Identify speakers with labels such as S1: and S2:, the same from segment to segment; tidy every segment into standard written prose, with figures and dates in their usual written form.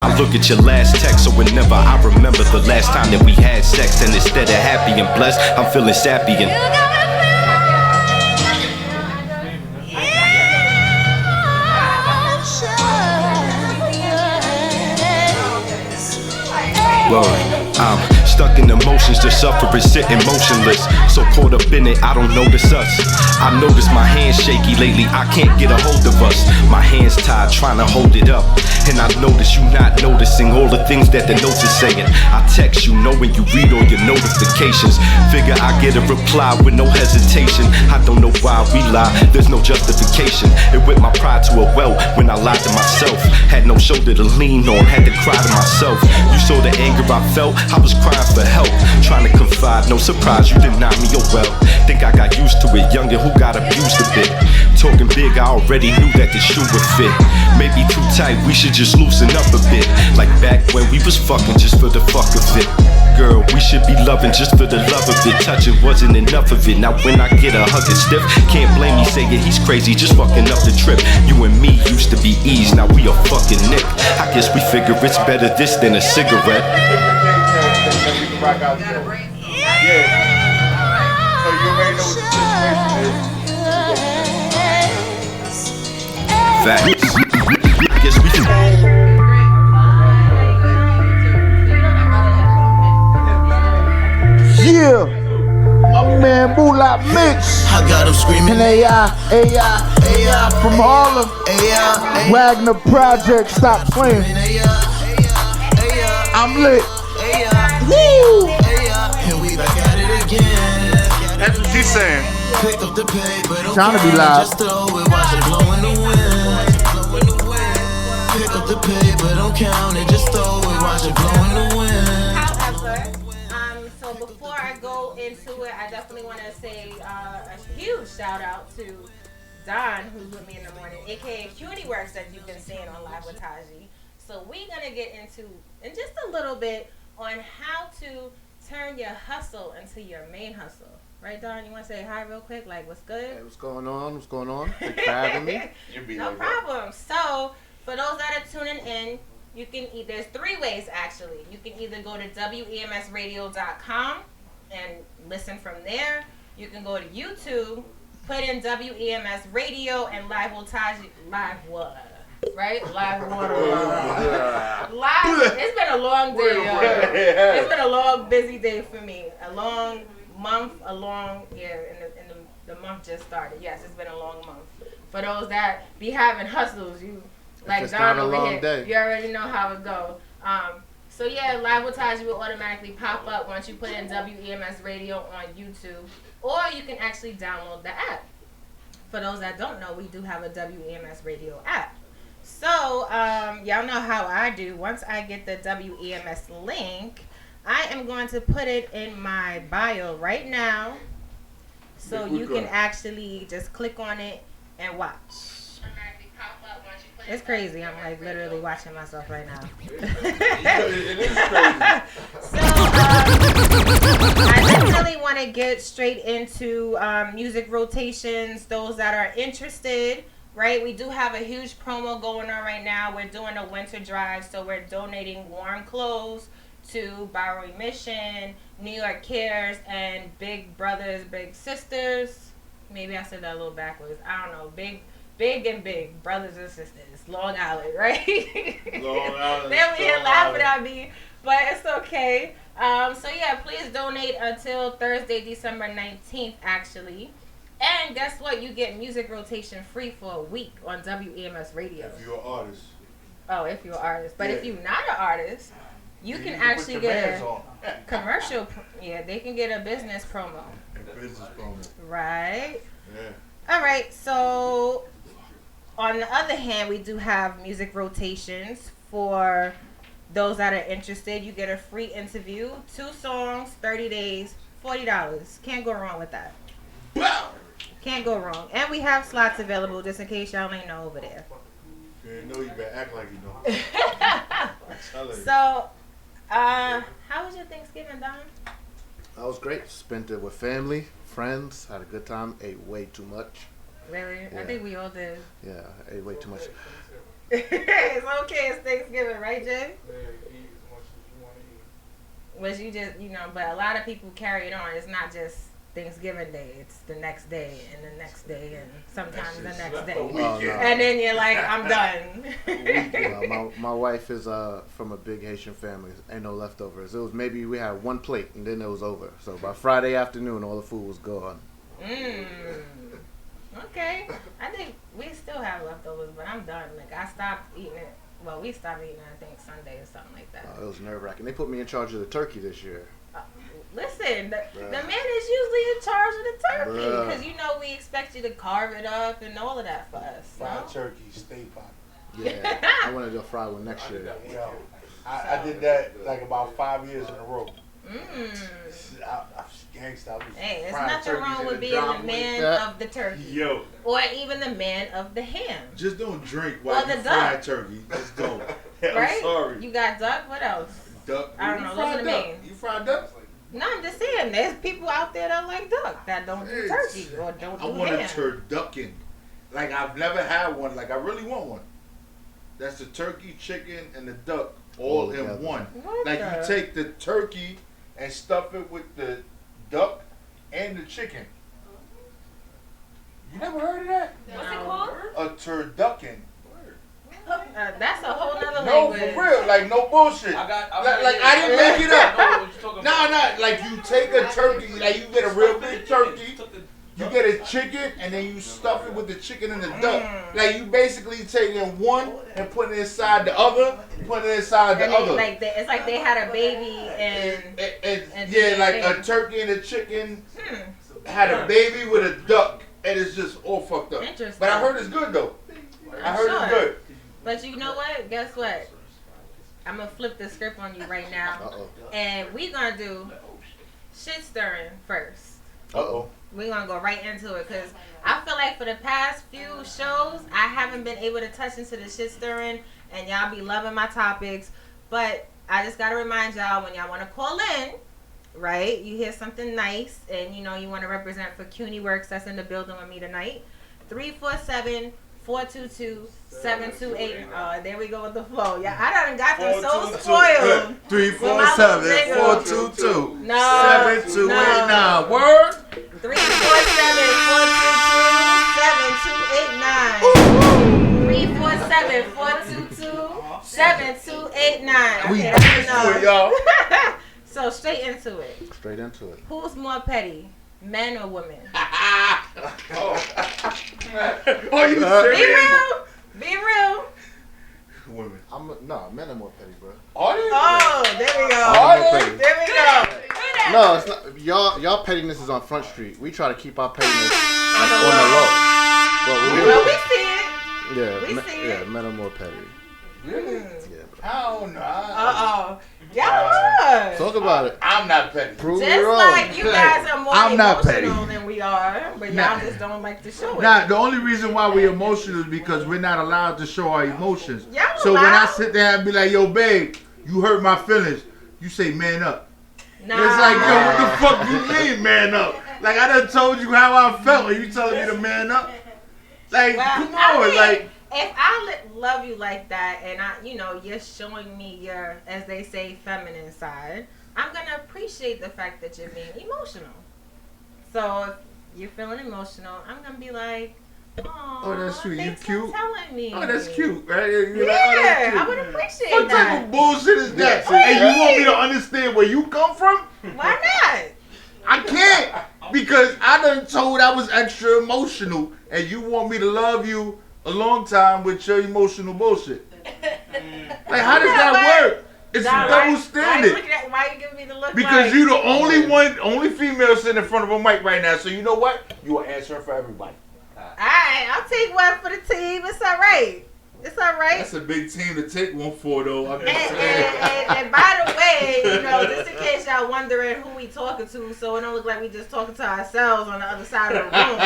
S1: I look at your last text, so whenever I remember the last time that we had sex, and instead of happy and blessed, I'm feeling sappy and I'm stuck in emotions, just suffering, sitting motionless. So caught up in it, I don't notice us. I notice my hands shaky lately, I can't get a hold of us. My hands tied, trying to hold it up. And I notice you not noticing all the things that the notes is saying. I text you knowing you read all your notifications. Figure I get a reply with no hesitation. I don't know why we lie, there's no justification. It whipped my pride to a well when I lied to myself. Had no shoulder to lean on, had to cry to myself. You saw the anger I felt, I was crying for help. Trying to confide, no surprise, you denied me, oh well. Think I got used to it, younger who got abused a bit. Talking big, I already knew that the shoe would fit. Maybe too tight, we should just loosen up a bit. Like back when we was fucking just for the fuck of it. Girl, we should be loving just for the love of it. Touching wasn't enough of it. Now when I get a hug it's stiff. Can't blame me saying he's crazy, just fucking up the trip. You and me used to be ease, now we a fucking nick. I guess we figure it's better this than a cigarette.
S2: So you already know what the situation is.
S1: Facts. I guess we
S3: Yeah, my man Moolah Mix.
S4: I got him screaming
S3: AI from Harlem. Wagner Project, stop playing. I'm lit. Woo!
S4: And we back at it again.
S2: That's what she's saying.
S4: Pick up the paper, don't
S3: Trying to be
S4: count it,
S3: loud.
S4: just throw it, watch it blow in the wind. Pick up the paper, don't count it, just throw it, watch it blow in the wind.
S5: However, so before I go into it, I definitely want to say a huge shout out to Don, who's with me in the morning, aka Cutie Works, that you've been seeing on Live with Taji. So we're gonna get into in just a little bit on how to turn your hustle into your main hustle. Right, Don? You want to say hi real quick? Like, what's good?
S3: Hey, what's going on? What's going on? Thanks for having me.
S5: No problem. So, for those that are tuning in, you can there's three ways actually. You can either go to WEMSradio.com and listen from there. You can go to YouTube, put in WEMS Radio and Live Voltage, Live what? Right? Live water. Live. It's been a long day, y'all. It's been a long, busy day for me. A long month, and the month just started. Yes, it's been a long month. For those that be having hustles, you like Don over here, day. You already know how it go. So yeah, Live Voltage will automatically pop up once you put in WEMS Radio on YouTube, or you can actually download the app. For those that don't know, we do have a WEMS Radio app. So y'all know how I do. Once I get the WEMS link, I am going to put it in my bio right now, so you can actually just click on it and watch. It's crazy. I'm like literally watching myself right now.
S2: It is crazy.
S5: So I definitely want to get straight into music rotations. Those that are interested, right? We do have a huge promo going on right now. We're doing a winter drive, so we're donating warm clothes to Bowery Mission, New York Cares, and Big Brothers, Big Sisters. Maybe I said that a little backwards. I don't know. Big and big brothers and sisters. Long Island, right?
S2: Long Island.
S5: They'll be here laughing at me, but it's okay. So yeah, please donate until Thursday, December 19th, actually. And guess what? You get music rotation free for a week on WEMS Radio.
S2: If you're an artist.
S5: Oh, if you're an artist. But if you're not an artist, you can
S2: put
S5: actually
S2: your
S5: get
S2: bands on.
S5: commercial. Yeah, they can get a business promo.
S2: A business promo.
S5: Right.
S2: Yeah.
S5: All right. So on the other hand, we do have music rotations for those that are interested. You get a free interview, 2 songs, 30 days, $40. Can't go wrong with that. Can't go wrong. And we have slots available just in case y'all ain't know over there.
S2: You ain't know, you better act like you know.
S5: So, how was your Thanksgiving, Don?
S3: That was great. Spent it with family, friends, had a good time, ate way too much.
S5: Really?
S3: Yeah.
S5: I think we all did.
S3: Yeah, I ate way too much.
S5: It's okay. It's Thanksgiving, right, Jay?
S2: Yeah, eat as much as you want to eat.
S5: Was you just, but a lot of people carry it on. It's not just Thanksgiving Day. It's the next day and the next day and sometimes the next day.
S3: Oh, no.
S5: And then you're like, I'm done.
S3: My wife is from a big Haitian family. Ain't no leftovers. It was maybe we had one plate and then it was over. So by Friday afternoon, all the food was gone.
S5: Okay. I think we still have leftovers, but I'm done. Like, I stopped eating it. Well, we stopped eating it, I think, Sunday or something like that.
S3: It was nerve-wracking. They put me in charge of the turkey this year.
S5: Listen, the man is usually in charge of the turkey.
S3: Bruh.
S5: Because, we expect you to carve it up and all of that for us.
S2: Fried turkey, stay pot.
S3: Yeah, I want to do a fried one next year.
S2: Yo, I did that like about 5 years in a row. I was gangsta. I was
S5: Hey, there's
S2: frying
S5: nothing
S2: turkeys
S5: wrong
S2: in
S5: with
S2: the
S5: being the
S2: driveway.
S5: man
S3: Yeah.
S5: of the turkey.
S6: Yo,
S5: Or even the man of the ham.
S6: just don't drink
S5: Well,
S6: while
S5: the
S6: you fry
S5: duck.
S6: turkey. Just don't.
S5: Right?
S6: I'm sorry.
S5: You got duck? What else?
S6: Duck.
S5: I don't know. Listen to me.
S2: You fried duck?
S5: No, I'm just saying, there's people out there that like duck that don't do turkey or don't
S6: I
S5: do
S6: want a
S5: ham.
S6: turducken. Like I've never had one. Like I really want one. That's the turkey, chicken, and the duck all
S3: All
S6: in
S3: together.
S6: one.
S5: What
S6: Like
S5: the-
S6: you take the turkey and stuff it with the duck and the chicken. You never heard of that?
S5: What's it called?
S6: A turducken.
S5: That's a whole nother
S6: No,
S5: language.
S6: for real. Like no bullshit.
S7: I
S6: didn't make it up.
S7: I know what you're talking about.
S6: No, like you take a turkey, like you get a real big turkey, you get a chicken, and then you stuff it with the chicken and the duck. Like you basically taking one and putting it inside the other, putting it inside the
S5: And
S6: other.
S5: it's like they had a baby and
S6: And yeah, like a turkey and a chicken had a baby with a duck, and it's just all fucked up.
S5: Interesting.
S6: But I heard it's good though. I heard it's good.
S5: But you know what? Guess what? I'm gonna flip the script on you right now, and we gonna do shit stirring first. We're gonna go right into it because I feel like for the past few shows, I haven't been able to touch into the shit stirring, and y'all be loving my topics. But I just gotta remind y'all, when y'all wanna call in, right? You hear something nice, and you wanna represent for CUNY Works that's in the building with me tonight. 347-422-7289. There we go with the flow. Yeah, I done got them so spoiled.
S6: 347-422.
S5: No,
S6: 7289. Word?
S5: 347-422-7289.
S6: We
S5: Okay,
S6: get
S5: that's
S6: to it,
S5: enough.
S6: y'all.
S5: So straight into it.
S3: Straight into it.
S5: Who's more petty, men or women?
S6: Are you
S5: Be
S6: serious?
S5: real. Be real.
S6: Women.
S3: Men are more petty, bro.
S6: Are they?
S5: Oh, there we go.
S6: Are
S3: More
S6: they?
S3: petty.
S5: There we go.
S3: No, it's not. Y'all pettiness is on Front Street. We try to keep our pettiness on the low.
S5: Well, we see it.
S3: Yeah,
S5: we see
S3: yeah,
S5: it.
S3: men are more petty.
S6: Really?
S3: Yeah.
S6: I don't know.
S5: Uh-oh. Y'all
S3: Talk about it.
S6: I'm not petty.
S3: Prove me
S5: just
S3: wrong.
S5: like you guys are more
S6: I'm not
S5: emotional
S6: petty.
S5: than we are, but y'all just don't like to show it.
S6: Nah, the only reason why we emotional is because we're not allowed to show our emotions.
S5: Y'all
S6: So when I
S5: allowed?
S6: sit there and be like, yo, babe, you hurt my feelings, you say, man up.
S5: Nah.
S6: It's like, yo, what the fuck you mean, man up? Like, I done told you how I felt, and you telling me to man up? Like,
S5: Well,
S6: come
S5: I
S6: on,
S5: mean,
S6: like,
S5: if I love you like that, and you're showing me your, as they say, feminine side, I'm gonna appreciate the fact that you're being emotional. So if you're feeling emotional, I'm gonna be like,
S6: Oh, that's sweet. You
S5: thanks for
S6: cute?
S5: telling me.
S6: Oh, that's cute, right? You're
S5: Yeah,
S6: like, oh, that's cute.
S5: I would appreciate
S6: What type
S5: that.
S6: of bullshit is that?
S3: Yeah,
S6: And you want me to understand where you come from?
S5: Why not?
S6: I can't, because I done told I was extra emotional, and you want me to love you a long time with your emotional bullshit. Like, how does that work? It's a double standard.
S5: Why you giving me the look?
S6: Because
S5: like,
S6: you the only female sitting in front of a mic right now. So you know what? You are answering for everybody.
S5: Alright, I'll take one for the team. It's alright. It's alright.
S6: That's a big team to take one for, though. I'm just
S5: And,
S6: saying.
S5: and by the way, just in case y'all wondering who we talking to, so it don't look like we just talking to ourselves on the other side of the room.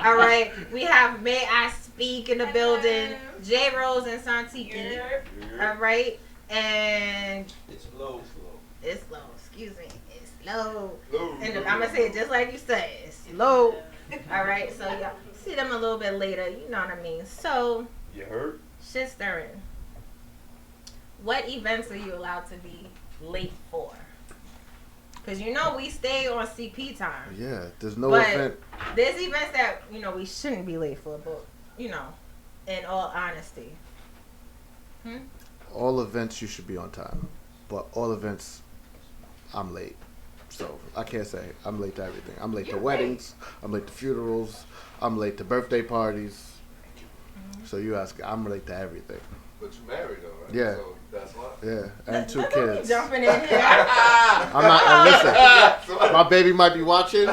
S5: All right, we have May I Speak in the building, J Rose and Santiki. All right, and
S7: It's low.
S5: it's slow. Excuse me, it's slow. And I'm gonna say it just like you said, it's slow. All right, so y'all see them a little bit later. You know what I mean? So
S6: You heard?
S5: shit stirring. What events are you allowed to be late for? Because you know we stay on CP time.
S3: Yeah, there's no
S5: But
S3: event.
S5: there's events that, you know, we shouldn't be late for, but, you know, in all honesty.
S3: All events you should be on time, but all events I'm late. So I can't say I'm late to everything. I'm late to weddings. I'm late to funerals. I'm late to birthday parties. So you ask, I'm late to everything.
S7: But you married though, right?
S3: Yeah.
S7: So that's why.
S3: Yeah, and 2
S5: Look at me
S3: kids.
S5: jumping in here.
S3: I'm not. Listen, my baby might be watching, so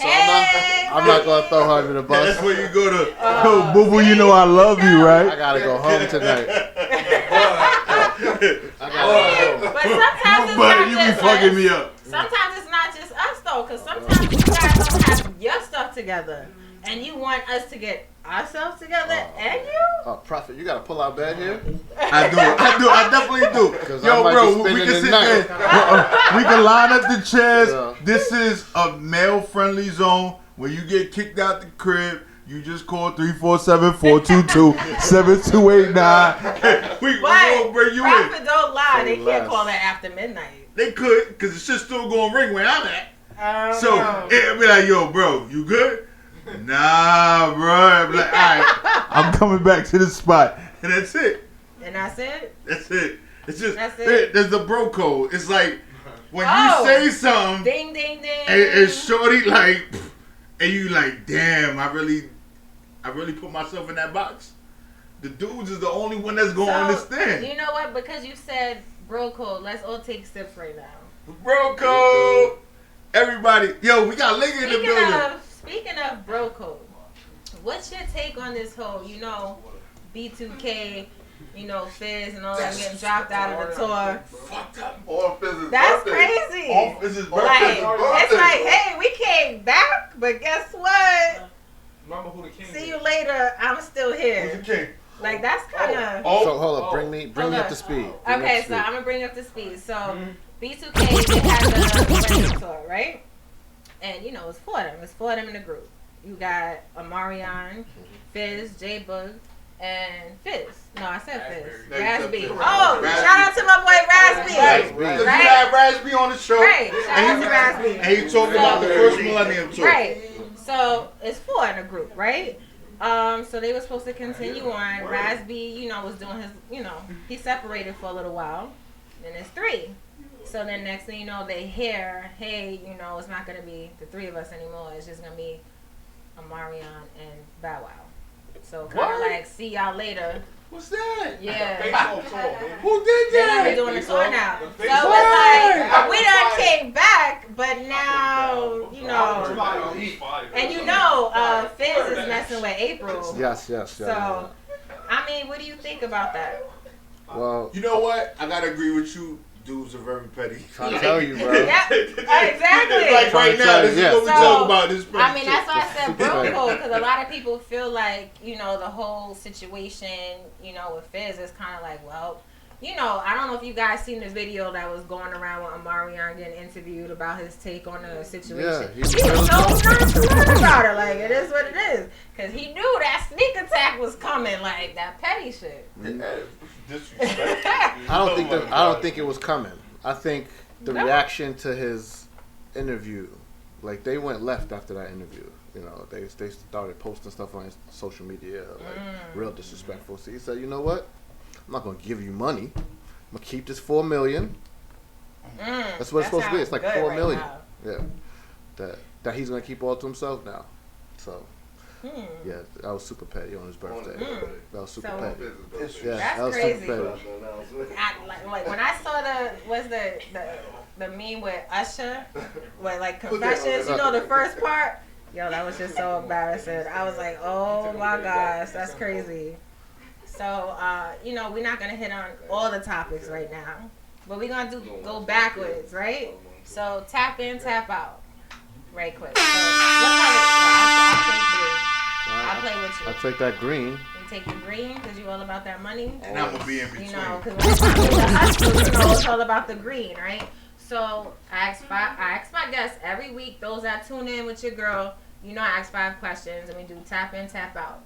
S3: I'm not gonna throw her under the bus.
S6: That's where you go to. Yo, boo boo, you know I love you,
S3: I
S6: right?
S3: gotta go home tonight.
S5: But sometimes it's
S6: But
S5: not
S6: you
S5: just
S6: be fucking
S5: us.
S6: me up.
S5: Sometimes it's not just us though, because sometimes you guys don't have your stuff together, and you want us to get ourselves together, and you.
S3: Oh, Prophet, you gotta pull out bed here.
S6: I definitely do.
S3: 'Cause I
S6: Yo,
S3: might
S6: bro,
S3: be
S6: we
S3: spending
S6: can
S3: the
S6: sit
S3: night.
S6: there. We can line up the chairs.
S3: Yeah.
S6: This is a male-friendly zone where you get kicked out the crib. You just call 347-422-7289. We gonna bring you in.
S5: Prophet don't lie.
S3: Say
S5: They can't
S3: less.
S5: call that after midnight.
S6: They could, because the shit's still gonna ring where I'm at. So
S5: No.
S6: it'll be like, yo, bro, you good? Nah, bro. I'll be like, all right, I'm coming back to this spot. And that's it.
S5: And that's it.
S6: That's it. It's just,
S5: That's it.
S6: there's the bro code. It's like, when
S5: Oh.
S6: you say something,
S5: Ding, ding, ding.
S6: and shorty like, and you like, damn, I really put myself in that box. The dudes is the only one that's gonna understand.
S5: You know what? Because you said bro code, let's all take sips right now.
S6: Bro code. Everybody, yo, we got Liga in the building.
S5: Speaking of bro code, what's your take on this whole, you know, B2K, you know, Fizz and all that getting dropped out of the tour?
S6: Fucked up.
S7: All Fizz's
S5: That's
S7: birthday.
S5: crazy.
S6: All Fizz's birthday.
S5: Like,
S7: birthday.
S5: it's like, hey, we came back, but guess what?
S8: Remember who the king
S5: See
S8: is.
S5: you later. I'm still
S6: Who's
S5: here.
S6: the king?
S5: Like, that's kind of.
S6: Oh,
S3: So hold up, bring me
S5: Hold
S3: up
S5: up.
S3: to speed.
S5: Okay, so I'm gonna bring up the speed. So B2K they had the wedding tour, right? And you know it's four of them. It's four of them in the group. You got Amarion, Fizz, J Bug, and Fizz. No, I said Fizz. Raspy. Oh,
S6: Raspy.
S5: shout out to my boy Raspy.
S6: Because you had Raspy on the show.
S5: Right. Shout out to Raspy.
S6: And he talked about the first Millennium tour.
S5: Right. So it's four in a group, right? So they were supposed to continue on. Raspy, you know, was doing his, you know, he separated for a little while. Then it's three. So then next thing you know, they hear, hey, you know, it's not gonna be the three of us anymore. It's just gonna be Amarion and Bow Wow. So kind
S6: What?
S5: of like, see y'all later.
S6: What's that?
S5: Yeah.
S8: Baseball tour, man.
S6: Who did
S5: They're gonna be
S6: that?
S5: doing the tour now. So
S8: The
S5: it's
S8: face
S5: like we done came back, but now you know, and you know, Fizz is messing with April.
S3: Yes.
S5: So, I mean, what do you think about that?
S3: Well,
S6: You know what? I gotta agree with you. Dudes are very petty.
S3: trying to tell you, bro.
S5: Yeah, exactly.
S6: Like right now, this is what we
S5: So,
S6: talk about. This
S5: I mean, that's why I said
S3: Super
S5: bro
S3: petty.
S5: code, because a lot of people feel like, you know, the whole situation, you know, with Fizz is kind of like, well, you know, I don't know if you guys seen the video that was going around with Amarion getting interviewed about his take on the situation.
S3: Yeah,
S5: he was so nonchalant about it. Like, it is what it is. Because he knew that sneak attack was coming, like, that petty shit.
S3: I don't think it was coming. I think the
S5: No.
S3: reaction to his interview, like they went left after that interview. You know, they started posting stuff on his social media, like real disrespectful. So he said, you know what? I'm not gonna give you money. I'm gonna keep this $4 million. That's what it's supposed to be. It's like
S5: sounds
S3: $4
S5: good
S3: million.
S5: right
S3: Yeah, that he's gonna keep all to himself now. So
S5: now.
S3: yeah, that was super petty on his birthday. That was super
S5: So-
S3: petty. Yeah,
S5: That's
S3: that was
S5: crazy.
S3: super petty.
S5: Like when I saw the meme with Usher, with like confessions, you know, the first part. Yo, that was just so embarrassing. I was like, oh my gosh, that's crazy. So, you know, we're not gonna hit on all the topics right now, but we're gonna go backwards, right? So tap in, tap out, right quick. So, I'll play with you.
S3: I'll take that green.
S5: You take the green because you all about that money.
S6: And I'm gonna be in between.
S5: You know, because when it comes to the hustle, you know, it's all about the green, right? So I ask my guests every week, those that tune in with your girl, you know, I ask 5 questions and we do tap in, tap out.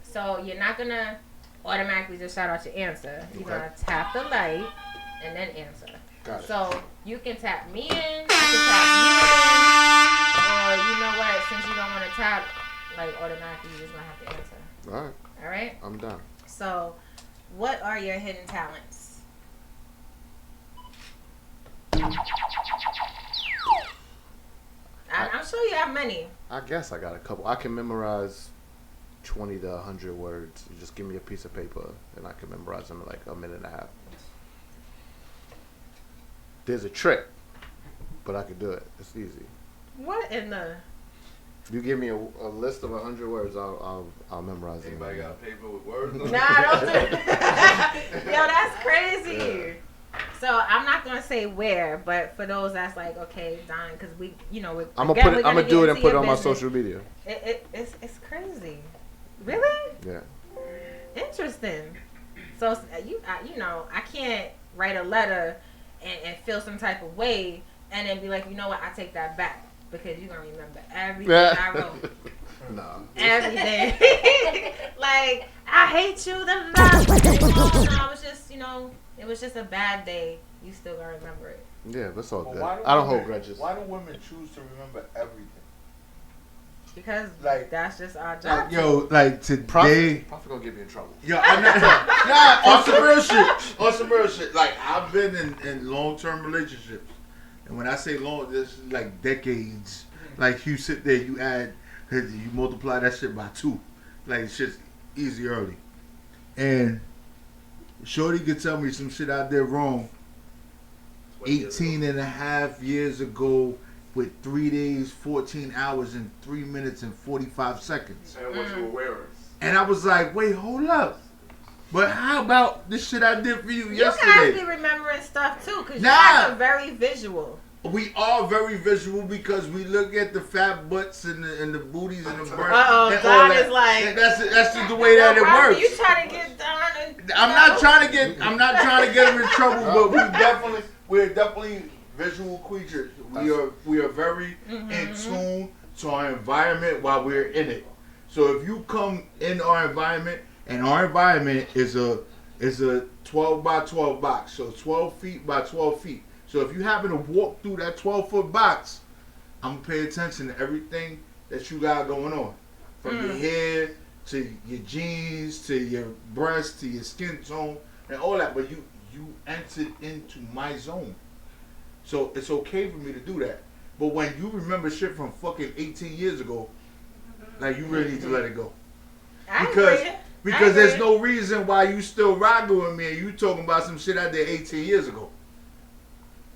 S5: So you're not gonna automatically just shout out your answer. You're
S3: Okay.
S5: gonna tap the light and then answer.
S3: Got it.
S5: So you can tap me in, I can tap you in, or you know what? Since you don't want to tap, like automatically, you're just gonna have to answer.
S3: All right,
S5: All right.
S3: I'm down.
S5: So, what are your hidden talents? I'm sure you have many.
S3: I guess I got a couple. I can memorize 20 to 100 words. You just give me a piece of paper, and I can memorize them in like a minute and a half. There's a trick, but I can do it. It's easy.
S5: What in the?
S3: You give me a list of 100 words, I'll memorize them.
S6: Anybody got a paper with words?
S5: Nah, don't do that. Yo, that's crazy.
S3: Yeah.
S5: So I'm not gonna say where, but for those that's like, okay, Don, because we, you know,
S3: I'm gonna do it and put it on my social media.
S5: It's crazy. Really?
S3: Yeah.
S5: Interesting. So you know, I can't write a letter and feel some type of way and then be like, you know what, I take that back because you're gonna remember everything I wrote.
S3: Nah.
S5: Everything. Like, I hate you. Da, da, da. No, it was just, you know, it was just a bad day. You still gonna remember it.
S3: Yeah, that's all
S2: But
S3: good.
S2: why do
S3: I don't
S2: women-
S3: hold grudges.
S2: Why do women choose to remember everything?
S5: Because
S2: Like-
S5: that's just our job.
S6: Like today.
S3: Prophet gonna get me in trouble.
S6: Yo, I'm not, nah, on some real shit. On some real shit. Like, I've been in long-term relationships. And when I say long, this is like decades. Like, you sit there, you add, you multiply that shit by 2. Like, it's just easy early. And Shorty could tell me some shit I did wrong 18 and a half years ago with 3 days, 14 hours, and 3 minutes and 45 seconds.
S8: And what you were wearing.
S6: And I was like, wait, hold up. But how about the shit I did for you
S5: You
S6: yesterday?
S5: guys be remembering stuff too, because you
S6: Nah.
S5: guys are very visual.
S6: We are very visual because we look at the fat butts and the booties and the breasts.
S5: Uh-oh,
S6: and
S5: Don
S6: all that.
S5: is like-
S6: that's just the way that it
S5: Robert,
S6: works.
S5: You trying to get Don and
S6: I'm not trying to get him in trouble, but we're definitely visual creatures. We are very in tune to our environment while we're in it. So if you come in our environment, and our environment is a 12 by 12 box, so 12 feet by 12 feet. So if you happen to walk through that 12-foot box, I'm gonna pay attention to everything that you got going on, from your hair to your jeans to your breasts to your skin tone and all that. But you entered into my zone, so it's okay for me to do that. But when you remember shit from fucking 18 years ago, like, you really need to let it go.
S5: I
S6: Because
S5: agree.
S6: because there's no reason why you still rocking with me and you talking about some shit I did 18 years ago.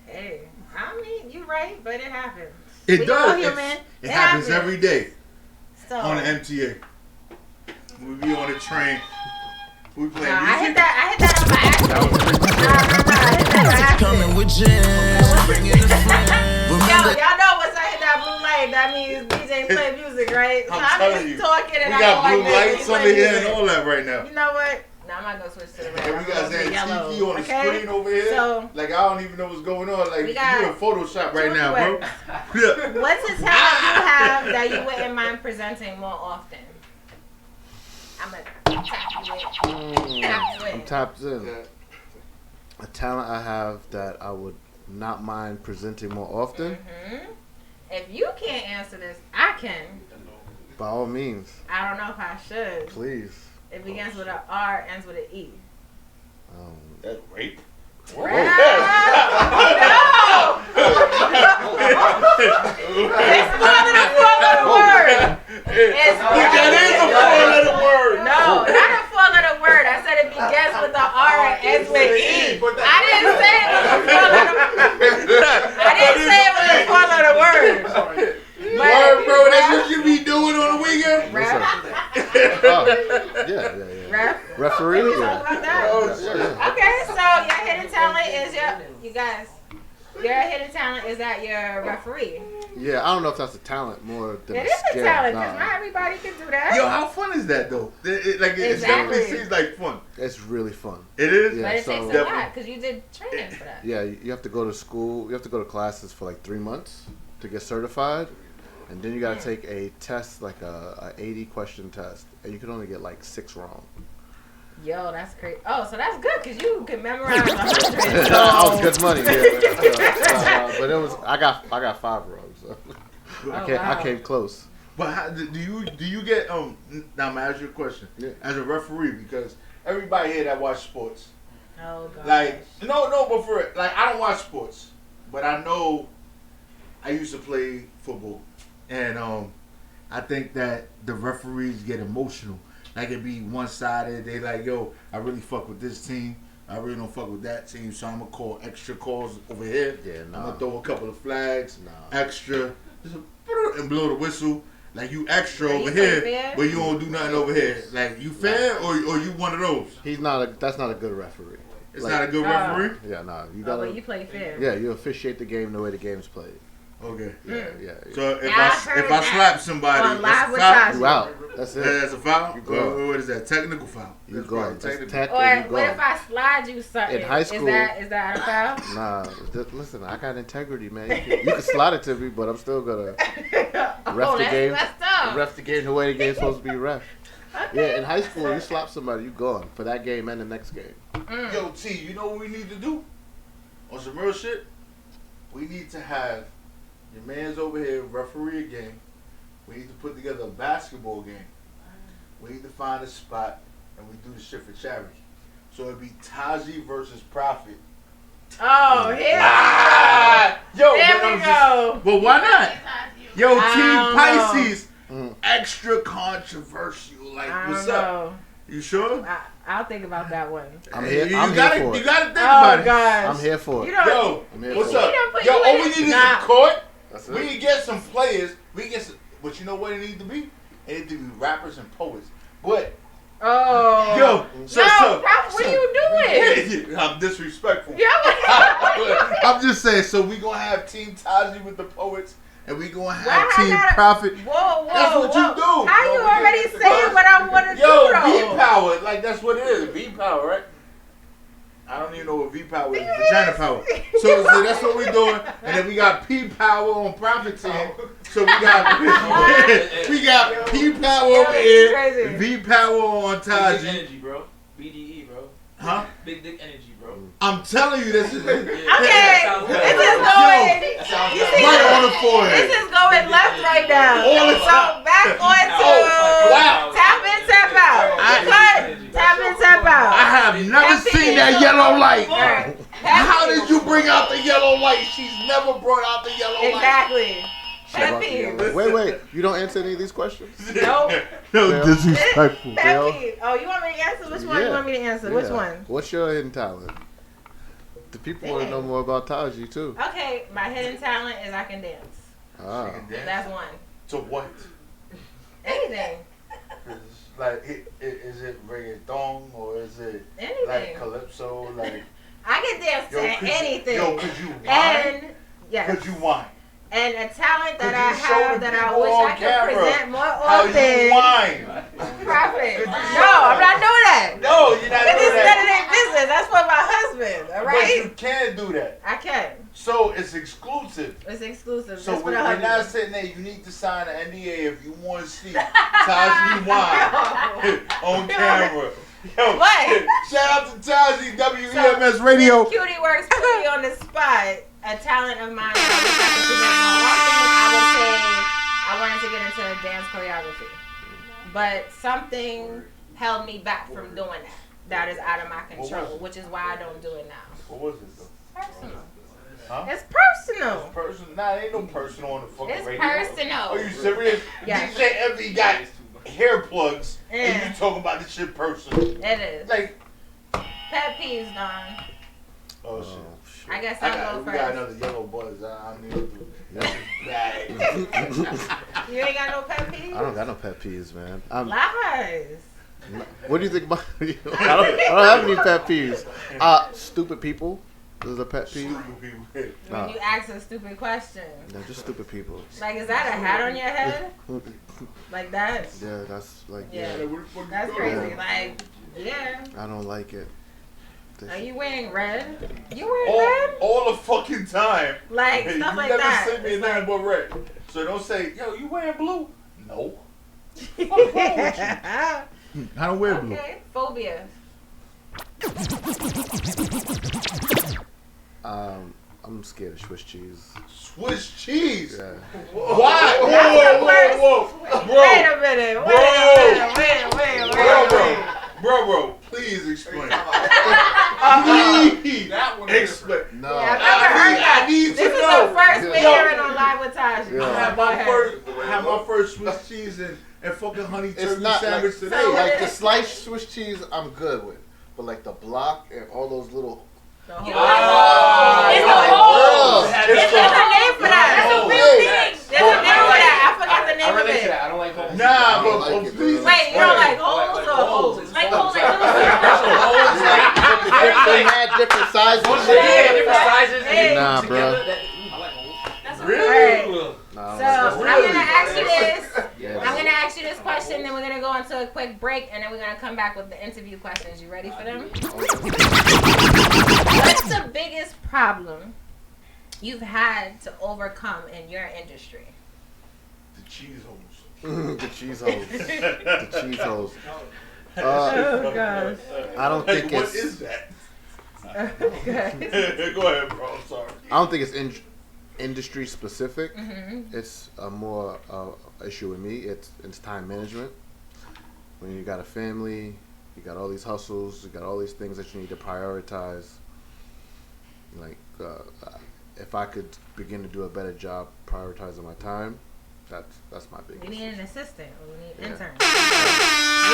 S5: Hey, I mean, you right, but it happens.
S6: It
S5: We
S6: does.
S5: all human.
S6: It happens every day
S5: So,
S6: on the MTA. We be on the train. We play
S5: nah, I hit
S6: music.
S5: that on my accident. I hit that by accident.
S4: Coming with jams, bringing a friend.
S5: Yo,
S4: Remember,
S5: y'all know once I hit that blue light, that means DJ play music, right? So
S6: I'm
S5: I'm
S6: telling
S5: just
S6: you.
S5: talking and
S6: We
S5: I
S6: got
S5: go
S6: blue
S5: like this,
S6: lights
S5: he
S6: under
S5: play
S6: here and
S5: music.
S6: all that right now.
S5: You know what? No, I'm not gonna switch to the red.
S6: And
S5: I'm
S6: we got
S5: gonna go to yellow.
S6: Tiki on the
S5: Okay?
S6: screen over here.
S5: So,
S6: Like, I don't even know what's going on. Like,
S5: We
S6: you
S5: got
S6: in Photoshop right
S5: two
S6: now, bro.
S5: requests.
S6: Yeah.
S5: what's a talent you have that you wouldn't mind presenting more often? I'm gonna tap you in. Tap you in.
S3: I'm tapped in. A talent I have that I would not mind presenting more often,
S5: If you can't answer this, I can.
S3: by all means,
S5: I don't know if I should.
S3: please.
S5: It begins with an R, ends with an E.
S6: That's rape.
S5: No! It's more than a four-letter word. It's
S6: That is a four-letter word.
S5: No, not a four-letter word. I said it begins with an R and ends with E. I didn't say it was a four-letter. I didn't say it was a four-letter word.
S6: Word, bro. That's what you be doing on the weekend.
S5: Ref,
S3: Yeah.
S5: ref.
S3: Referee?
S5: Talk
S3: Yeah.
S5: about that.
S3: Yeah.
S5: Okay, so your hidden talent is you guys. Your hidden talent is that you're a referee.
S3: Yeah, I don't know if that's a talent more than
S5: It
S3: a
S5: is a
S3: skill.
S5: talent
S3: Nah.
S5: because not everybody can do that.
S6: Yo, how fun is that, though? It definitely
S5: Exactly.
S6: seems like fun.
S3: It's really fun.
S6: It is?
S3: Yeah.
S5: But it
S3: so-
S5: takes a lot because you did training for that.
S3: Yeah, you have to go to school. You have to go to classes for like 3 months to get certified, and then you got to take a test, like a 80 question test, and you can only get like 6 wrong.
S5: Yo, that's great. Oh, so that's good because you can memorize 100.
S3: That was good money. Yeah, but it was. I got 5 rugs. So. I came close.
S6: But how, do you get now? I'm gonna ask you a question.
S3: Yeah.
S6: As a referee, because everybody here that watch sports,
S5: Oh god.
S6: like no, but for it, like I don't watch sports, but I know I used to play football, and I think that the referees get emotional. Like it be one sided. They like, yo, I really fuck with this team. I really don't fuck with that team, so I'm gonna call extra calls over here.
S3: Yeah,
S6: I'm
S3: nah.
S6: gonna throw a couple of flags,
S3: Nah.
S6: extra, and blow the whistle. Like you extra
S5: Are
S6: over
S5: you
S6: here,
S5: fair?
S6: but you don't do nothing over here. Like you fair or you one of those?
S3: He's not. That's not a good referee.
S6: It's
S3: Like,
S6: not a good referee.
S3: Yeah, nah. You
S5: Oh,
S3: gotta.
S5: but you play fair.
S3: Yeah, you officiate the game the way the game's played.
S6: Okay.
S3: Yeah.
S6: So if
S5: Yeah, I
S6: I
S5: heard that
S6: slap somebody,
S5: on Live with
S6: that's a foul.
S5: Taji.
S3: You out. That's it.
S6: That's a foul.
S3: You go.
S6: What is that? Technical foul.
S3: You
S6: That's
S3: go.
S6: probably
S3: Just
S6: technical.
S3: tech
S5: Or
S3: and you
S5: what
S3: go.
S5: if I slide you something?
S3: In high school-
S5: is that a foul?
S3: Nah, listen. I got integrity, man. You can slide it to me, but I'm still gonna
S5: Oh,
S3: ref the
S5: that's
S3: game.
S5: messed up.
S3: Ref the game the way the game's supposed to be ref.
S5: Okay.
S3: Yeah, in high school, you slap somebody, you gone for that game and the next game.
S6: Yo, T, you know what we need to do? On some real shit? We need to have your man's over here referee a game. We need to put together a basketball game. We need to find a spot and we do the shit for charity. So it'd be Taji versus Prophet.
S5: Oh, here
S6: Yo,
S5: there
S6: but
S5: we
S6: I'm
S5: go.
S6: But why not? Yo,
S5: I
S6: Team
S5: don't
S6: Pisces,
S3: Mm.
S6: extra controversial. Like,
S5: I
S6: what's
S5: don't
S6: up?
S5: know.
S6: You sure?
S5: I'll think about that one.
S3: I'm here.
S6: You
S3: I'm
S6: gotta,
S3: here for
S6: you
S3: it.
S6: gotta think
S5: Oh
S6: about it.
S5: gosh.
S3: I'm here for
S5: You
S3: it.
S5: don't.
S6: Yo,
S3: I'm here
S6: what's
S3: for
S6: up?
S3: it.
S5: don't put
S6: Yo,
S5: you
S6: all
S5: in
S6: we
S5: it.
S6: need is
S5: Nah.
S6: a court.
S3: That's
S6: We
S3: it.
S6: can get some players. We can get some, but you know what it need to be? It need to be rappers and poets. But
S5: Oh.
S6: yo, so
S5: Prophet, what are you doing?
S6: I'm disrespectful.
S5: Yeah.
S6: I'm just saying. So we gonna have Team Taji with the poets, and we gonna have
S5: Why I
S6: Team
S5: gotta-
S6: Prophet.
S5: Whoa.
S6: That's what you do.
S5: How you already saying what I want to do
S6: Yo,
S5: though?
S6: V power, like that's what it is. V power, right? I don't even know what V power is. Vagina power. So that's what we're doing. And then we got P power on Prophet team. So we got P power over here.
S5: Crazy.
S6: V power on
S8: Big
S6: Taji.
S8: energy, bro. BDE, bro.
S6: Huh?
S8: Big dick energy, bro.
S6: I'm telling you, this is
S5: Okay,
S8: sounds
S5: this
S8: good.
S5: is going.
S8: That sounds
S5: You
S8: good.
S5: see,
S6: right on the forehead.
S5: this is going left right now.
S6: All the
S5: So
S6: time.
S5: back onto
S6: wow.
S5: tap in, tap out. Cut. Tap in, tap out.
S6: I have never seen that yellow light.
S5: Alright.
S6: How did you bring out the yellow light? She's never brought out the yellow light.
S5: Exactly.
S3: Shut up,
S5: Pet peeve.
S3: yo. Wait. You don't answer any of these questions?
S5: Nope.
S6: No,
S3: Bill.
S6: disrespectful.
S5: Pet
S3: Bill.
S5: peeve. Oh, you want me to answer? Which one you
S3: Yeah.
S5: want me to answer? Which
S3: Yeah.
S5: one?
S3: What's your hidden talent? The people want to know more about Taji too.
S5: Okay, my hidden talent is I can dance.
S3: Ah.
S5: That's one.
S6: To what?
S5: Anything.
S6: Like, is it reggaeton or is it like
S5: Anything.
S6: calypso? Like,
S5: I can dance to
S6: could
S5: anything.
S6: could you whine?
S5: And yes.
S6: Could you whine?
S5: And a talent
S6: Could
S5: that I
S6: you show
S5: have
S6: the
S5: that I
S6: people
S5: wish
S6: on
S5: I could
S6: camera
S5: present more
S6: How you
S5: often.
S6: whine?
S5: Profit.
S6: Could you
S5: No,
S6: show
S5: I'm not doing that.
S6: No, you're not
S5: This
S6: doing
S5: is none of
S6: that.
S5: their business. That's for my husband. All
S6: But you
S5: right.
S6: can do that.
S5: I can.
S6: So it's exclusive.
S5: It's exclusive.
S6: So
S5: Just for
S6: we're
S5: the
S6: not
S5: husband.
S6: sitting there. You need to sign an NDA if you want to see Taji whine on camera. Yo,
S5: What?
S6: shout out to Taji, WEMS Radio.
S5: Since Cutie Works put me on the spot. A talent of mine. I wish I could present more often. I would say I wanted to get into dance choreography, but something held me back from doing that. That is out of my
S6: was
S5: control,
S6: it?
S5: which is why I don't do it now.
S6: What was it though?
S5: Personal.
S6: Huh?
S5: It's personal.
S6: Personal? Nah, ain't no personal on the fucking
S5: It's
S6: radio.
S5: personal.
S6: Are you serious?
S5: Yes.
S6: DJ Envy got hair plugs
S5: Yeah.
S6: and you talking about this shit personal.
S5: It is.
S6: Like,
S5: Pet peeves, Don.
S6: oh shit.
S5: I guess
S6: I
S5: I'll
S6: got,
S5: go
S6: we got
S5: first.
S6: another yellow buzz. I need to do that.
S5: You ain't got no pet
S3: I
S5: peeves?
S3: don't got no pet peeves, man.
S5: Lies.
S3: What do you think about? I don't have any pet peeves. Stupid people is a pet peeve.
S6: Stupid people.
S5: When you ask a stupid question.
S3: They're just stupid people.
S5: Like, is that a hat on your head? Like that?
S3: Yeah, that's like
S5: Yeah.
S3: yeah.
S5: That's crazy. Like, yeah.
S3: I don't like it.
S5: Are you wearing red? You wearing red?
S6: All the fucking time.
S5: Like,
S6: Hey,
S5: stuff
S6: you
S5: like
S6: never
S5: that.
S6: sent me
S5: It's
S6: nothing
S5: like-
S6: but red. So don't say, yo, you wearing blue? No. I don't wear blue.
S5: Okay, phobia.
S3: I'm scared of Swiss cheese.
S6: Swiss cheese.
S3: Yeah.
S6: Why? Whoa.
S5: Wait a minute.
S6: Bro, please explain. Please
S8: That one
S6: explain.
S3: No.
S5: Yeah, I've never heard that.
S6: I need to
S5: This is
S6: know.
S5: the first we're hearing on Live with Taji.
S3: Yeah.
S6: I had my first Swiss cheese and fucking honey
S3: It's
S6: turkey
S3: not
S6: sandwich
S3: like,
S6: today.
S3: like the sliced Swiss cheese I'm good with, but like the block and all those little.
S5: You don't like
S6: Ah,
S5: it's
S6: yeah.
S5: the holes.
S6: Yeah.
S5: There's a name for that. That's a real
S3: Hey.
S5: thing. There's a name for that. I forgot the
S8: I
S5: name of
S8: relate to
S5: it.
S8: that. I don't like holes.
S6: Nah,
S3: I
S6: but
S3: like it,
S6: please.
S3: bro.
S5: Wait, you don't like
S8: Like
S5: holes or
S8: holes.
S5: holes? Like holes
S8: Like
S5: holes.
S3: They had different sizes. and shit.
S8: Yeah, different sizes.
S5: Hey.
S3: Nah,
S8: together.
S3: bro.
S8: I like holes.
S6: Really?
S3: Nah,
S5: So
S3: that's
S5: I'm gonna ask you this.
S3: Yeah.
S5: I'm gonna ask you this question, then we're gonna go into a quick break, and then we're gonna come back with the interview questions. You ready for them? What's the biggest problem you've had to overcome in your industry?
S6: The cheese holes.
S3: The cheese holes. The cheese holes.
S5: Oh gosh.
S3: I don't think
S6: What
S3: it's.
S6: is that?
S5: Okay.
S6: Go ahead, bro. I'm sorry.
S3: I don't think it's industry specific.
S5: Mm-hmm.
S3: It's a more issue with me. It's time management. When you got a family, you got all these hustles, you got all these things that you need to prioritize. Like, if I could begin to do a better job prioritizing my time, that's my biggest.
S5: We need an assistant. We need
S3: Yeah.
S5: interns. We need help. We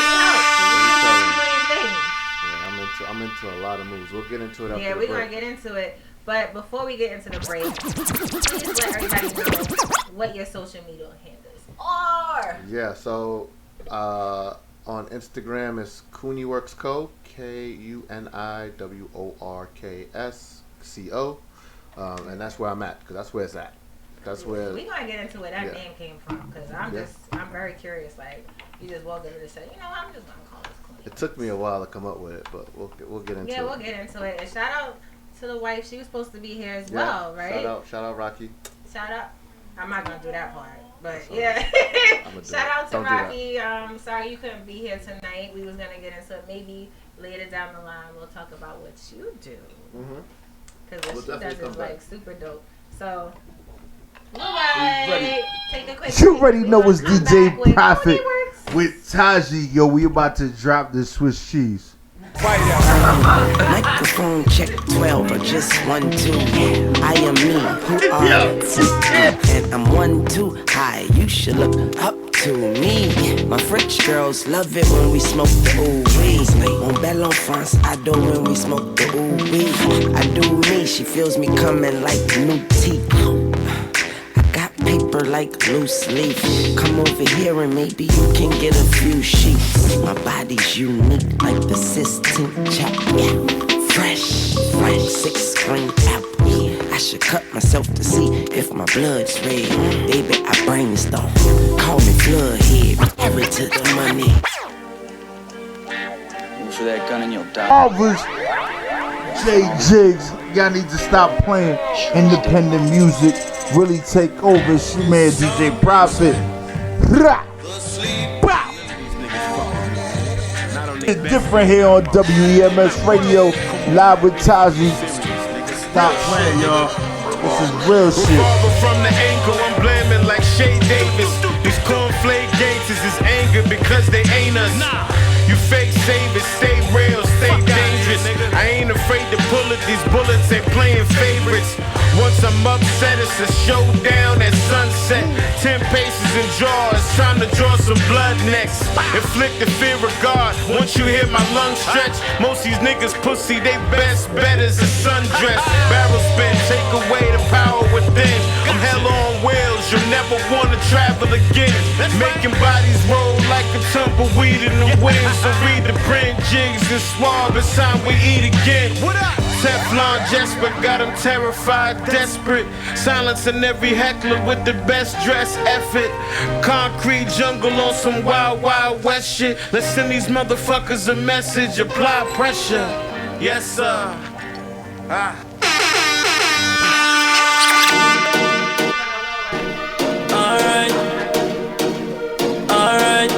S5: need a million things.
S3: Yeah, I'm into a lot of moves. We'll get into it after
S5: Yeah,
S3: the
S5: we're
S3: break.
S5: gonna get into it. But before we get into the break, please let everybody know what your social media handles are.
S3: Yeah, so on Instagram it's Kuniworks Co. KUNIWORKSCO, and that's where I'm at because that's where it's at. That's where.
S5: We're gonna get into where that
S3: Yeah.
S5: name came from because I'm very curious. Like, you just walked in and said, you know, I'm just gonna call this Queen.
S3: It took me a while to come up with it, but we'll get into it.
S5: Yeah, we'll get into it. And shout out to the wife. She was supposed to be here as
S3: Yeah,
S5: well, right?
S3: Shout out Rocky.
S5: Shout out. I'm not gonna do that part, but
S3: That's
S5: yeah.
S3: I'ma do
S5: Shout
S3: it.
S5: out to
S3: Don't do that.
S5: Rocky. Sorry you couldn't be here tonight. We was gonna get into it maybe later down the line. We'll talk about what you do because what
S3: We'll
S5: she
S3: definitely
S5: does
S3: come
S5: is
S3: back.
S5: like super dope. So, alright, take a quick.
S2: You already
S5: break.
S2: know
S5: We're
S2: it's
S5: gonna come
S2: DJ
S5: back with
S2: Prophet
S5: Kuniworks.
S2: with Taji. Yo, we about to drop the Swiss cheese.
S7: Microphone check 12 or just 1 2. I am me, who are you? And I'm 1 2 high. You should look up to me. My French girls love it when we smoke the ooh wee. On Belle Enfance, I do when we smoke the ooh wee. I do me, she feels me coming like new teeth. I got paper like loose leaf. Come over here and maybe you can get a few sheets. My body's unique like the Sistine Chapel. Fresh, 6 green apple. I should cut myself to see if my blood's red. Baby, I brainstorm. Call me Floodhead. Married to the money.
S9: For that gun in your dog.
S2: Marvelous J Jigs. Y'all need to stop playing independent music. Really take over. It's your man DJ Prophet. Rah! Bah! It's different here on WEMS Radio, live with Taji. Stop playing, y'all. This is real shit.
S1: Father from the ankle, I'm blaming like Shay Davis. These cornflake gangsters is angered because they ain't us. You fake savers, stay real, stay dangerous. I ain't afraid to pull it, these bullets ain't playing favorites. Once I'm upset, it's a showdown at sunset. 10 paces and draw, it's time to draw some blood next. Inflict the fear of God, once you hear my lungs stretch. Most these niggas pussy, they best bet is a sundress. Barrel spin, take away the power within. I'm hell on wheels, you'll never wanna travel again. Making bodies roll like a tumbleweed in the wind. So read the print jigs and swab, it's time we eat again. What up? Teflon Jesper got them terrified, desperate. Silencing every heckler with the best dress effort. Concrete jungle on some wild, wild west shit. Let's send these motherfuckers a message, apply pressure. Yes, sir.
S9: Alright. Alright.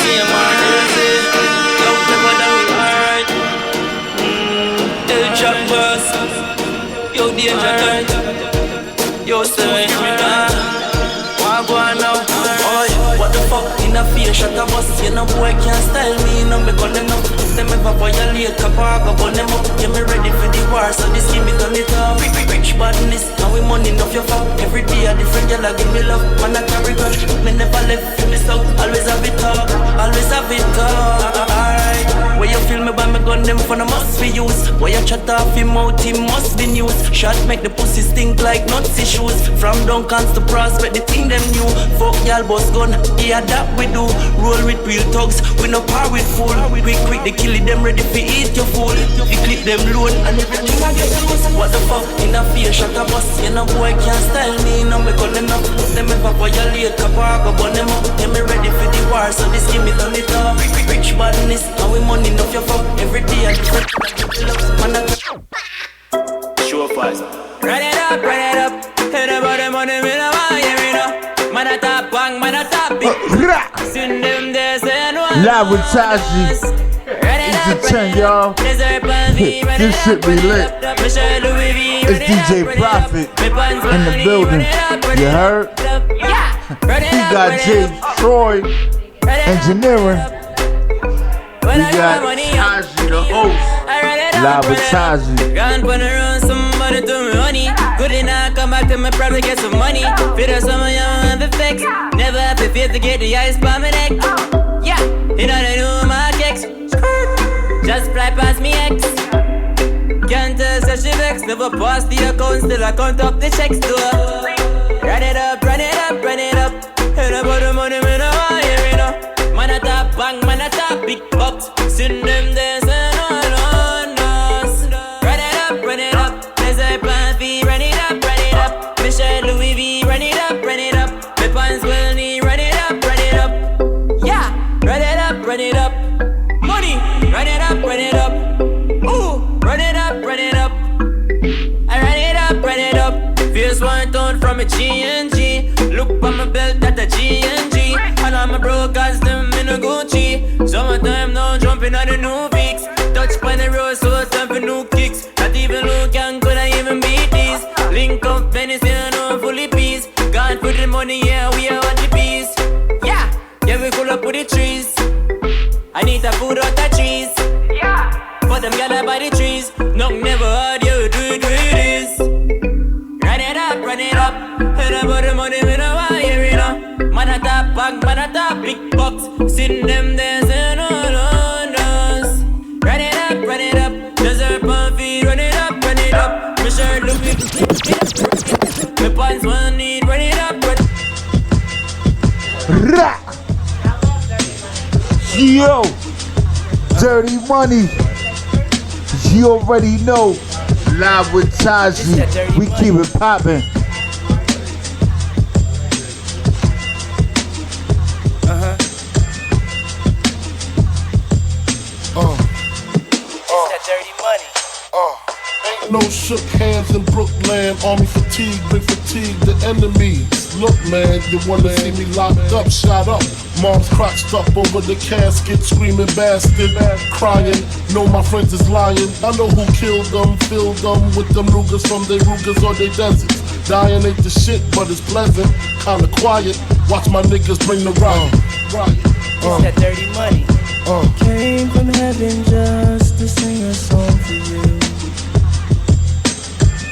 S9: See him on this. Don't play with them. Alright. Yo, danger tight. Yo, say, go on now. Oh, what the fuck? In a face shot a bus. You know boy can't style me. No me gun them up. If them ever violate a park, I gun them up. Yeah, me ready for the war, so this give me turn it up. Rich badness, now we money enough your fuck. Every day a different girl a give me love. Man I carry grudge. Me never left for me south. Always have it up. Always have it up. Alright. Where you feel me by me gun them for the must be used. Where you chat off him out, he must be news. Shot make the pussy stink like Nazi shoes. From Duncans to Prospect, the thing them new. Fuck y'all boss gun, yeah that we do. Roll with real thugs, we no par with fool. Quick, they kill it, them ready for eat your fool. You clip them load and everything I get loose. What the fuck, in a fear shot a bus. You know boy can't style me, no me gun them up. Them ever violate a park, I burn them up. Yeah me ready for the war, so this give me turn it up. Rich badness, now we money enough your fuck. Every day I different.
S10: Show fast.
S9: Run it up, head about the money, me no want hear it up. Man a top bang, man a top big. Send them there, say no.
S2: Live with Taji. It's a 10, y'all. This shit be lit. It's DJ Prophet in the building. You heard? We got Jay Troy engineering. We got Taji the host. Live with Taji.
S9: Gone for the run, somebody to me honey. Good enough, come back to me, probably get some money. Fit us some of y'all have effects. Never have to fear to get the ice by my neck. Yeah, you know they do my kicks. Just fly past me ex. Can't tell such a vex. Never pass the account, still I count up the checks to her. Run it up, run it up, run it up. Head about the money, man, I want hear it up. Man a top bang, man a top big bucks. Send them there, say no. Run it up, there's a plan fee. Run it up, Michelle Louis V. Run it up, my pants will need. Run it up, yeah. Run it up, money. Run it up, ooh. Run it up, I run it up. Fierce one tone from a G&G. Look on my belt at the G&G. And all my brokers, them in a Gucci. Summertime now jumping on the new peaks. Touch by the road, so it's time for new kicks. Not even look young, could I even beat these? Link up Venice, and I'm fully peace. Can't put the money, yeah, we are on the piece. Yeah, we cool up with the trees. I need the food out the trees. Yeah, but them gather by the trees. Nothing never hard, you do this. Run it up. Head about the money, we don't want hear it up. Man a top bag, man a top big bucks. Sitting them there, say no. Run it up, desert pan feet, run it up. My shirt look big, my pants one need, run it up.
S2: Yo, Dirty Money. You already know. Live with Taji. We keep it poppin'.
S11: No shook hands in Brooklyn. Army fatigue, bring fatigue the enemies. Look, man, you wanna see me locked up, shot up. Mom's crotched up over the casket, screaming bastard, crying. Know my friends is lying. I know who killed them, filled them with them Rugers from they Rugers or they deserts. Dying ain't the shit, but it's pleasant, kinda quiet. Watch my niggas bring the riot.
S9: It's that dirty money.
S12: Came from heaven just to sing a song for you.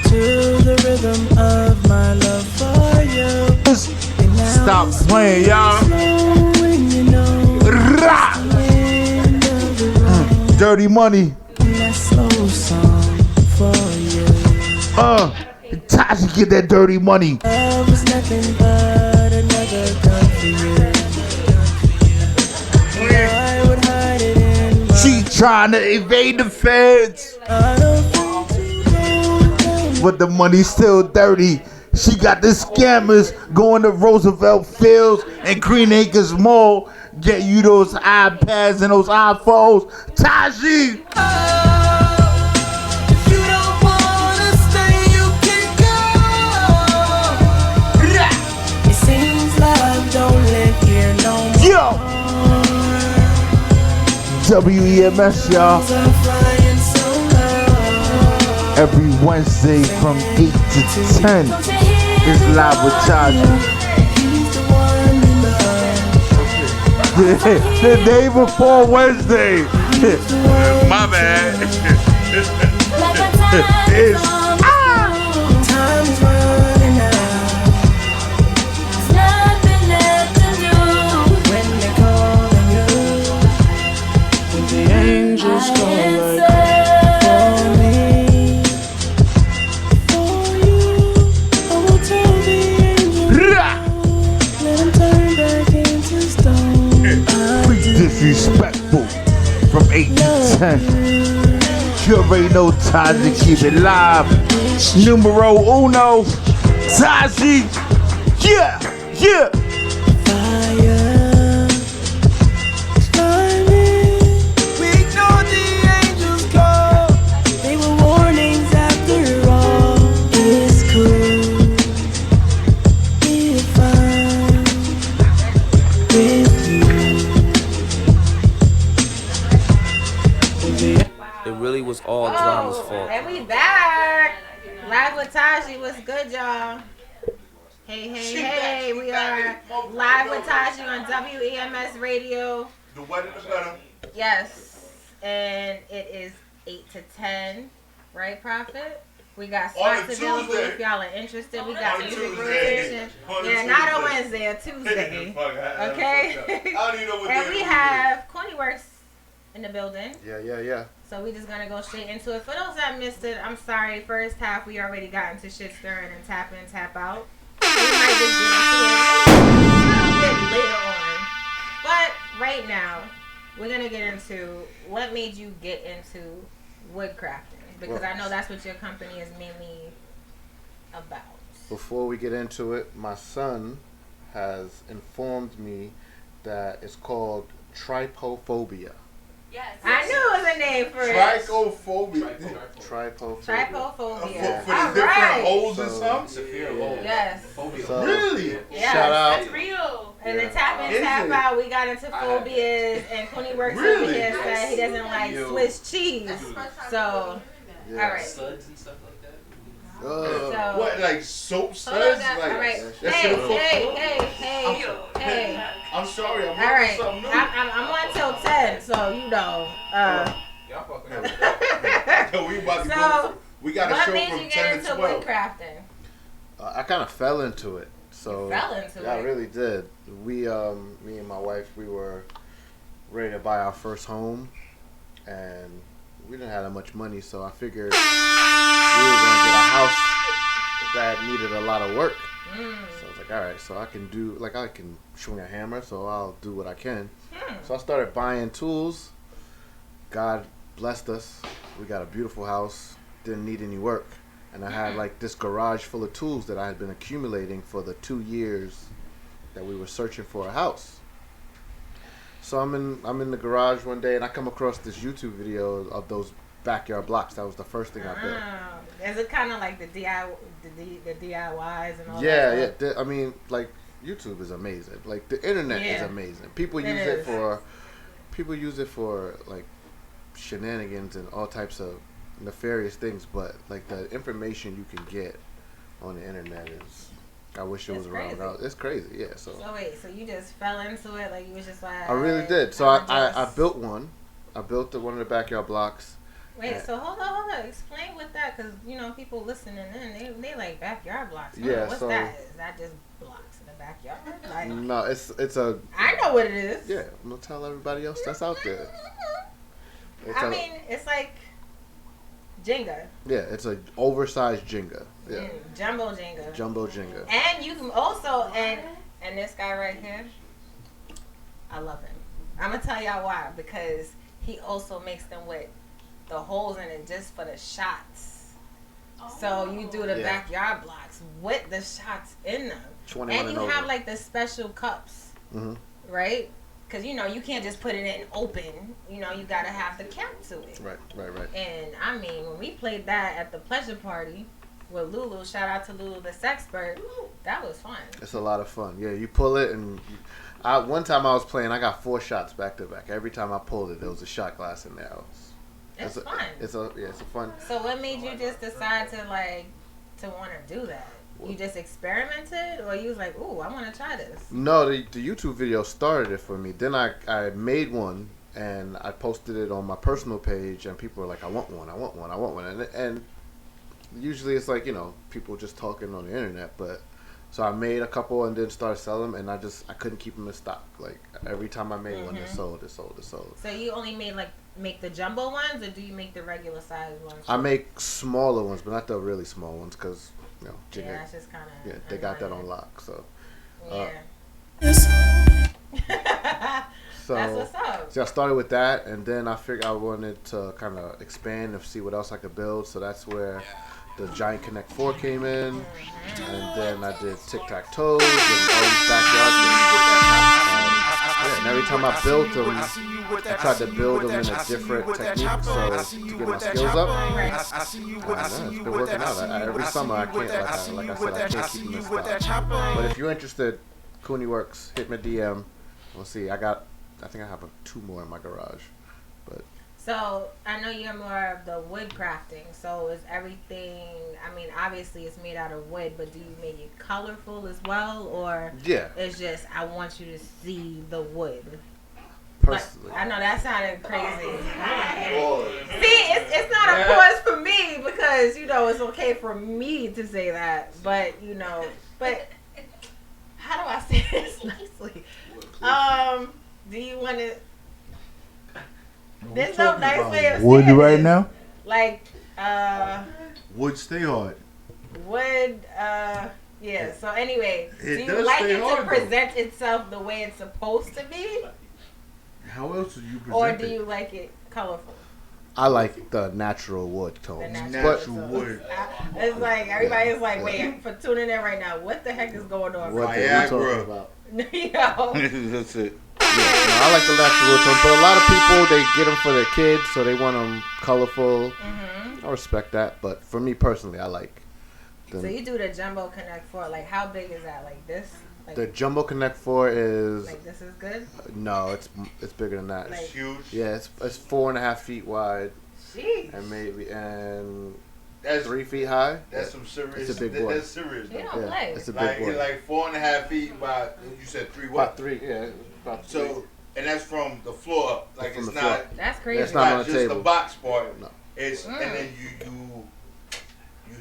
S12: To the rhythm of my love for you.
S2: Stop playing, y'all.
S12: You know,
S2: Dirty Money.
S12: that slow song for you.
S2: Taji, get that Dirty Money.
S12: Love was nothing but another gun for you. I would hide it in my
S2: She trying to evade the feds, but the money's still dirty. She got the scammers going to Roosevelt Fields and Green Acres Mall, get you those iPads and those iPhones. Taji!
S12: If you don't wanna stay, you can go. It seems love don't live here no more.
S2: Yo! WEMS, y'all. Every Wednesday from 8 to 10 is Live with Taji. The day before Wednesday.
S6: My bad.
S2: It's
S12: Time's running out. There's nothing left to do when they're calling you. When the angels call for me, for you, I will tell the angels, let them turn back into stone.
S2: disrespectful from 8 to 10. You already know Taji, keep it live. Numero uno, Taji. Yeah, yeah.
S12: Fire, climbing. We ignored the angels' call. They were warnings after all. It's cool if I'm with you.
S9: It really was all drama's fault.
S5: And we back. Live with Taji. What's good, y'all? Hey, hey, hey. We are live with Taji on WEMS Radio.
S6: The wetter the better.
S5: Yes. And it is 8 to 10. Right, Prophet? We got
S6: On a
S5: spots available
S6: Tuesday.
S5: if y'all are interested. We got
S6: On a
S5: music
S6: Tuesday.
S5: rotation.
S6: On a
S5: Yeah, not a
S6: Tuesday.
S5: Wednesday, a Tuesday.
S6: Fuck, I
S5: Okay?
S6: don't even know what
S5: And
S6: day
S5: we
S6: it is.
S5: have Cornyworks in the building.
S3: Yeah.
S5: So we just gonna go straight into it. For those that missed it, I'm sorry. First half we already got into shit stirring and tap in, tap out. We might just get into it a bit later on. But right now, we're gonna get into what made you get into woodcrafting, because I know that's what your company is mainly about.
S3: Before we get into it, my son has informed me that it's called trypophobia.
S8: Yes.
S5: I knew it was a name for it.
S6: Trichophobia.
S3: Trypophobia.
S5: Trypophobia.
S6: For the
S5: All
S6: different
S5: right.
S6: holes and
S3: So-
S6: something?
S5: Yes.
S3: So,
S6: Really?
S5: Yes.
S3: shout out.
S8: That's real.
S5: And
S3: Yeah.
S5: then tap in,
S6: Is
S5: tap
S6: it?
S5: out. We got into phobias, and Quinny works over
S6: Really?
S5: here said he doesn't like Swiss cheese. So,
S3: Yeah.
S5: all right.
S9: Suds and stuff like that.
S5: So,
S6: What, like soap
S5: hold on,
S6: suds?
S5: guys.
S6: Like,
S5: All right.
S6: that
S5: Hey,
S6: shit full-
S5: hey.
S6: I'm sorry, I'm
S5: All
S6: looking
S5: right.
S6: for something new.
S5: I'm on till 10, so you know.
S6: Yo, we about to
S5: So,
S6: go. We got a
S5: What
S6: show
S5: made
S6: from
S5: you
S6: 10
S5: get
S6: to
S5: into
S6: 12.
S5: woodcrafting?
S3: I kind of fell into it. So
S5: You fell into
S3: yeah,
S5: it?
S3: I really did. We, me and my wife, we were ready to buy our first home, and we didn't have that much money. So I figured we were gonna get a house that needed a lot of work. So I was like, all right, so I can swing a hammer, so I'll do what I can. So I started buying tools. God blessed us. We got a beautiful house. Didn't need any work. And I had like this garage full of tools that I had been accumulating for the 2 years that we were searching for a house. So I'm in the garage one day and I come across this YouTube video of those backyard blocks. That was the first thing I built.
S5: Is it kind of like the DIYs and all
S3: Yeah,
S5: that stuff?
S3: I mean, like YouTube is amazing. Like the internet is
S5: Yeah.
S3: amazing. People
S5: It
S3: use it
S5: is.
S3: for like shenanigans and all types of nefarious things, but like the information you can get on the internet is, I wish it
S5: It's
S3: was around.
S5: crazy.
S3: It's crazy, yeah. So
S5: So wait, so you just fell into it? Like you was just like...
S3: I really did. So
S5: I'ma
S3: I
S5: just-
S3: built one. I built one of the backyard blocks.
S5: Wait, so hold on. Explain what that, because, you know, people listening in, they like backyard blocks.
S3: Yeah,
S5: What's
S3: so-
S5: that? Is that just blocks in the backyard? Like,
S3: No, it's a.
S5: I know what it is.
S3: Yeah, I'm gonna tell everybody else that's out there. It's
S5: I
S3: a-
S5: mean, it's like Jenga.
S3: Yeah, it's a oversized Jenga. Yeah,
S5: Jumbo Jenga.
S3: jumbo Jenga.
S5: And you can also, and this guy right here, I love him. I'm going to tell y'all why. Because he also makes them with the holes in it just for the shots. So you do the
S3: Yeah.
S5: backyard blocks with the shots in them.
S3: 21
S5: and you
S3: and
S5: have
S3: over.
S5: like the special cups,
S3: Mhm.
S5: right? Because, you know, you can't just put it in open. You know, you got to have the cap to it.
S3: Right.
S5: And I mean, when we played that at the pleasure party with Lulu, shout out to Lulu the Sexpert, that was fun.
S3: It's a lot of fun. Yeah, you pull it and one time I was playing, I got 4 shots back to back. Every time I pulled it, there was a shot glass in there.
S5: It's fun.
S3: It's a fun.
S5: So what made you just decide to want to do that? You just experimented, or you was like, "Ooh, I want to try this"?
S3: No, the YouTube video started it for me. Then I made one and I posted it on my personal page, and people were like, "I want one, I want one, I want one." And usually it's like, people just talking on the internet, but so I made a couple and then started selling them, and I couldn't keep them in stock. Like every time I made one, it sold.
S5: So you only make the jumbo ones, or do you make the regular size ones?
S3: I make smaller ones, but not the really small ones, because
S5: that's just kind of
S3: they got that on lock. So so
S5: that's what's up.
S3: So I started with that, and then I figured I wanted to kind of expand and see what else I could build. So that's where the Giant Connect 4 came in, and then I did tic-tac-toes and all these backyard things. And every time I built them, I tried to build them in a different technique, so to get my skills up. It's been working out. Every summer I can't, like I said, I can't keep them in stock. But if you're interested, Cooney Works, hit my DM. We'll see. I think I have 2 more in my garage. But
S5: so I know you're more of the wood crafting. So is everything? I mean, obviously it's made out of wood, but do you make it colorful as well, or it's just I want you to see the wood?
S3: Personally,
S5: I know that sounded crazy. See, it's not a pause for me because it's okay for me to say that, but but how do I say this nicely? Do you want to? There's no nice way of
S2: wood
S5: saying
S2: right
S5: this.
S2: now.
S5: Like
S6: wood stay hard.
S5: Wood. Yeah. So anyway, do
S6: It
S5: you
S6: does
S5: like
S6: stay
S5: it to
S6: hard, though.
S5: present itself the way it's supposed to be,
S6: How else would you present
S5: or
S6: it?
S5: do you like it colorful?
S3: I like the natural wood tones.
S5: The
S6: natural wood.
S5: It's like everybody's like, wait, for tuning in right now, what the heck is going on?
S3: What
S6: Viagra.
S3: are you talking about?
S5: Yo.
S6: That's it.
S3: Yeah, I like the natural wood tones, but a lot of people, they get them for their kids, so they want them colorful. I respect that, but for me personally, I like them.
S5: So you do the Jumbo Connect 4, like how big is that? Like this? Like,
S3: The Jumbo Connect 4 is
S5: like this is good?
S3: no, it's bigger than that.
S5: Like-
S6: It's huge.
S3: Yeah, it's 4.5 feet wide
S5: Jeez.
S3: and
S6: That's
S3: 3 feet high.
S6: That's some serious.
S3: It's a big boy.
S6: That's serious.
S5: You
S6: Though.
S5: don't play.
S3: It's a big
S6: Like
S3: boy.
S6: like 4.5 feet by you said 3 what?
S3: About 3, yeah. About 3.
S6: So and that's from the floor up. Like
S3: From
S6: it's
S3: the
S6: not.
S3: floor.
S5: That's crazy.
S3: That's not on the
S6: just
S3: table.
S6: the box part.
S3: No.
S6: It's and then you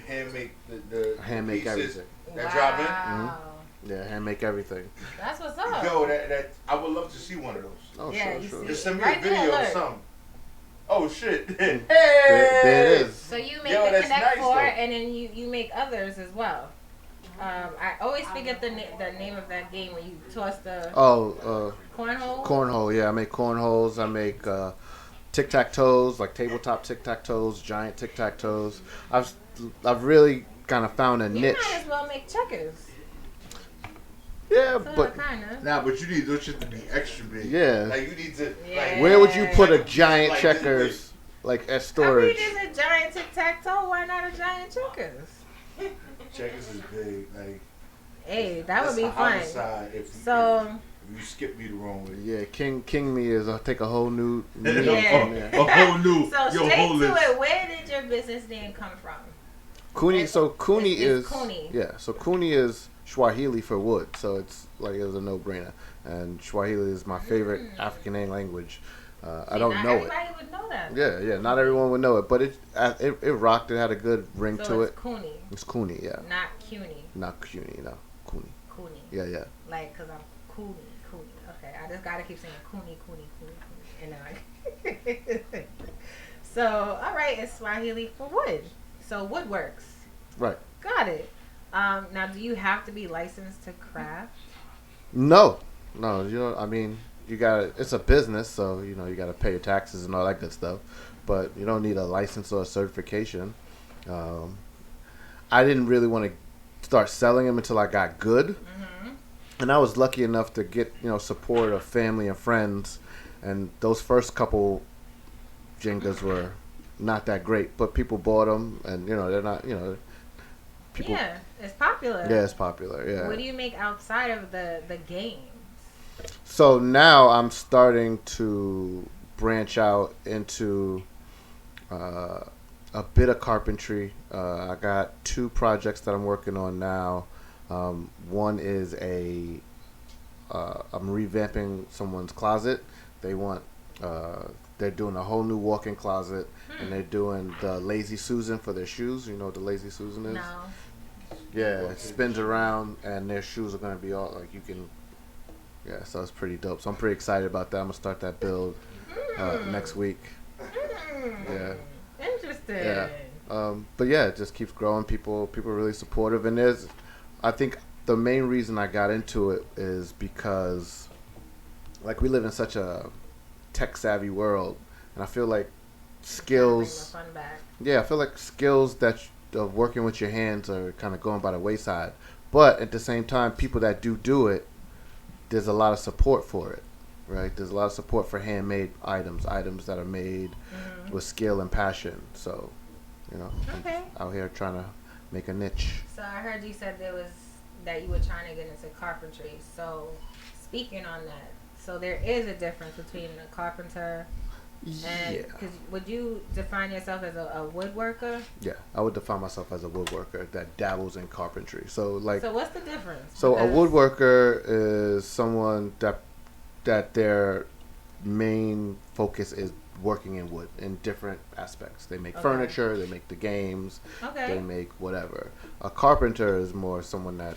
S6: hand make the
S3: Hand make
S6: pieces
S3: everything.
S6: that drop in.
S5: Wow.
S3: Yeah, hand make everything.
S5: That's what's up.
S6: Yo, that I would love to see one of those.
S3: Oh,
S5: Yeah,
S3: sure,
S5: you
S3: sure.
S5: see.
S6: Just send me
S5: Right
S6: a
S5: there,
S6: video or
S5: look.
S6: something. Oh shit! Hey,
S3: There it is.
S5: So you make
S6: Yo,
S5: the
S6: that's
S5: Connect
S6: nice,
S5: 4
S6: though.
S5: and then you make others as well. I always forget the name of that game when you toss the cornhole.
S3: Cornhole, yeah. I make cornholes. I make tic-tac-toes, like tabletop tic-tac-toes, giant tic-tac-toes. I've really kind of found a
S5: You
S3: niche.
S5: might as well make checkers.
S3: Yeah,
S5: So
S3: but
S5: kinda.
S6: Nah, but you need those shit to be extra big.
S3: Yeah.
S6: Like you need to.
S5: Yeah.
S6: Like,
S3: where would you put a giant
S6: Like this
S3: checkers, like as
S5: I mean,
S3: storage?
S5: there's a giant tic-tac-toe. Why not a giant checkers?
S6: checkers is big. Like
S5: Hey, that would
S6: that's
S5: be
S6: a
S5: fun.
S6: homicide if
S5: So,
S6: you skip me the wrong way.
S3: Yeah, King me is take a whole new meaning
S5: Yeah.
S3: from there.
S6: A whole new.
S5: so
S6: your
S5: straight
S6: whole
S5: to
S6: list.
S5: it. Where did your business name come from?
S3: Cooney. So Cooney
S5: It's
S3: is
S5: Cooney.
S3: yeah. So Cooney is Swahili for wood. So it's like it was a no-brainer. And Swahili is my favorite African language. I don't
S5: not
S3: know it.
S5: everybody would know that.
S3: Yeah. Not everyone would know it, but it rocked. It had a good ring
S5: So
S3: to
S5: it's
S3: it.
S5: Cooney,
S3: It's Cooney, yeah.
S5: not CUNY.
S3: Not Cooney, no. Cooney.
S5: Cooney.
S3: Yeah.
S5: Like, cause I'm Cooney. Okay, I just gotta keep saying Cooney. And then So, all right, it's Swahili for wood. So woodworks.
S3: Right.
S5: Got it. Now, do you have to be licensed to craft?
S3: No. I mean, you got it's a business, so you got to pay your taxes and all that good stuff. But you don't need a license or a certification. I didn't really want to start selling them until I got good. And I was lucky enough to get, support of family and friends. And those first couple Jengas were not that great, but people bought them, and they're not, people.
S5: Yeah, it's popular.
S3: Yeah, it's popular. Yeah.
S5: What do you make outside of the games?
S3: So now I'm starting to branch out into a bit of carpentry. I got 2 projects that I'm working on now. One is I'm revamping someone's closet. They want they're doing a whole new walk-in closet, and they're doing the Lazy Susan for their shoes. You know what the Lazy Susan is?
S5: No.
S3: Yeah, it spins around, and their shoes are gonna be all like you can. Yeah, so it's pretty dope. So I'm pretty excited about that. I'm gonna start that build next week. Yeah.
S5: Interesting.
S3: Yeah. But yeah, it just keeps growing. People are really supportive, and I think the main reason I got into it is because, like, we live in such a tech-savvy world, and I feel like skills.
S5: Bring the fun back.
S3: Yeah, I feel like skills of working with your hands are kind of going by the wayside. But at the same time, people that do it, there's a lot of support for it, right? There's a lot of support for handmade items that are made with skill and passion. So, you know,
S5: Okay.
S3: I'm out here trying to make a niche.
S5: So I heard you said that you were trying to get into carpentry. So speaking on that, so there is a difference between a carpenter and
S3: Yeah.
S5: because would you define yourself as a woodworker?
S3: Yeah, I would define myself as a woodworker that dabbles in carpentry. So, like,
S5: So what's the difference?
S3: so a
S5: Because-
S3: woodworker is someone that their main focus is working in wood in different aspects. They make furniture, they make the games, they make whatever. A carpenter is more someone that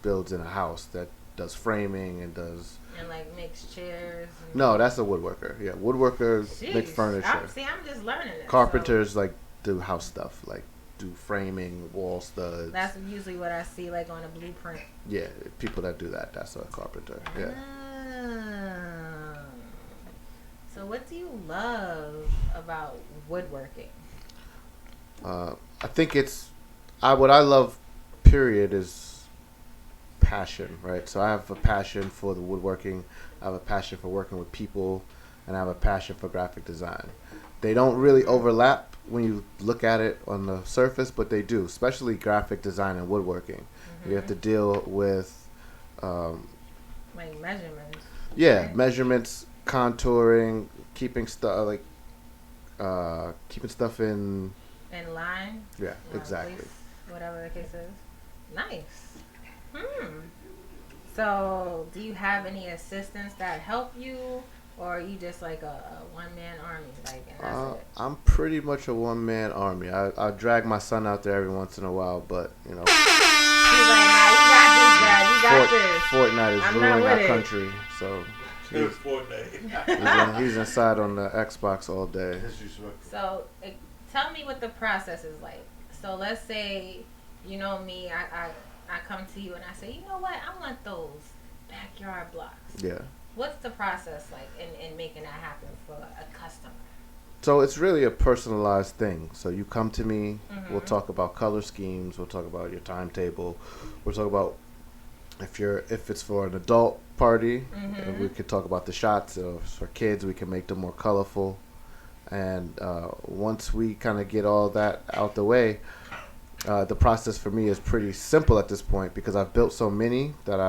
S3: builds in a house, that does framing and does.
S5: And like makes chairs. And
S3: No, that's a woodworker. Yeah, woodworkers make
S5: Jeez.
S3: furniture.
S5: I'm just learning it.
S3: Carpenters like do house stuff, like do framing, wall studs.
S5: That's usually what I see, like on a blueprint.
S3: Yeah, people that do that, that's a carpenter. Yeah.
S5: Ah. So what do you love about woodworking?
S3: I think what I love, period, is passion, right? So I have a passion for the woodworking, I have a passion for working with people, and I have a passion for graphic design. They don't really overlap when you look at it on the surface, but they do, especially graphic design and woodworking. You have to deal with
S5: Like measurements.
S3: yeah,
S5: right?
S3: measurements, contouring, keeping stuff in.
S5: In line.
S3: Yeah,
S5: or
S3: exactly.
S5: place, whatever the case is. Nice. So, do you have any assistants that help you, or are you just like a one-man army, like, and that's it?
S3: I'm pretty much a one-man army. I drag my son out there every once in a while, but you know.
S5: He's like, nah, you got this, guy. You got this.
S3: Fortnite is
S5: I'm not
S3: ruining
S5: with
S3: our
S5: it.
S3: country, so he's inside on the Xbox all day.
S5: So, tell me what the process is like. So, let's say, you know me, I come to you and I say, you know what, I want those backyard blocks.
S3: Yeah.
S5: What's the process like in making that happen for a customer?
S3: So it's really a personalized thing. So you come to me, we'll talk about color schemes, we'll talk about your timetable, we'll talk about if it's for an adult party, and we could talk about the shots. If it's for kids, we can make them more colorful. And once we kind of get all that out the way, the process for me is pretty simple at this point because I've built so many that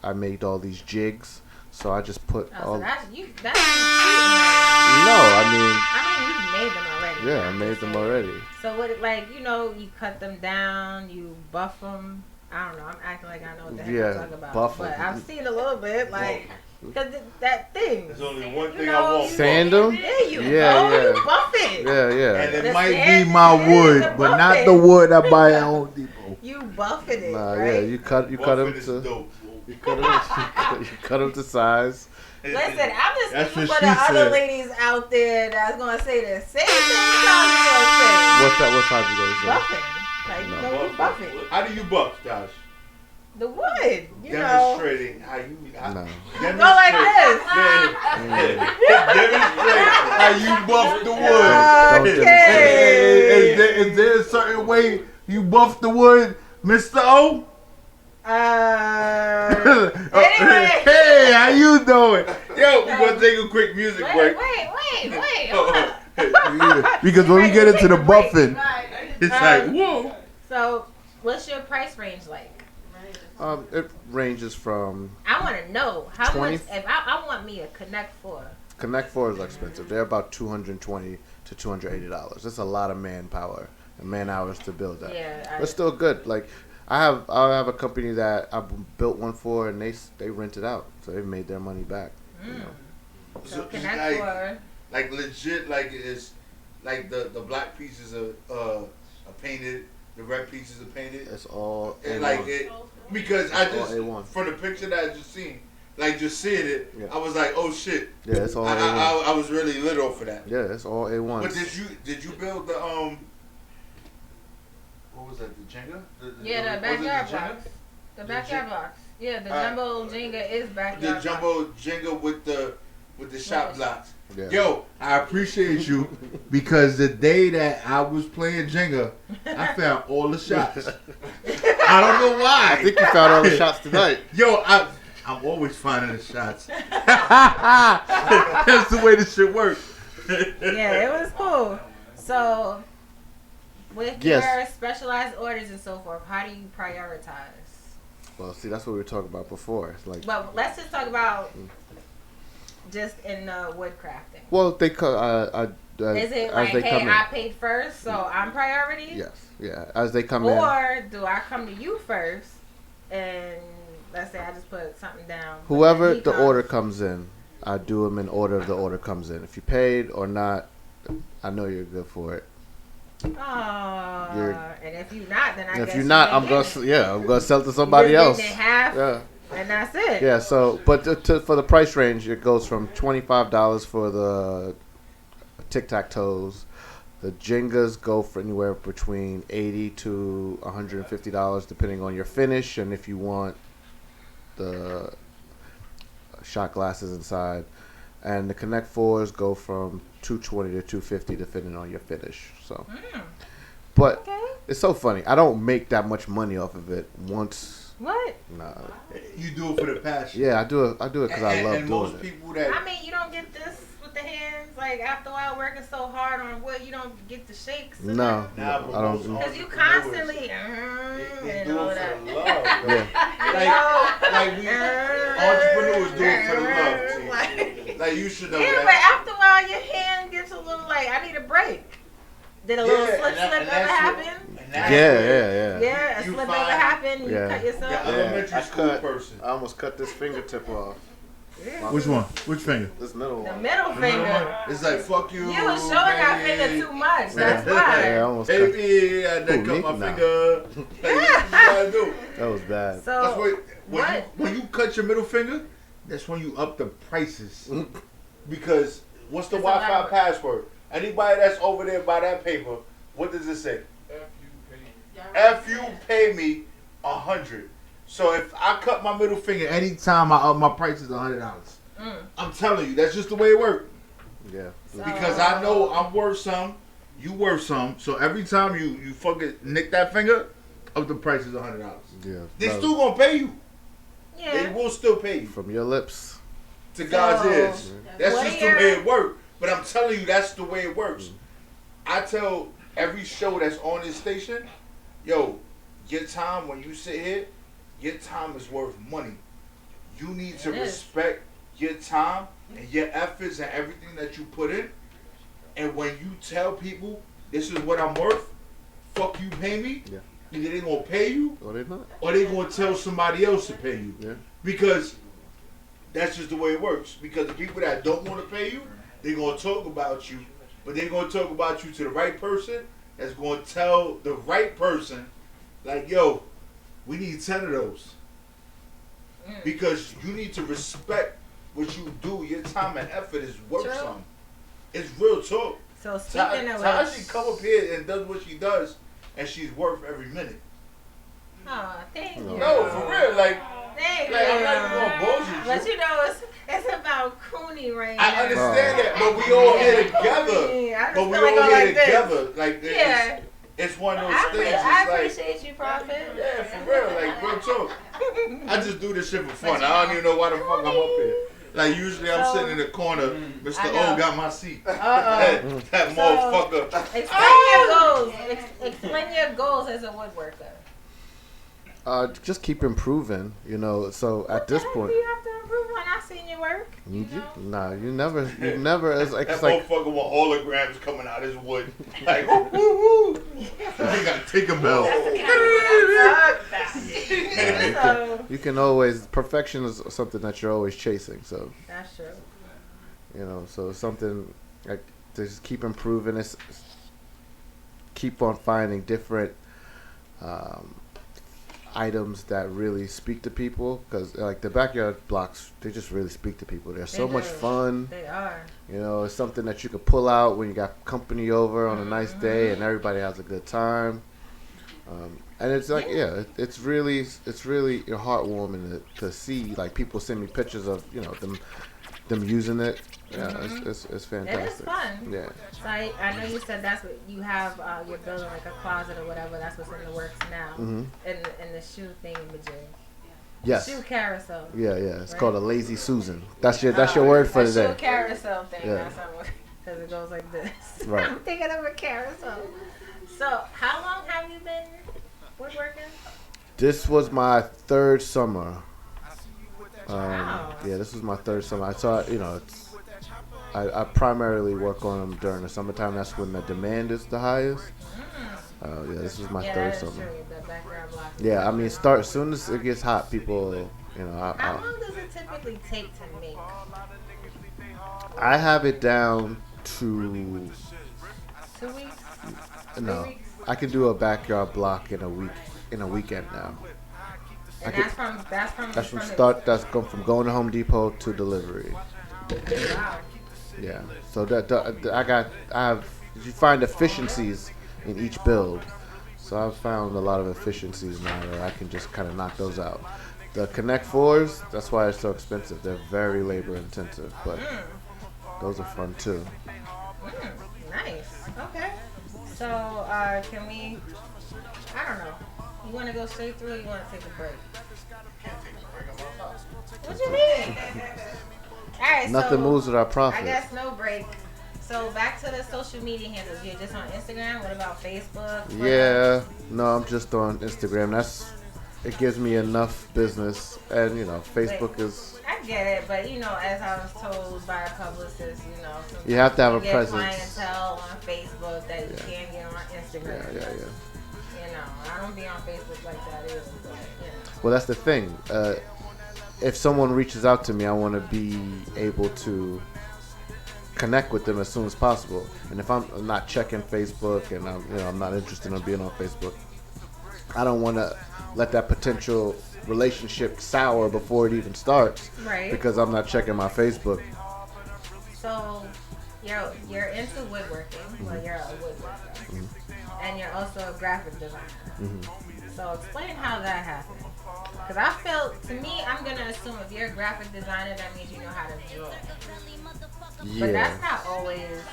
S3: I made all these jigs. So I just put all.
S5: So that's you. That's
S3: No, I mean
S5: you've made them already.
S3: Yeah, I made them already.
S5: So what, like, you know, you cut them down, you buff them. I don't know. I'm acting like I know what the heck I'm talking about.
S3: Buff 'em.
S5: But I've seen a little bit, like, because that thing.
S6: There's only one thing
S5: you
S6: I
S5: know,
S6: want.
S3: Sand them?
S5: There you
S3: Yeah,
S5: go.
S3: yeah.
S5: You buff it.
S3: Yeah, yeah.
S6: And it
S5: The
S6: might
S5: sand
S6: be
S2: My
S5: is
S2: wood,
S5: the
S2: but not
S5: buffet.
S2: the wood I buy at Home Depot.
S5: You buffing it,
S3: Nah,
S5: right?
S3: yeah, you cut them to you cut them to size.
S5: Listen, I'm just
S6: That's
S5: speaking
S6: what
S5: for the
S6: she
S5: other
S6: said.
S5: ladies out there that's gonna say the same thing Taji gonna say.
S3: What size you go?
S5: Buffing. Like, you know, you buff it.
S6: How do you buff, Josh?
S5: The wood, you know.
S6: Demonstrating how you.
S3: No.
S5: You go like this.
S6: Demonstrate
S2: How you buff the wood?
S3: Don't
S5: Okay.
S2: Is there a certain way you buff the wood, Mr. O?
S5: Anyway.
S2: Hey, how you doing?
S6: Yo, we're gonna take a quick music break.
S5: Wait. Hold up.
S2: Because when we get into the buffing,
S6: It's like, whoa.
S5: So, what's your price range like?
S3: It ranges from
S5: I want to know how
S3: 20.
S5: much. If I want me a Connect 4.
S3: Connect 4 is expensive. They're about $220 to to $280. That's a lot of manpower and man hours to build that.
S5: Yeah,
S3: But still good. Like I have a company that I built one for, and they rent it out, so they made their money back. You know?
S5: So
S6: it's
S5: connect for
S6: like legit, like it's like the black pieces are painted, the red pieces are painted.
S3: It's all
S6: And
S3: A1.
S6: like it, because I
S3: It's all
S6: just
S3: A1.
S6: from the picture that I just seen, like just seeing it,
S3: Yeah.
S6: I was like, oh shit.
S3: Yeah, it's all A1.
S6: I was really lit off for that.
S3: Yeah, it's all A1.
S6: But did you build the what was that, the Jenga?
S5: yeah, the
S6: was it
S5: backyard
S6: Jenga?
S5: blocks. The backyard blocks. Yeah, the
S6: Alright.
S5: jumbo Jenga is
S6: The
S5: backyard.
S6: jumbo Jenga with the shop
S5: Yes.
S6: blocks.
S3: Yeah.
S6: Yo, I appreciate you because the day that I was playing Jenga, I found all the shots. I don't know why.
S3: I think you found all the shots tonight.
S6: Yo, I'm always finding the shots. That's the way this shit works.
S5: Yeah, it was cool. So, with
S3: Yes.
S5: your specialized orders and so forth, how do you prioritize?
S3: Well, see, that's what we were talking about before. It's like,
S5: But let's just talk about just in wood crafting.
S3: well, they
S5: Is it like,
S3: they
S5: hey,
S3: come in.
S5: I paid first, so I'm priority?
S3: Yes, yeah. As they come in.
S5: Or do I come to you first and let's say I just put something down. but
S3: Whoever
S5: then he
S3: the
S5: comes-
S3: order comes in, I do them in order of the order comes in. If you paid or not, I know you're good for it.
S5: Oh,
S3: You're-
S5: and if you're not, then I
S3: And
S5: guess
S3: if you're not, I'm gonna sell it to somebody
S5: You're
S3: else.
S5: getting it half,
S3: Yeah.
S5: and that's it.
S3: Yeah, so but for the price range, it goes from $25 for the tic-tac-toes. The Jengas go for anywhere between $80 to $150, depending on your finish and if you want the shot glasses inside. And the Connect Fours go from $220 to $250, depending on your finish. So, but it's so funny. I don't make that much money off of it once.
S5: What?
S3: Nah.
S6: You do it for the passion.
S3: Yeah, I do it because I love
S6: and
S3: doing
S6: most
S3: it.
S6: people that
S5: I mean, you don't get this with the hands. Like after a while working so hard on wood, you don't get the shakes.
S3: No,
S6: Nah,
S3: I don't.
S5: Because you constantly and all that.
S6: like we entrepreneurs do it for the love. Like you should know
S5: Yeah, but
S6: that.
S5: after a while, your hand gets a little like, I need a break. Did a little
S6: Yeah,
S5: slip
S6: and
S5: ever
S6: that's what-
S5: happen?
S3: Yeah.
S5: Yeah, a
S6: You
S5: slip ever
S6: find-
S5: happen? You
S3: Yeah.
S5: cut yourself?
S6: Yeah, elementary school person.
S3: I almost cut this fingertip off.
S5: Yeah.
S6: Which one? Which finger?
S3: This middle
S5: The
S3: one.
S5: middle finger.
S6: It's like fuck you.
S5: You was showing that finger too much. That's
S3: Yeah,
S5: why.
S3: I almost cut.
S6: Baby, I done
S3: Who,
S6: cut
S3: me?
S6: my
S3: Nah.
S6: finger. Like, that's what you gotta do.
S3: That was bad.
S5: So
S6: That's what
S5: what?
S6: when you cut your middle finger, that's when you up the prices. Because what's the
S5: It's
S6: Wi-Fi
S5: elaborate.
S6: password? Anybody that's over there by that paper, what does it say? If you pay me 100. So if I cut my middle finger anytime I up my price is $100. I'm telling you, that's just the way it works.
S3: Yeah.
S6: Because I know I'm worth some, you worth some. So every time you fucking nick that finger, up the price is $100.
S3: Yeah.
S6: They
S3: No,
S6: still gonna pay you. They
S5: Yeah.
S6: will still pay you.
S3: from your lips.
S6: To God's
S5: So,
S6: ears. That's
S5: what
S6: just
S5: are
S6: the
S5: your-
S6: way it works. But I'm telling you, that's the way it works. I tell every show that's on this station, yo, your time when you sit here, your time is worth money. You need to
S5: It is.
S6: respect your time and your efforts and everything that you put in. And when you tell people this is what I'm worth, fuck you pay me,
S3: Yeah.
S6: either they gonna pay you
S3: Or they not.
S6: or they gonna tell somebody else to pay you.
S3: Yeah.
S6: Because that's just the way it works. Because the people that don't want to pay you, they're going to talk about you. But they're going to talk about you to the right person that's going to tell the right person, like, yo, we need 10 of those. Because you need to respect what you do. Your time and effort is worth
S5: True.
S6: something. It's real talk.
S5: So speaking of
S6: Taji
S5: which,
S6: come up here and does what she does, and she's worth every minute.
S5: oh, thank you.
S6: No, for real. Like
S5: Thank
S6: I'm
S5: you.
S6: not even going to bullshit
S5: But
S6: you.
S5: you know, it's about Cooney right now.
S6: I understand that, but we all here together.
S5: I just
S6: But we
S5: feel like
S6: all
S5: I'm
S6: here
S5: like this.
S6: together. Like
S5: Yeah.
S6: it's one of those
S5: I
S6: things.
S5: I
S6: It's like
S5: appreciate you, Prophet.
S6: yeah, for real. Like real talk. I just do this shit for fun.
S5: But you
S6: I don't
S5: know,
S6: even know why the fuck I'm up here. Like usually I'm
S5: So-
S6: sitting in the corner. Mr.
S5: I know.
S6: O got my seat.
S5: Uh-oh.
S6: That
S5: So-
S6: motherfucker.
S5: Explain your goals. Explain your goals as a woodworker.
S3: Just keep improving. You know. So at this
S5: What
S3: point,
S5: do you have to improve on? I I seen your work.
S3: Nah, you never. It's like,
S6: That
S3: it's like
S6: motherfucker with holograms coming out his wood. Like, woo, woo, woo. They got Tinkerbell.
S3: you can always, perfection is something that you're always chasing. So
S5: That's true.
S3: so something like to just keep improving it, keep on finding different items that really speak to people, because like the backyard blocks, they just really speak to people. They're so much fun.
S5: They are.
S3: It's something that you could pull out when you got company over on a nice day and everybody has a good time. And it's like, it's really heartwarming to see, like, people send me pictures of, them using it. Yeah, it's fantastic.
S5: It is fun.
S3: Yeah.
S5: So I know you said that's what you have. You're building like a closet or whatever. That's what's in the works now.
S3: Mm-hmm.
S5: In the shoe thing,
S3: Yes.
S5: Shoe carousel.
S3: Yeah. It's called a lazy Susan. That's your word for today.
S5: Shoe carousel thing.
S3: Yeah.
S5: That's because it goes like this.
S3: Right.
S5: I'm thinking of a carousel. So how long have you been woodworking?
S3: This was my third summer.
S5: Wow.
S3: Yeah, this was my third summer. I saw, I primarily work on them during the summertime. That's when the demand is the highest. This was my third summer.
S5: True. The backyard block.
S3: Yeah, I mean, as soon as it gets hot, people,
S5: How long does it typically take to make?
S3: I have it down to
S5: 2 weeks?
S3: no.
S5: 3 weeks?
S3: I can do a backyard block in a weekend now.
S5: And
S3: That's from going to Home Depot to delivery.
S5: Wow.
S3: Yeah. So you find efficiencies in each build. So I've found a lot of efficiencies now that I can just kind of knock those out. The Connect 4s, that's why it's so expensive. They're very labor intensive, but those are fun too.
S5: Nice. Okay. So can we? I don't know. You want to go straight through, or you want to take a break? What you mean? All right.
S3: Nothing moves without profit.
S5: I guess no break. So back to the social media handles. You're just on Instagram. What about Facebook?
S3: Yeah. No, I'm just on Instagram. It gives me enough business, and Facebook is.
S5: I get it, but as I was told by a publicist,
S3: You have to have a
S5: get
S3: presence.
S5: clientele on Facebook that you can't get on Instagram.
S3: Yeah.
S5: I don't be on Facebook like that either. But,
S3: Well, that's the thing. If someone reaches out to me, I want to be able to connect with them as soon as possible. And if I'm not checking Facebook and I'm not interested in being on Facebook, I don't want to let that potential relationship sour before it even starts.
S5: Right.
S3: Because I'm not checking my Facebook.
S5: So you're into woodworking. Well, you're a woodworker, and you're also a graphic designer. So explain how that happened. Because I feel, to me, I'm gonna assume if you're a graphic designer, that means you know how to draw.
S3: Yeah.
S5: But that's not always.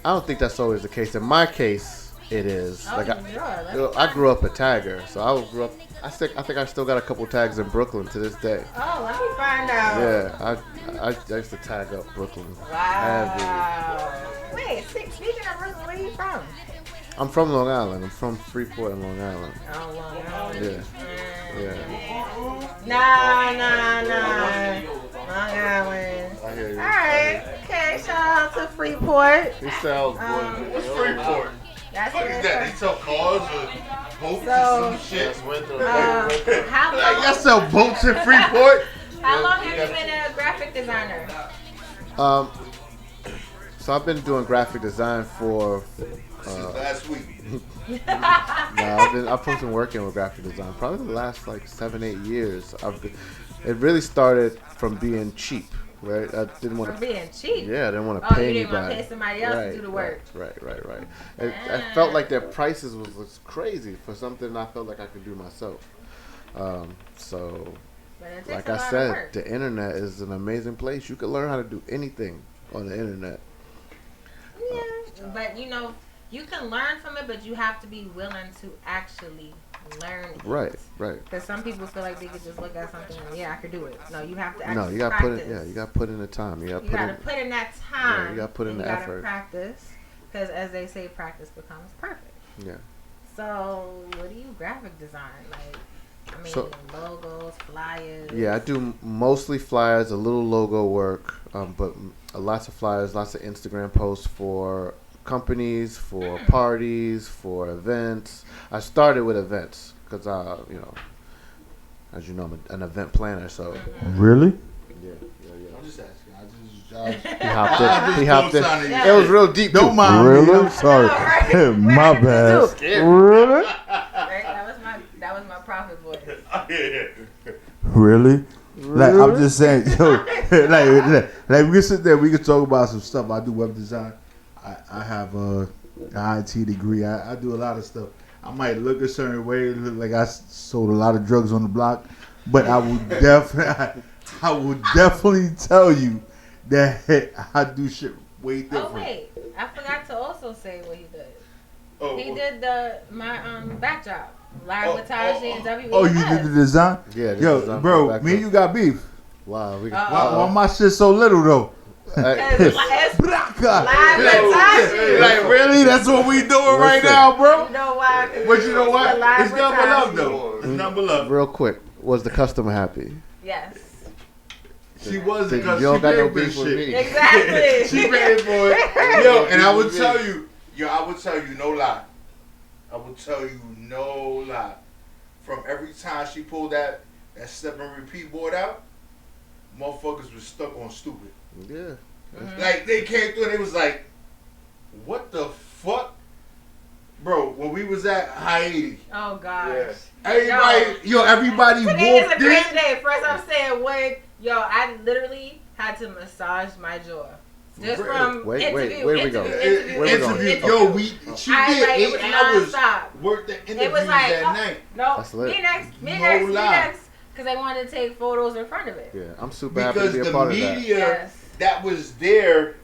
S3: I don't think that's always the case. In my case, it is.
S5: Oh,
S3: I grew up a tagger, so I grew up. I think I still got a couple tags in Brooklyn to this day.
S5: Oh, let me find out.
S3: Yeah, I used to tag up Brooklyn.
S5: Wow. Wait, speaking of Brooklyn, where are you from?
S3: I'm from Long Island. I'm from Freeport in Long Island.
S5: Oh, Long Island.
S3: Yeah.
S5: Nah. Long Island.
S3: I hear you.
S5: Alright. Okay, shout out to Freeport.
S3: He sells
S6: What's Freeport?
S5: That's
S6: What is that? They sell cars or boats
S5: So,
S6: and some shit?
S5: how long?
S6: Y'all sell boats in Freeport?
S5: How long have you been a graphic designer?
S3: So I've been doing graphic design for.
S6: Last week.
S3: I've been working with graphic design probably the last 7-8 years. It really started from being cheap, right? I didn't want to.
S5: From being cheap.
S3: Yeah, I didn't want to pay anybody.
S5: You didn't want to pay somebody else to do the work.
S3: Right. I felt like their prices was crazy for something I felt like I could do myself. So, like I said, the internet is an amazing place. You can learn how to do anything on the internet.
S5: Yeah, but you can learn from it, but you have to be willing to actually learn it.
S3: Right.
S5: Because some people feel like they could just look at something and I could do it. No, you have to actually
S3: you got to
S5: practice.
S3: you got to put in the time. You got to
S5: put in that time.
S3: Yeah, you got to put in the effort.
S5: You got to practice, because as they say, practice becomes perfect.
S3: Yeah.
S5: So, what do you graphic design? I mean,
S3: So-
S5: logos, flyers.
S3: Yeah, I do mostly flyers, a little logo work, but lots of flyers, lots of Instagram posts for companies, for parties, for events. I started with events because as you know, I'm an event planner. So
S2: Really?
S3: yeah.
S6: I'm just asking. I just
S3: He hopped in. He hopped in.
S6: co-signing you.
S3: It was real deep.
S6: Don't
S3: too.
S6: mind
S2: Really?
S6: me.
S2: I'm sorry. My bad. Really?
S5: Right? That was my prophet voice.
S2: Really? Like I'm just saying, yo, like we can sit there, we can talk about some stuff. I do web design. I have an IT degree. I do a lot of stuff. I might look a certain way, look like I sold a lot of drugs on the block, but I would definitely tell you that I do shit way different.
S5: Oh wait, I forgot to also say what he did.
S6: Oh,
S5: He did my backdrop live with Taji and WEMS.
S2: Oh, you did the design?
S3: Yeah.
S2: Yo,
S3: design
S2: bro,
S3: back
S2: me and
S3: up.
S2: you got beef.
S3: Wow.
S2: Why my shit so little though?
S5: It's live with Taji.
S6: like really? That's what we doing right now, bro.
S5: You know why?
S6: But you know what?
S5: Live
S6: It's
S5: with
S6: nothing but love
S5: Taji.
S6: though. It's nothing but love.
S3: Real quick, was the customer happy?
S5: Yes.
S6: She wasn't
S3: You
S6: because
S3: don't
S6: she
S3: got no
S6: paid for
S3: beef with
S6: shit.
S3: me.
S5: Exactly.
S6: She paid for it. Yo, and I would tell you, no lie. I would tell you no lie. From every time she pulled that step and repeat board out, motherfuckers was stuck on stupid.
S3: Yeah.
S6: Like they came through and it was like, what the fuck? Bro, when we was at High 80,
S5: Oh gosh.
S6: everybody
S5: Today is a
S6: walked
S5: crazy
S6: in.
S5: day. First I'm saying what, yo, I literally had to massage my jaw. Just from
S3: Wait,
S5: interview,
S3: where we go?
S5: interview,
S3: Where we going?
S5: interview.
S6: Yo, she
S5: I,
S6: did
S5: like, it
S6: 8
S5: was
S6: hours
S5: nonstop.
S6: worth of interviews
S5: It was like,
S6: that night.
S5: no,
S3: That's lit.
S5: me
S6: No
S5: next,
S6: lie.
S5: because they wanted to take photos in front of it.
S3: Yeah, I'm super happy
S6: Because
S3: to be a
S6: the
S3: part of that.
S6: media
S5: Yes.
S6: that was there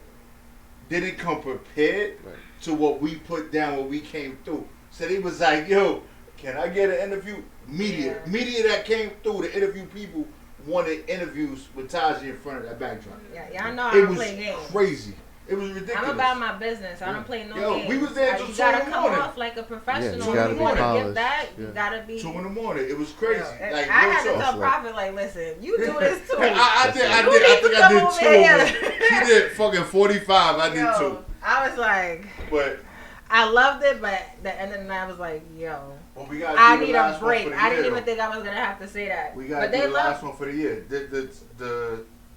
S6: didn't come prepared
S3: Right.
S6: to what we put down when we came through. So they was like, yo, can I get an interview? Media.
S5: Yeah.
S6: Media that came through to interview people wanted interviews with Taji in front of that backdrop.
S5: Yeah, y'all know I
S6: It
S5: don't
S6: was
S5: play games.
S6: crazy. It was ridiculous.
S5: I'm about my business. I don't play no
S6: Yo,
S5: games.
S6: we was there
S5: Like,
S6: till
S5: you
S6: 2
S5: gotta
S6: in the
S5: come
S6: morning.
S5: off like a professional.
S3: Yeah, you gotta
S5: you
S3: be
S5: want to
S3: polished.
S5: give that, you
S3: Yeah.
S5: gotta be.
S6: 2 in the morning. It was crazy.
S5: Yo,
S6: Like,
S5: I
S6: real
S5: had to
S6: talk.
S5: tell Prophet, like, listen, you do this too.
S6: I think I
S5: You
S6: did
S5: need to come
S6: 2
S5: over
S6: of them.
S5: here.
S6: She did fucking 45. I did
S5: Yo,
S6: 2.
S5: I was like,
S6: But
S5: I loved it, but at the end of the night, I was like, yo,
S6: we gotta
S5: I
S6: do the
S5: need a
S6: last one
S5: break.
S6: for the
S5: I didn't
S6: year,
S5: even
S6: though.
S5: think I was gonna have to say that.
S6: We gotta
S5: but
S6: do
S5: they
S6: the last
S5: love.
S6: one for the year.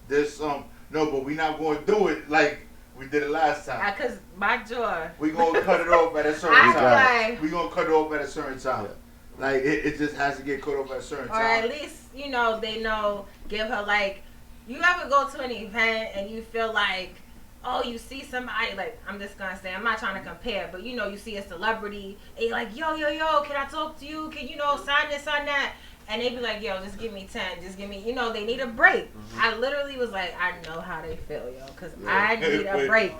S6: This no, but we not going to do it like we did it last time.
S5: Cause my jaw.
S6: We gonna cut it off at a certain
S5: I
S6: time.
S5: like,
S6: We gonna cut it off at a certain time. Like it just has to get cut off at a certain
S5: or at
S6: time.
S5: least they know. Give her like, you ever go to an event and you feel like, oh, you see somebody, like, I'm just gonna say, I'm not trying to compare, but you see a celebrity and you're like, yo, can I talk to you? Can sign this, sign that? And they be like, yo, just give me 10, just give me, they need a break. I literally was like, I know how they feel, yo, because I need a break.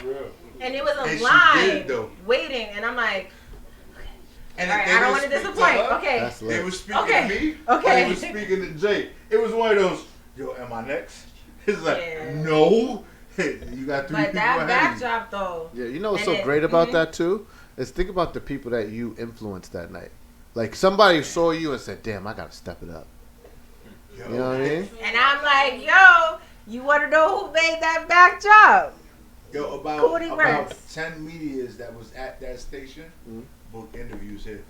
S5: And it was
S6: And
S5: a
S6: she
S5: line
S6: did, though.
S5: waiting, and I'm like,
S6: And
S5: all right,
S6: they
S5: I don't
S6: didn't
S5: want to
S6: speak
S5: disappoint.
S6: her.
S5: Okay.
S3: That's
S6: They
S3: lit.
S6: was speaking
S5: Okay.
S6: to me.
S5: Okay.
S6: They was speaking to Jay. It was one of those. Yo, am I next? It's like,
S5: Yeah.
S6: no. You got 3
S5: But
S6: people
S5: that
S6: ahead of you.
S5: backdrop, though.
S3: Yeah, you know what's
S5: And
S3: so
S5: it-
S3: great about
S5: mhm.
S3: that too? Is think about the people that you influenced that night. Like somebody saw you and said, "Damn, I gotta step it up."
S6: Yo.
S3: You know what I mean?
S5: And I'm like, yo, you want to know who made that backdrop?
S6: Yo,
S5: Cody
S6: about
S5: Works.
S6: 10 medias that was at that station booked interviews here.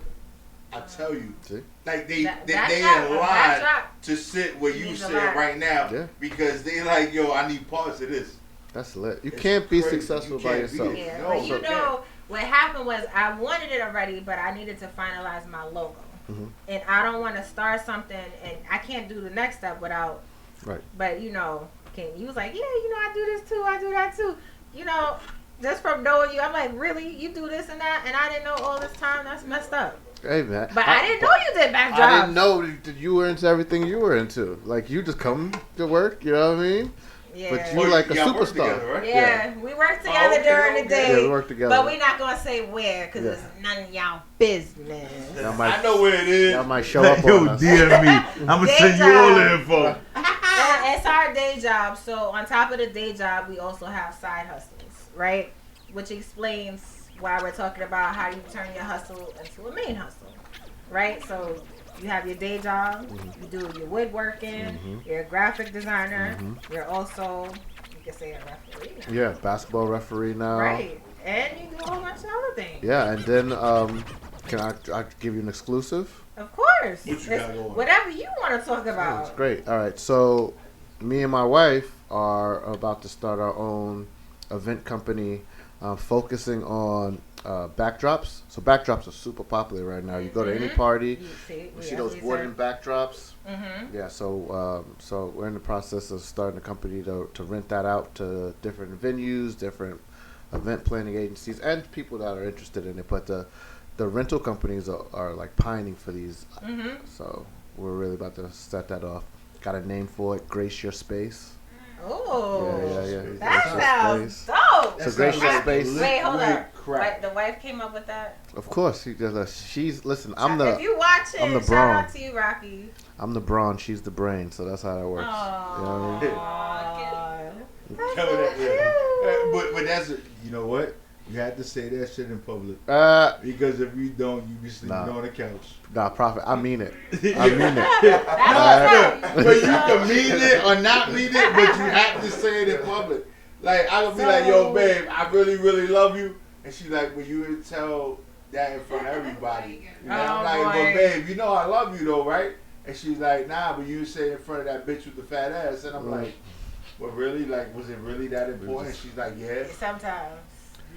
S6: I tell you,
S3: See?
S6: like they
S5: That
S6: in
S5: backdrop,
S6: line
S5: backdrop
S6: to sit where you
S5: means a
S6: sit
S5: lot.
S6: right now
S3: Yeah.
S6: because they like, yo, I need parts of this.
S3: That's lit. You
S6: It's
S3: can't be
S6: crazy.
S3: successful
S6: You
S3: by
S6: can't be
S3: yourself.
S6: it.
S5: Yeah,
S6: No,
S5: but
S6: so
S5: what happened was I wanted it already, but I needed to finalize my logo. And I don't want to start something and I can't do the next step without.
S3: Right.
S5: But you was like, yeah, I do this too, I do that too. Just from knowing you, I'm like, really, you do this and that, and I didn't know all this time. That's messed up.
S3: Hey man.
S5: But I didn't know you did backdrops.
S3: I didn't know that you were into everything you were into. Like you just come to work, you know what I mean?
S5: Yeah.
S3: But you like a
S6: Y'all work
S3: superstar.
S6: together, right?
S5: Yeah, we work together
S6: okay,
S5: during the
S6: okay.
S5: day.
S3: Yeah, we work together.
S5: But we're not gonna say where because it's none of y'all business.
S3: Y'all might,
S6: I know where it is.
S3: y'all might show up
S2: Yo,
S3: on us.
S2: DM me. I'm gonna
S5: Day
S2: send you all the
S5: job.
S2: info.
S5: And it's our day job. So on top of the day job, we also have side hustles, right? Which explains why we're talking about how you turn your hustle into a main hustle, right? So you have your day job,
S3: Mm-hmm.
S5: you do your woodworking, you're a graphic designer, you're also, you can say a referee now.
S3: Yeah, basketball referee now.
S5: Right. And you do a whole bunch of other things.
S3: Yeah, and then can I give you an exclusive?
S5: Of course.
S6: What you got going?
S5: Whatever you want to talk about.
S3: That's great. All right, so me and my wife are about to start our own event company, focusing on backdrops. So backdrops are super popular right now. You go to any party, you see those wooden backdrops. Yeah, so we're in the process of starting a company to rent that out to different venues, different event planning agencies, and people that are interested in it. But the rental companies are like pining for these. So we're really about to set that off. Got a name for it, Grace Your Space.
S5: Oh,
S3: Yeah.
S5: That
S3: Grace Your
S5: sounds
S3: Space.
S5: dope.
S3: So Grace Your Space.
S5: Wait, hold up.
S6: Crap.
S5: The wife came up with that.
S3: Of course, she's listen.
S5: If you watching,
S3: I'm the
S5: shout
S3: brawn.
S5: out to you, Rocky.
S3: I'm the brawn. She's the brain. So that's how that works. You know what I mean?
S5: That's
S6: Tell her
S5: so
S6: that, yeah.
S5: cute.
S6: But that's you know what? You have to say that shit in public because if you don't, you be sleeping on the couch.
S3: Nah, Prophet. I mean it. I mean it.
S6: But you can mean it or not mean it, but you have to say it in public. Like I would be like, "Yo, babe, I really, really love you," and she's like, "But you would tell that in front of everybody." And I'm like, "But babe, you know I love you though, right?" And she's like, "Nah, but you say it in front of that bitch with the fat ass," and I'm like, "Well, really? Like, was it really that important?" She's like, "Yeah."
S5: Sometimes.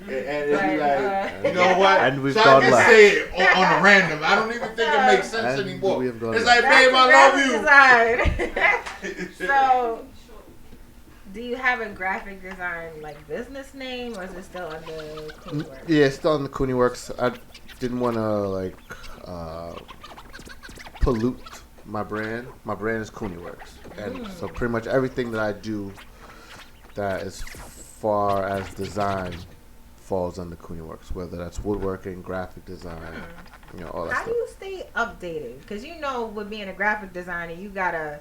S6: And it's like, you know what?
S3: And we've
S6: so
S3: gone
S6: I can
S3: left.
S6: say it on a random. I don't even think it makes sense
S3: And
S6: anymore.
S3: we have gone
S6: It's
S3: left.
S6: like, babe, I love
S5: you. So, do you have a graphic design like business name, or is it still under Cooneyworks?
S3: Yeah, it's still on the Cooneyworks. I didn't want to like pollute my brand. My brand is Cooneyworks, and so pretty much everything that I do that as far as design falls under Cooneyworks, whether that's woodworking, graphic design, all that
S5: How
S3: stuff.
S5: do you stay updated? Because with being a graphic designer, you gotta,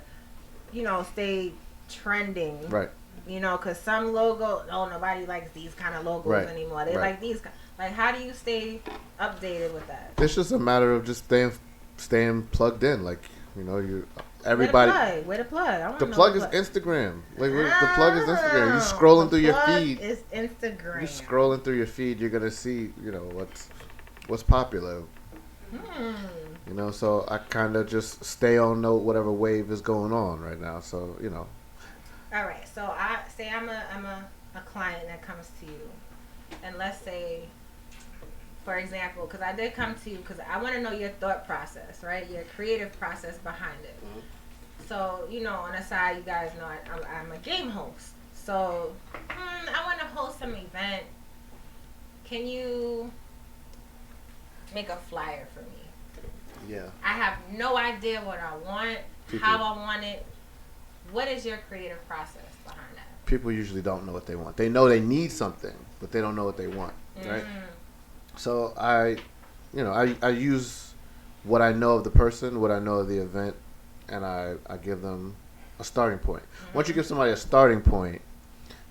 S5: stay trending.
S3: Right.
S5: Because some nobody likes these kind of logos anymore. They like these. Like, how do you stay updated with that?
S3: It's just a matter of just staying plugged in. Like, everybody.
S5: Where the plug? I
S3: The
S5: know
S3: plug is Instagram. Like the plug is Instagram. You scrolling through your feed.
S5: Is Instagram.
S3: You scrolling through your feed. You're gonna see, what's popular. So I kind of just stay on note whatever wave is going on right now. So
S5: All right. So I say I'm a client that comes to you, and let's say, for example, because I did come to you because I want to know your thought process, right? Your creative process behind it. So, on the side, you guys know I'm a game host. So, I want to host some event. Can you make a flyer for me?
S3: Yeah.
S5: I have no idea what I want, how I want it. What is your creative process behind that?
S3: People usually don't know what they want. They know they need something, but they don't know what they want, right? So I use what I know of the person, what I know of the event, and I give them a starting point. Once you give somebody a starting point,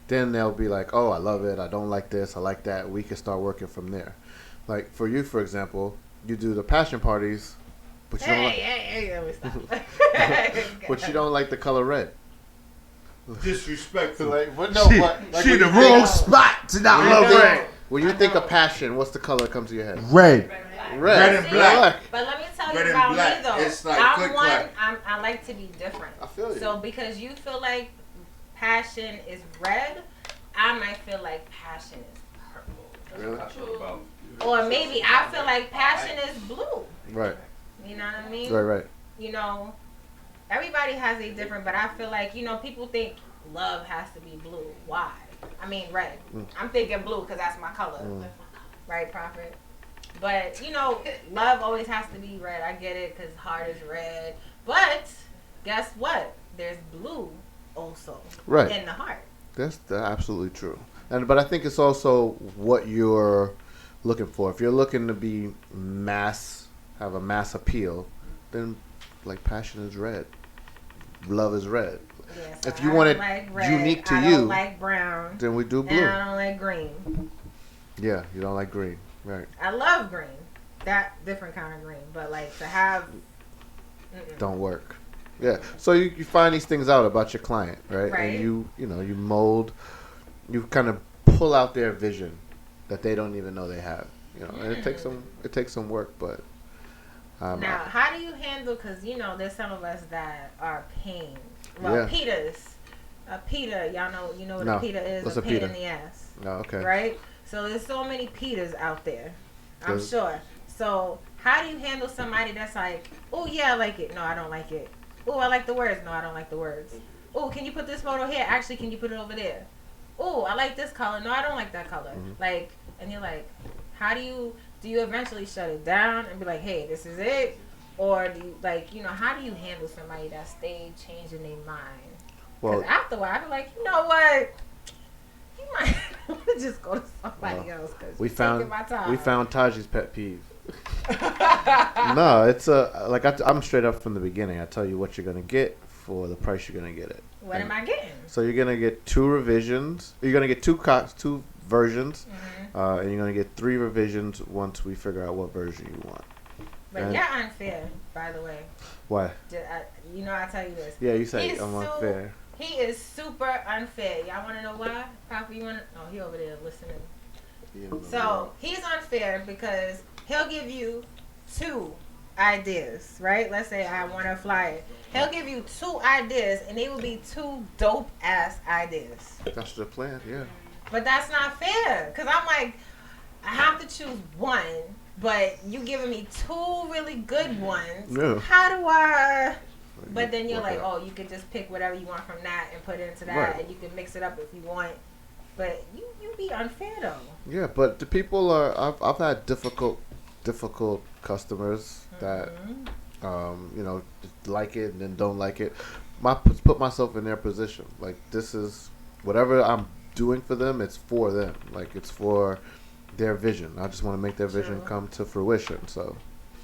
S3: then they'll be like, oh, I love it. I don't like this. I like that. We can start working from there. Like for you, for example, you do the passion parties, but you don't like, but you don't like the color red.
S6: Disrespectful.
S2: She the wrong spot to not love red.
S3: When you think of passion, what's the color that comes to your head?
S2: Red.
S3: Red
S6: and black.
S5: But let me tell you
S6: Red and
S5: about
S6: black.
S5: me though.
S6: It's like
S5: I'm
S6: click,
S5: one.
S6: clack.
S5: I like to be different.
S3: I feel you.
S5: So because you feel like passion is red, I might feel like passion is purple.
S3: Really?
S5: Or maybe I feel like passion is blue.
S3: Right.
S5: You know what I mean?
S3: Right.
S5: Everybody has a different, but I feel like, people think love has to be blue. Why? I mean, red. I'm thinking blue because that's my color. Right, Prophet? But, love always has to be red. I get it because heart is red. But guess what? There's blue also in the heart.
S3: That's absolutely true. But I think it's also what you're looking for. If you're looking to be have a mass appeal, then like passion is red. Love is red.
S5: Yeah, so
S3: if you want it unique to you,
S5: I don't like brown.
S3: then we do blue.
S5: And I don't like green.
S3: Yeah, you don't like green. Right.
S5: I love green. That different kind of green. But like to have
S3: don't work. Yeah. So you find these things out about your client, right?
S5: Right.
S3: And you mold, you kind of pull out their vision that they don't even know they have. And it takes some work, but.
S5: Now, how do you handle? Because there's some of us that are pain. Well, pitas. A pita, you know what a pita is?
S3: What's
S5: a pain
S3: pita?
S5: in the ass.
S3: Oh, okay.
S5: Right? So there's so many pitas out there. I'm sure. So how do you handle somebody that's like, oh yeah, I like it. No, I don't like it. Oh, I like the words. No, I don't like the words. Oh, can you put this photo here? Actually, can you put it over there? Oh, I like this color. No, I don't like that color. Like, and you're like, how do you eventually shut it down and be like, hey, this is it? Or do you, how do you handle somebody that stayed changing their mind? Because after a while, I be like, you know what? You might want to just go to somebody else because
S3: we found
S5: my time.
S3: We found Taji's pet peeve. No, it's I'm straight up from the beginning. I tell you what you're gonna get for the price you're gonna get it.
S5: What am I getting?
S3: So you're gonna get 2 revisions. You're gonna get 2 versions, and you're gonna get 3 revisions once we figure out what version you want.
S5: But you're unfair, by the way.
S3: Why?
S5: I tell you this.
S3: Yeah, you say I'm unfair.
S5: He is super unfair. Y'all want to know why? Papa, you want to? Oh, he over there listening. So he's unfair because he'll give you 2 ideas, right? Let's say I want to fly it. He'll give you 2 ideas, and they will be 2 dope ass ideas.
S3: That's the plan, yeah.
S5: But that's not fair, cause I'm like, I have to choose one, but you giving me 2 really good ones.
S3: Yeah.
S5: How do I? But then you're like, oh, you could just pick whatever you want from that and put it into that,
S3: Right.
S5: and you can mix it up if you want. But you be unfair though.
S3: Yeah, but the people are. I've had difficult customers that, just like it and then don't like it. Put myself in their position. Like, this is whatever I'm doing for them. It's for them. Like, it's for their vision. I just want to make their vision come to fruition. So,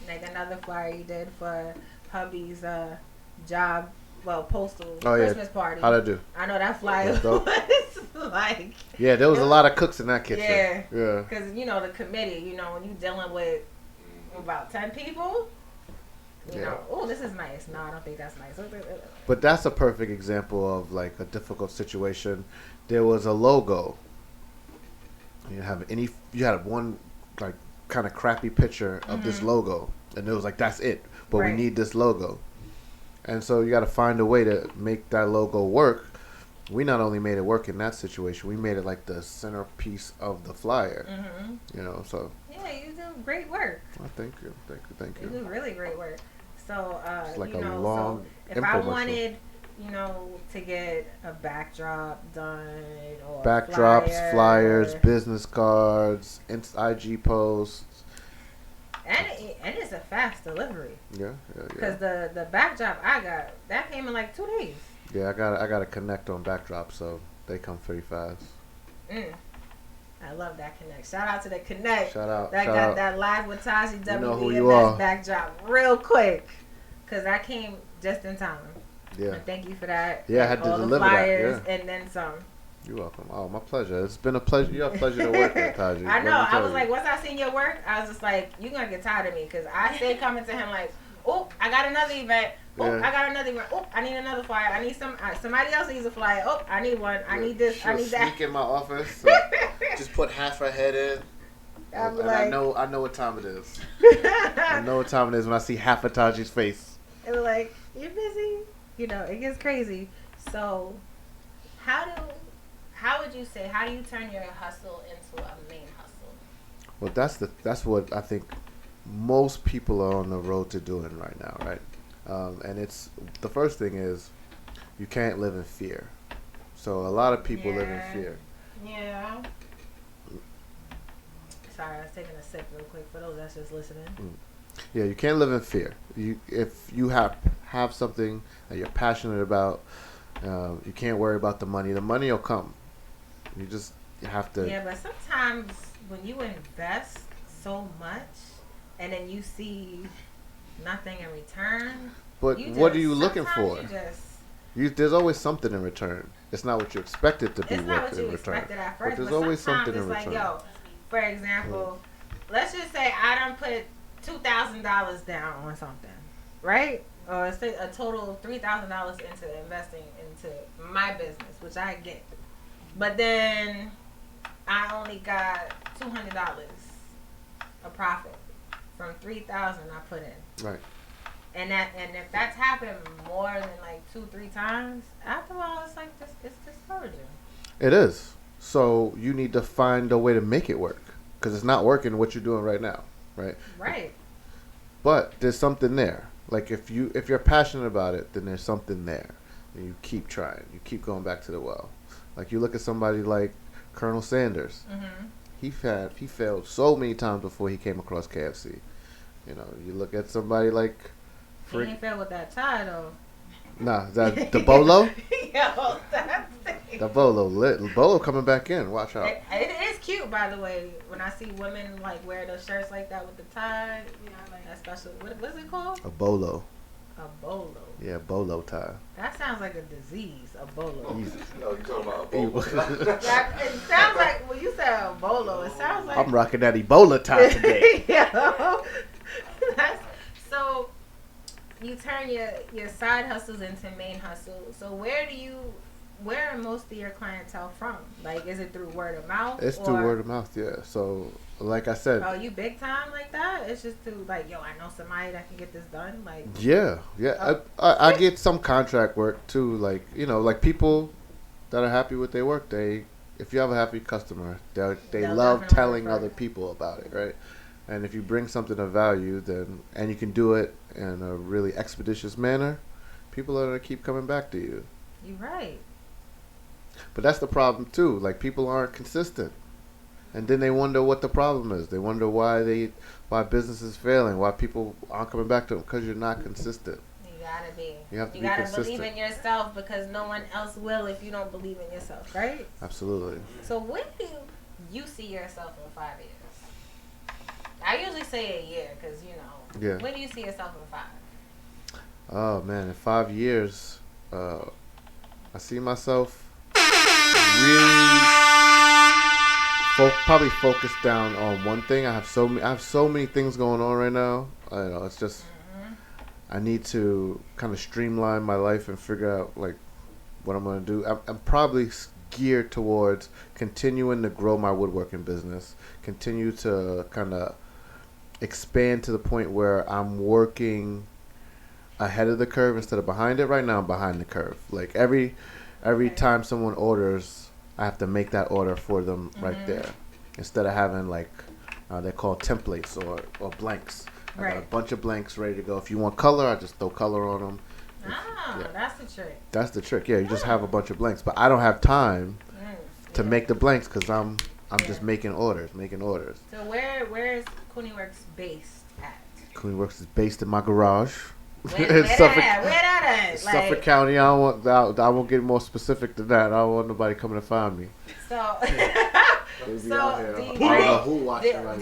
S5: like another flyer you did for hubby's job. Well, postal
S3: Oh, yeah.
S5: Christmas party.
S3: How'd I do?
S5: I know that flyer
S3: That's dope.
S5: was like.
S3: Yeah, there was a lot of cooks in that kitchen.
S5: Yeah.
S3: Yeah.
S5: Because, the committee, when you're dealing with about 10 people, you know, oh, this is nice. No, I don't think that's nice.
S3: But that's a perfect example of, like, a difficult situation. There was a logo. You had one, like, kind of crappy picture of this logo. And it was like, that's it. But we need this logo. And so you got to find a way to make that logo work. We not only made it work in that situation, we made it like the centerpiece of the flyer. So.
S5: Yeah, you do great work.
S3: Well, thank you.
S5: You do really great work. So,
S3: it's like a long
S5: so if I wanted, to get a backdrop done or
S3: backdrops, flyers, business cards, IG posts.
S5: And it's a fast delivery.
S3: Yeah.
S5: Because the backdrop I got, that came in like 2 days.
S3: Yeah, I got to connect on backdrops, so they come pretty fast.
S5: I love that connect. Shout out to the connect.
S3: Shout out.
S5: That live with Taji
S3: WEMS
S5: backdrop real quick. Because that came just in time.
S3: Yeah.
S5: And thank you for that.
S3: Yeah, I had to
S5: all
S3: deliver
S5: the flyers
S3: that. Yeah.
S5: And then some.
S3: You're welcome. Oh, my pleasure. It's been a pleasure. You're a pleasure to work with, Taji.
S5: I know. I was like, once I seen your work, I was just like, you're going to get tired of me. Because I stayed coming to him like, oh, I got another event. Oh,
S3: Yeah.
S5: I got another event. Oh, I need another flyer. I need somebody else needs a flyer. Oh, I need one. I need this. I need that.
S3: Sneak in my office. Just put half her head in.
S5: I'm
S3: and
S5: like,
S3: I know what time it is. I know what time it is when I see half of Taji's face.
S5: It was like, you're busy. It gets crazy. So, how would you say, how do you turn your hustle into a main hustle?
S3: Well, that's what I think most people are on the road to doing right now, right? And it's the first thing is you can't live in fear. So a lot of people live in fear.
S5: Yeah. Sorry, I was taking a sip real quick for those that's just listening.
S3: Yeah, you can't live in fear. If you have something that you're passionate about, you can't worry about the money. The money will come. You have to.
S5: Yeah, but sometimes when you invest so much and then you see nothing in return.
S3: But what are you looking for? There's always something in return. It's not what you expected to be
S5: it's not
S3: worth
S5: what you
S3: in return.
S5: expected at first,
S3: but there's
S5: but
S3: always something in
S5: sometimes
S3: return.
S5: it's like, yo, for example, let's just say I done put $2,000 down on something, right? or a total of $3,000 into investing into my business, which I get. But then I only got $200 a profit from $3,000 I put in.
S3: Right.
S5: And if that's happened more than like 2-3 times, after a while it's like it's discouraging.
S3: It is. So you need to find a way to make it work, because it's not working what you're doing right now, right?
S5: Right.
S3: But there's something there. Like if you're passionate about it, then there's something there. And you keep trying. You keep going back to the well. Like you look at somebody like Colonel Sanders.
S5: Mm-hmm.
S3: He failed so many times before he came across KFC. You know, you look at somebody like
S5: He ain't fail with that tie though.
S3: Nah, is that the Bolo?
S5: Yo, that's
S3: The Bolo lit. Bolo coming back in. Watch out.
S5: It is cute, by the way. When I see women like wear those shirts like that with the tie, you know, like that special. What's it called?
S3: A Bolo.
S5: A bolo.
S3: Yeah, Bolo tie.
S5: That sounds like a disease. A bolo.
S6: No, you talking about a bolo.
S5: It sounds like when you said a bolo, it sounds like
S3: I'm rocking that Ebola tie today.
S5: Yeah. So you turn your side hustles into main hustles. So where are most of your clientele from? Like, is it through word of mouth?
S3: It's through word of mouth, yeah. So, like I said.
S5: Oh, you big time like that? It's just through like, yo, I know somebody that can get this done. Like.
S3: Yeah. I get some contract work too. Like, you know, like people that are happy with their work. If you have a happy customer, they love telling other people about it, right? And if you bring something of value, and you can do it in a really expeditious manner, people are gonna keep coming back to you.
S5: You're right.
S3: But that's the problem too. Like people aren't consistent, and then they wonder what the problem is. They wonder why business is failing, why people aren't coming back to them, because you're not consistent.
S5: You gotta be.
S3: You have to
S5: you
S3: be
S5: gotta
S3: consistent.
S5: believe in yourself, because no one else will if you don't believe in yourself, right?
S3: Absolutely.
S5: So when do you see yourself in 5 years? I usually say a year, because you know.
S3: Yeah.
S5: When do you see yourself in 5?
S3: Oh man, in 5 years, I see myself really probably focused down on one thing. I have so many things going on right now. I don't know, it's just I need to kind of streamline my life and figure out like what I'm gonna do. I'm probably geared towards continuing to grow my woodworking business, continue to kind of expand to the point where I'm working ahead of the curve instead of behind it. Right now I'm behind the curve. Like every time someone orders, I have to make that order for them right there, instead of having like they're called templates or blanks. I got a bunch of blanks ready to go. If you want color, I just throw color on them.
S5: That's the trick.
S3: That's the trick. Yeah, you just have a bunch of blanks, but I don't have time to make the blanks because I'm just making orders.
S5: So where is CooneyWorks based at?
S3: CooneyWorks is based in my garage.
S5: Where that at?
S3: Suffolk County. I won't get more specific than that. I don't want nobody coming to find me.
S5: So, do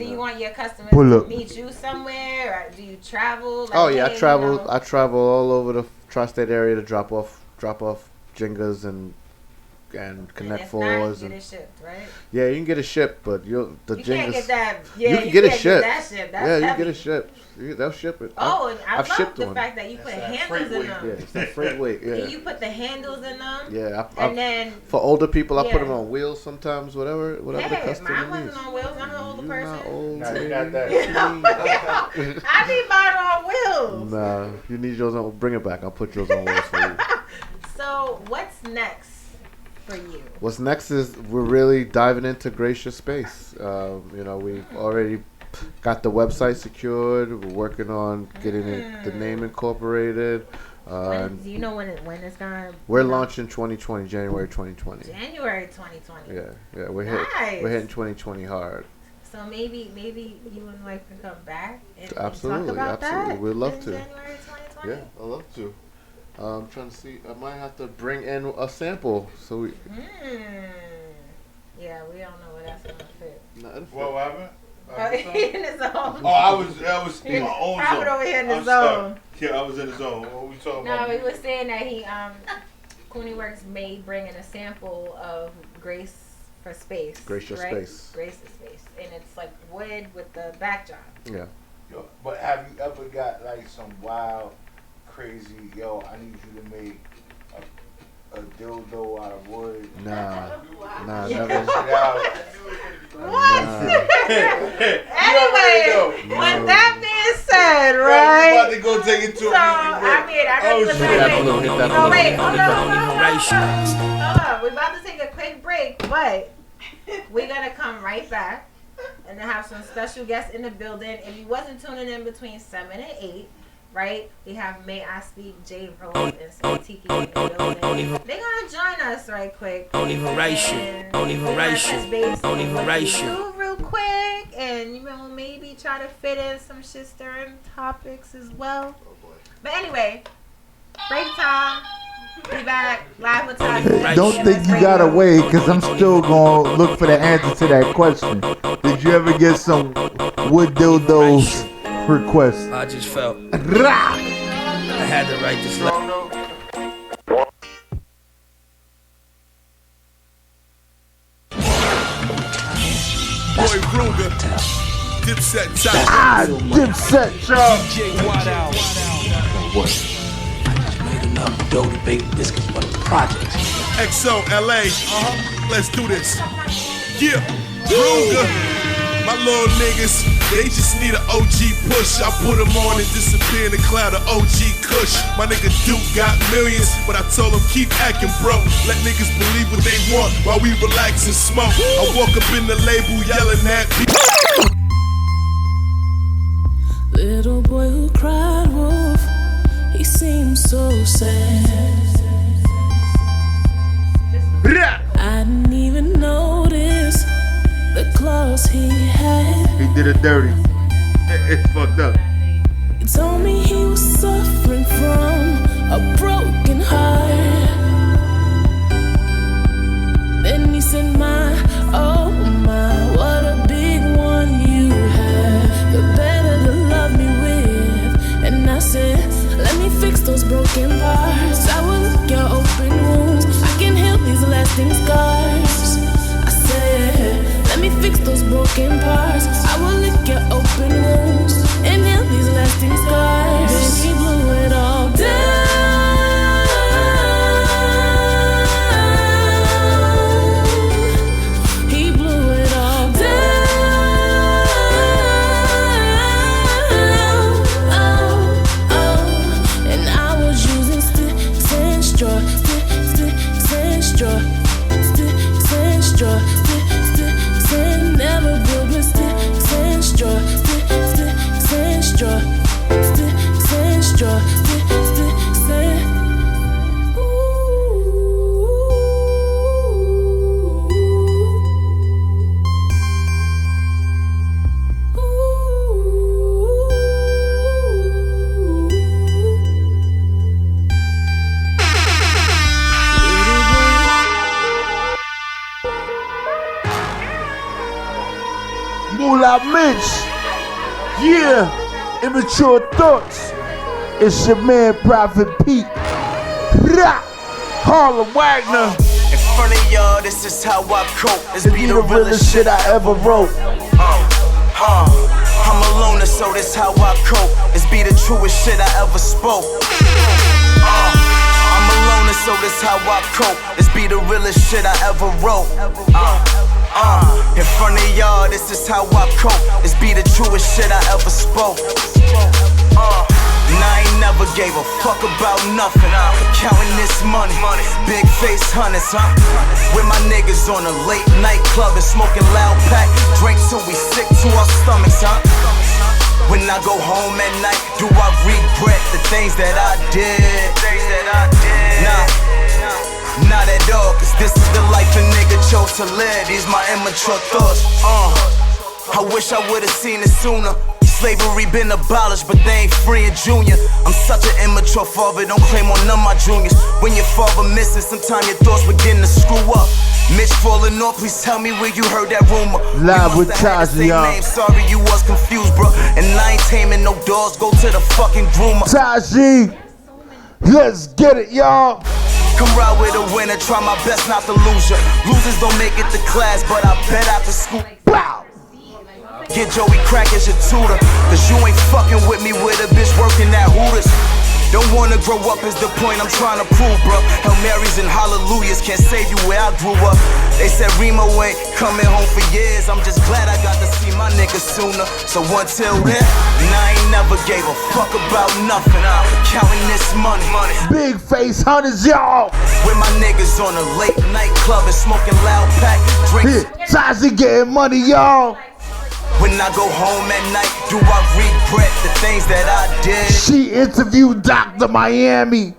S5: you want your customers to meet you somewhere, or do you travel? Like,
S3: oh yeah, I travel. You know? I travel all over the tri-state area to drop off Jengas and Connect Fours.
S5: You get it shipped, right?
S3: Yeah, you can get it shipped, but you
S5: Jengas. Can't get that. Yeah,
S3: you can get it shipped.
S5: That's
S3: you
S5: heavy.
S3: can get it shipped. They'll ship it.
S5: Oh, and I love the
S3: one.
S5: fact that you put handles in them.
S3: Yeah, it's that freight weight. Yeah.
S5: You put the handles in them.
S3: Yeah,
S5: and then
S3: for older people, I put them on wheels sometimes. Whatever the customer
S5: mine
S3: needs.
S5: wasn't on wheels. I'm an older person.
S3: Not old.
S6: Nah, you got that.
S5: I need mine on wheels.
S3: Nah, you need yours on. Bring it back. I'll put yours on wheels for you.
S5: So what's next for you?
S3: What's next is we're really diving into Gracious Space. You know, we've already got the website secured. We're working on getting the name incorporated.
S5: Do you know when it's gonna?
S3: We're launching January 2020.
S5: January 2020.
S3: Yeah, we're hitting 2020 hard.
S5: So maybe you and wife can come back and
S3: absolutely,
S5: talk about that.
S3: We'd love to.
S5: January 2020.
S3: Yeah, I'd love to. I'm trying to see. I might have to bring in a sample. So we.
S5: Yeah, we don't know where that's gonna fit.
S6: What happened?
S5: In the zone.
S6: Oh, I was in my own zone.
S5: Over here in the zone.
S6: Yeah, I was in the zone. What we talking about?
S5: No, he was saying that CooneyWorks may bring in a sample of Gracious Space, and it's like wood with the backdrop.
S3: Yeah.
S6: But have you ever got like some wild,
S2: crazy, yo, I need you to make a dildo out of wood.
S3: Nah,
S2: Never.
S5: What? Anyway, with that being said, right?
S6: About to go take it to
S5: So, I mean, I really Oh, wait, hold on. We're about to take a quick break, but we're going to come right back and have some special guests in the building. If you wasn't tuning in between 7 and 8, right? We have May I Speak, J Rose, and Santiki in the building. They're gonna join us right quick.
S7: Don't even race you. Don't even race you. Don't even race you.
S5: Real quick, and maybe try to fit in some shit stirring topics as well. But anyway, break time. Be back live with Taji.
S2: Don't think you gotta wait, because I'm still gonna look for the answer to that question. Did you ever get some wood dildos requests?
S7: I just felt I had to write this letter.
S11: Boy Ruger, Dipset
S2: Dipset
S7: Made enough dough to bake biscuits for the projects.
S11: XO LA, let's do this. Yeah, Ruger, my little niggas, they just need an OG push. I put them on and disappear in the cloud of OG Kush. My nigga Duke got millions, but I told him keep acting broke. Let niggas believe what they want while we relax and smoke. I walk up in the label yelling at people.
S12: Little boy who cried wolf, he seemed so sad. I didn't even notice the claws he had.
S2: He did it dirty. It's fucked up.
S12: He told me he was suffering from a broken heart. Then he said, oh my, what a big one you have. The better to love me with. And I said, let me fix those broken parts. I will look your open wounds. I can heal these lasting scars. I said, let me fix those broken parts. I will lick your open wounds and heal these lasting scars. Then he blew it all down. He blew it all down. And I was using sticks and straw, sticks and straw, sticks and straw, sticks and never build with sticks and straw, sticks and straw, sticks and straw, sticks and
S2: Moolah Mitch. Yeah. Immature thoughts. It's your man, Prophet Pete. Harlem Wagner.
S10: In front of y'all, this is how I cope. This
S2: be the realest shit I ever wrote.
S10: I'm a loner, so this how I cope. This be the truest shit I ever spoke. I'm a loner, so this how I cope. This be the realest shit I ever wrote. In front of y'all, this is how I cope. This be the truest shit I ever spoke. And I ain't never gave a fuck about nothing. Counting this money, big face hunters, with my niggas on a late night club and smoking loud pack. Drink till we sick to our stomachs, When I go home at night, do I regret the things that I did? Nah, not at all, cause this is the life a nigga chose to live. These my immature thoughts, I wish I would've seen it sooner. Slavery been abolished, but they ain't free in junior. I'm such an immature father, don't claim on none of my juniors. When your father missing, sometimes your thoughts begin to screw up. Mitch falling off, please tell me where you heard that rumor.
S2: Live with Taji,
S10: sorry you was confused, bro. And I ain't taming no dogs, go to the fucking groomer.
S2: Taji, let's get it, y'all.
S10: Come ride with a winner, try my best not to lose ya. Losers don't make it to class, but I bet after school.
S2: Wow.
S10: Get Joey Crack as your tutor, cause you ain't fucking with me with a bitch working at Hooters. Don't wanna grow up is the point I'm trying to prove, bruh. Hail Marys and hallelujahs can't save you where I grew up. They said Remo ain't coming home for years. I'm just glad I got to see my niggas sooner. So until then, I ain't never gave a fuck about nothing. Counting this money.
S2: Big face hunters, y'all.
S10: With my niggas on a late night club and smoking loud pack drinks.
S2: Taji getting money, y'all.
S10: When I go home at night, do I regret the things that I did?
S2: She interviewed Dr. Miami.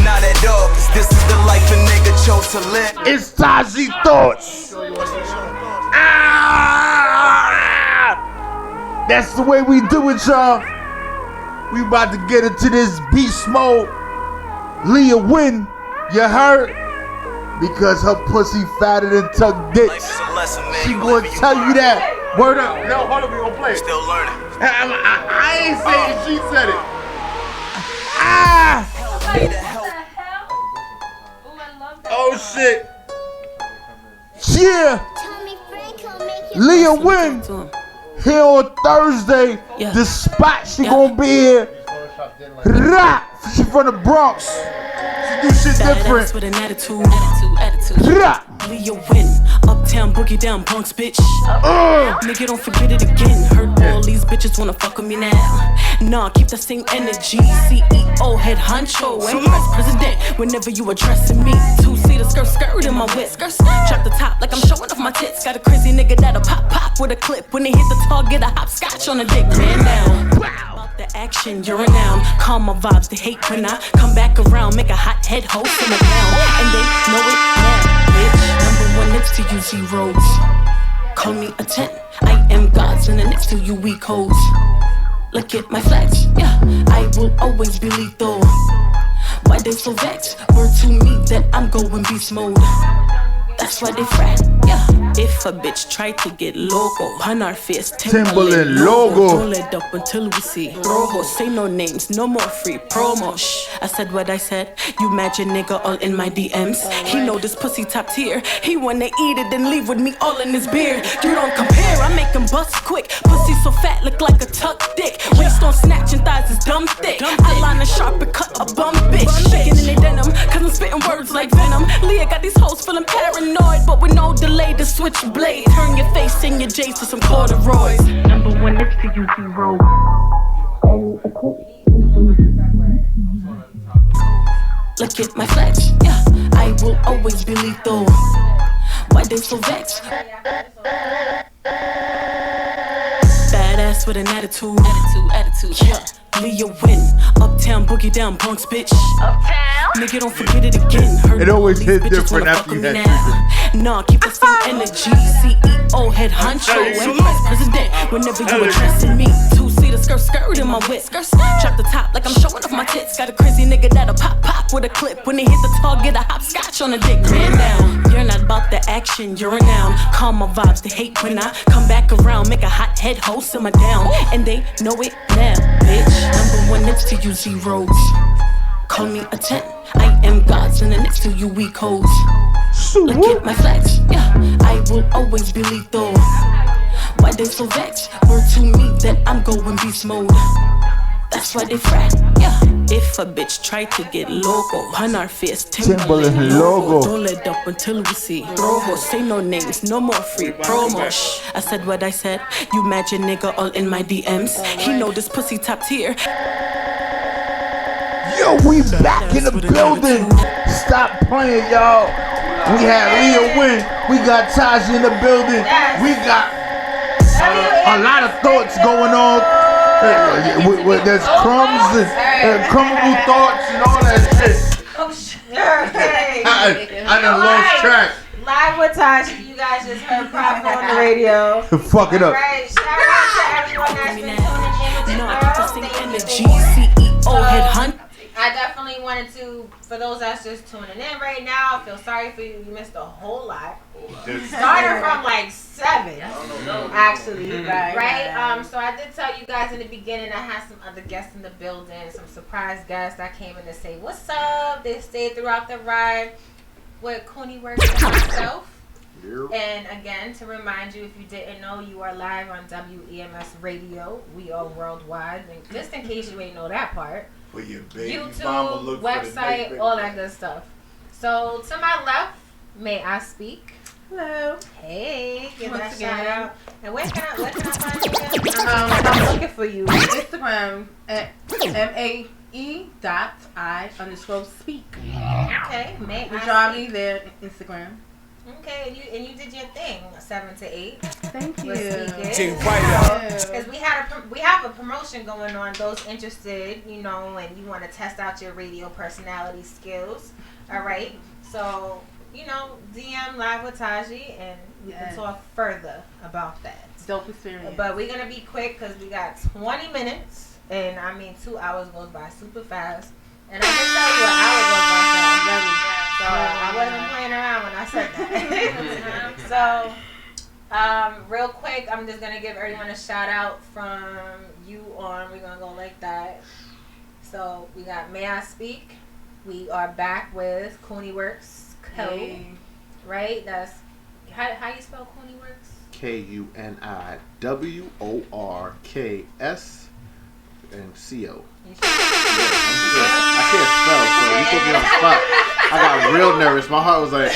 S10: Not at all, cause this is the life a nigga chose to live.
S2: It's Taji Thoughts. That's the way we do it, y'all. We about to get into this beast mode. Leah win, you heard? Because her pussy fatter than Tuck dicks. She gonna tell you that. Word up.
S6: No, hold on, we gonna play it.
S10: Still learning.
S6: I ain't saying she said it. Oh shit.
S2: Yeah. Leah win. Here on Thursday. The spot she gonna be here. Rah. She from the Bronx. She do shit different.
S13: With an attitude.
S2: Rah.
S13: Leah win. Uptown boogie down Bronx, bitch. Nigga, don't forget it again. Heard all these bitches wanna fuck with me now. Nah, keep the same energy. CEO, head honcho, and vice president. Whenever you addressing me, 2-seater skirt in my whip. Drop the top like I'm showing off my tits. Got a crazy nigga that'll pop with a clip. When they hit the target, I hopscotch on a dick. Man down. About the action, you're a noun. Calm my vibes, they hate when I come back around. Make a hot head host in the down. And they know it now, bitch. Number one next to you, zeros. Call me a 10. I am God's and the next to you, weak hoes. Look at my flex, yeah. I will always be lethal. Why they so vexed? Word to me that I'm going beast mode. That's why they fret, yeah. If a bitch try to get loco, on our face,
S2: Timberland logo.
S13: Roll it up until we see rojo. Say no names, no more free promo. Shh, I said what I said. You imagine nigga all in my DMs. He know this pussy top tier. He wanna eat it then leave with me all in his beard. You don't compare, I make him bust quick. Pussy so fat, look like a tuck dick. Waist on snatching thighs is dumb thick. Eyeliner sharp and cut a bum bitch. Shaking in their denim, cause I'm spitting words like venom. Leah got these hoes feeling paranoid, but with no delay to switch blade. Turn your face and your J's to some corduroys. Number one next to you, zero. Look at my flex, yeah. I will always be lethal. Why they so vexed? Badass with an attitude, yeah. Leah win, uptown boogie down Bronx, bitch. Uptown, nigga, don't forget it again. Heard
S2: It always
S13: these
S2: hit
S13: bitches
S2: different
S13: wanna
S2: after
S13: fuck
S2: you
S13: with me
S2: had
S13: now. Nah, keep the same energy. CEO, head honcho, and vice president. Whenever you addressing me, 2-seater skirt in my whip. Drop the top like I'm showing off my tits. Got a crazy nigga that'll pop with a clip. When they hit the target, I hopscotch on a dick. Man down, you're not about the action, you're a noun. Calm my vibes, they hate when I come back around. Make a hot head host simmer down, and they know it now, bitch. Number one next to you, zeros. Call me a 10. I am God's and the next to you, weak hoes. Look at my flex, yeah. I will always be lethal. Why they so vexed? Word to me that I'm going beast mode. That's why they fret, yeah. If a bitch try to get loco, on our face,
S2: Timberland logo.
S13: Don't let up until we see rojo. Say no names, no more free promo. Shh, I said what I said. You imagine nigga all in my DMs. He know this pussy top tier.
S2: Yo, we back in the building. Stop playing, y'all. We had Leah win. We got Taji in the building. We got a lot of thoughts going on. There's crumbs and crumbable thoughts and all that shit.
S5: Oh, sure. Okay.
S6: I done lost track.
S5: Live with Taji. You guys just heard Prof on the radio.
S2: Fuck it up.
S5: Right. Shout out to everyone that's been tuning in with the girls. Thank you.
S13: CEO head hunt.
S5: I definitely wanted to, for those that's just tuning in right now, I feel sorry for you. You missed a whole lot. Started from like 7, actually, right? So I did tell you guys in the beginning I had some other guests in the building, some surprise guests that came in to say what's up. They stayed throughout the ride with Cooney Works and myself. And again, to remind you, if you didn't know, you are live on WEMS Radio. We are worldwide. And just in case you ain't know that part.
S6: For your baby mama
S5: YouTube,
S6: look for the next
S5: website,
S6: big
S5: all
S6: thing.
S5: that good stuff. So to my left, may I speak?
S14: Hello.
S5: Hey, give that
S14: Once
S5: shout
S14: again.
S5: out. And where can I find you again?
S14: I'm looking for you. Instagram at MAE.I_speak.
S5: Okay, may I
S14: Majority
S5: speak?
S14: there, Instagram.
S5: Okay, and you did your thing, 7 to 8.
S14: Thank you.
S5: Because we have a promotion going on. Those interested, and you want to test out your radio personality skills. All right, so DM Live with Taji, and we can talk further about that.
S14: Dope experience.
S5: But we're gonna be quick because we got 20 minutes, and 2 hours goes by super fast. And I can tell you an hour goes by fast. So I wasn't playing around when I said that. So, real quick, I'm just gonna give everyone a shout out from you on. We're gonna go like that. So we got May I Speak. We are back with Cooney Works Co.
S14: Hey.
S5: Right? That's how you spell Cooney Works?
S3: KUNIWORKS and CO.
S5: You
S3: I can't spell, so you put me on the spot. I got real nervous. My heart was like,
S5: I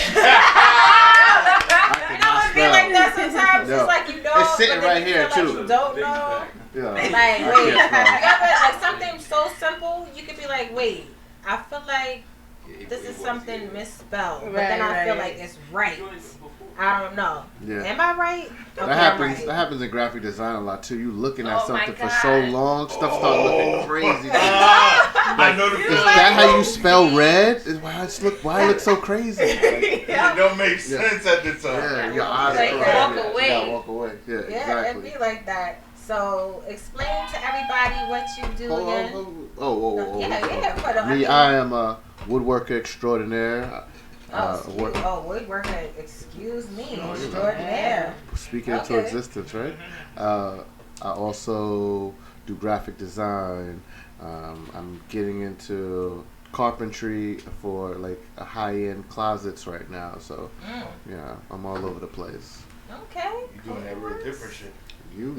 S5: feel like that sometimes.
S3: Yo,
S5: It's like you know,
S3: it's sitting
S5: but then
S3: right
S5: you
S3: here,
S5: feel
S3: too.
S5: Like you don't know.
S3: yeah.
S5: Like,
S3: I
S5: wait,
S3: can't spell.
S5: like something so simple, you could be like, wait, I feel like this is something misspelled, but then I feel like it's right. I don't know.
S3: Yeah.
S5: Am I right? Okay,
S3: That happens. That happens in graphic design a lot too. You looking at something for so long, stuff start looking crazy.
S6: I know the
S3: Is
S6: feeling.
S3: that how you spell red? Is why it looks so crazy?
S6: It don't make sense at the time.
S3: Yeah, your eyes
S5: Like,
S3: are
S5: walk
S3: crazy.
S5: away.
S3: You gotta walk away. Yeah,
S5: Yeah,
S3: exactly.
S5: it'd be like that. So explain to everybody what you do again.
S3: Oh.
S5: Yeah.
S3: Me, I am a woodworker extraordinaire.
S5: Woodworker. Excuse me, extraordinaire.
S3: Speaking into existence, right? I also do graphic design. I'm getting into carpentry for like high-end closets right now. So yeah, I'm all over the place.
S5: Okay.
S6: You doing that real different shit.
S3: You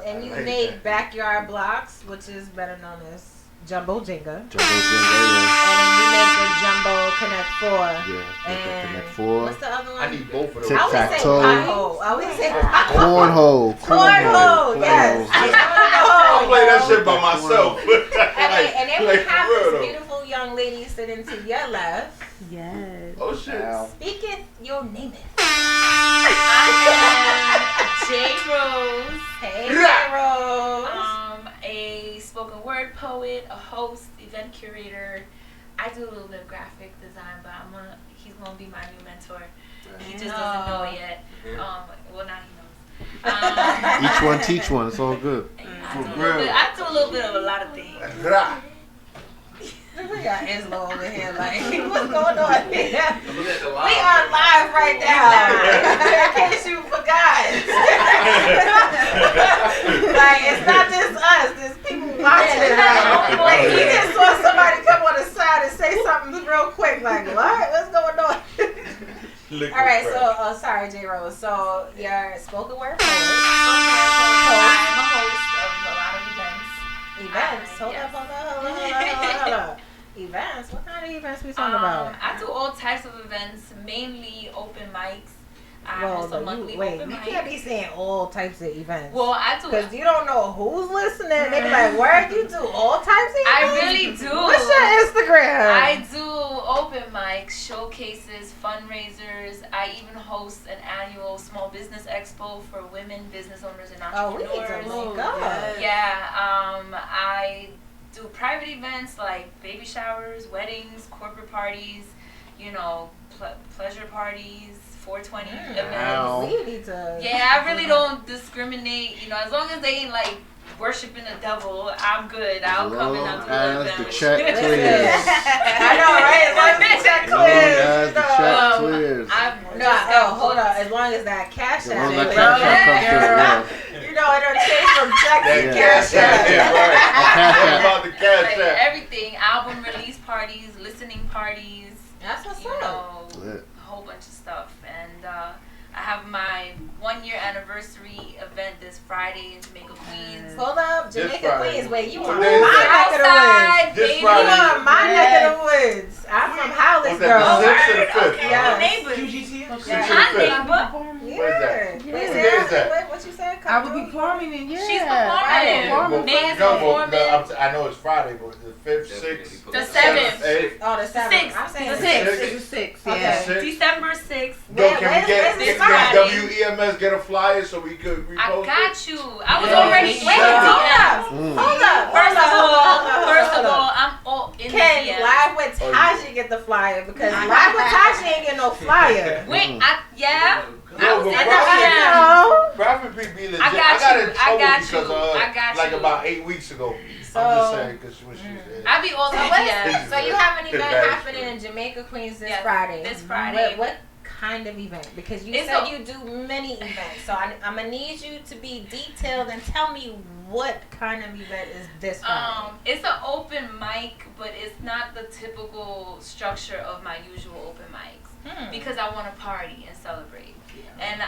S5: And you make backyard blocks, which is better known as Jumbo Jenga.
S3: Jumbo Jenga, yeah.
S5: And then you make the Jumbo Connect 4.
S3: Yeah,
S5: and
S3: Connect 4.
S5: What's the other one?
S6: I need both of those.
S3: Tic-tac-toe.
S5: I would say pothole.
S3: Cornhole.
S5: Cornhole, yes.
S6: I play that shit by myself.
S5: And then we
S6: like,
S5: have
S6: for real,
S5: this
S6: though.
S5: beautiful young lady sitting to your left.
S14: Yes.
S6: Oh shit.
S5: Speaketh your name.
S8: J Rose.
S5: Hey, J Rose.
S8: A spoken word poet, a host, event curator. I do a little bit of graphic design, but he's gonna be my new mentor. He just doesn't know it yet. Well, now he knows.
S3: Each one teach one. It's all good.
S8: I do a little bit of a lot of things.
S5: We got Islo over here, like, what's going on here? We are live right now. In case you forgot. Like, it's not just us, there's people watching it. Like, you just saw somebody come on the side and say something real quick, like, what? What's going on? All right, so, sorry, J Rose. So, you're a spoken word poet.
S8: I'm a host of a lot of events.
S5: Hold up. Events? What kind of events we talking about?
S8: I do all types of events, mainly open mics. I host a monthly open
S5: you
S8: mic.
S5: can't be saying all types of events.
S8: Well, I do.
S5: Because you don't know who's listening. They be like, where you do all types of events?
S8: I really do.
S5: What's your Instagram?
S8: I do open mics, showcases, fundraisers. I even host an annual small business expo for women business owners and entrepreneurs.
S5: Oh, we need to link up.
S8: Yeah, I do private events like baby showers, weddings, corporate parties, pleasure parties, 420 events.
S5: We need to.
S8: Yeah, I really don't discriminate. As long as they ain't like worshiping the devil, I'm good. I'll come and I'll do the event.
S3: The check clears.
S5: I know, right? As long as the check clears.
S3: The check clears.
S5: Hold on. As long as that cash
S3: As
S5: out.
S3: long as that cash out comes through.
S5: It'll change from check to cash
S6: Right. About the cash
S8: like
S6: out.
S8: everything, album release parties, listening parties.
S5: That's what's
S8: up.
S3: Lit.
S8: A whole bunch of stuff. And I have my 1-year anniversary event this Friday in Jamaica, Queens.
S5: Hold up, Jamaica, Queens. Wait, you on my
S6: This
S5: neck of the woods.
S6: This
S5: You
S6: Friday.
S5: on my neck of the woods. I'm from Hollis,
S6: Was
S5: girl.
S6: that the 6th or the 5th?
S8: Okay,
S5: Yes.
S8: neighbors.
S5: Yeah.
S8: Hi, neighbor.
S6: Where's that?
S5: Yeah.
S6: Where is that?
S5: What you said?
S14: I will be performing in
S8: She's performing. Nay's performing.
S6: I know it's Friday, but the 5th, 6th,
S8: The 7th.
S6: 8th.
S5: Oh, the 7th. I'm saying the 6th.
S14: 6.
S5: Okay.
S14: Yeah.
S6: Six.
S8: December 6th.
S6: Yo, can we get
S8: this
S6: can
S8: Friday?
S6: WEMS get a flyer so we could repost
S8: I
S6: it?
S8: got you. I was
S5: Yeah.
S8: already
S5: Wait,
S8: waiting.
S5: hold up.
S8: First of all, I'm all in
S5: Can
S8: the
S5: Live with Taji get the flyer? Because Live with Taji ain't get no flyer.
S8: Wait, yeah.
S6: No, but Prophet P be legit.
S8: I got you.
S6: in trouble
S8: I got
S6: because
S8: you. I got
S6: like
S8: you.
S6: about 8 weeks ago.
S5: So-
S6: I'm just saying because when she was there.
S8: I be all
S5: So,
S8: in
S5: so you have an event
S6: Advantage.
S5: happening in Jamaica, Queens this
S8: Yes,
S5: Friday.
S8: this Friday.
S5: What kind of event? Because you
S8: It's
S5: said
S8: a-
S5: you do many events. So I'm going to need you to be detailed and tell me what kind of event is this Friday.
S8: It's an open mic, but it's not the typical structure of my usual open mics because I want to party and celebrate. And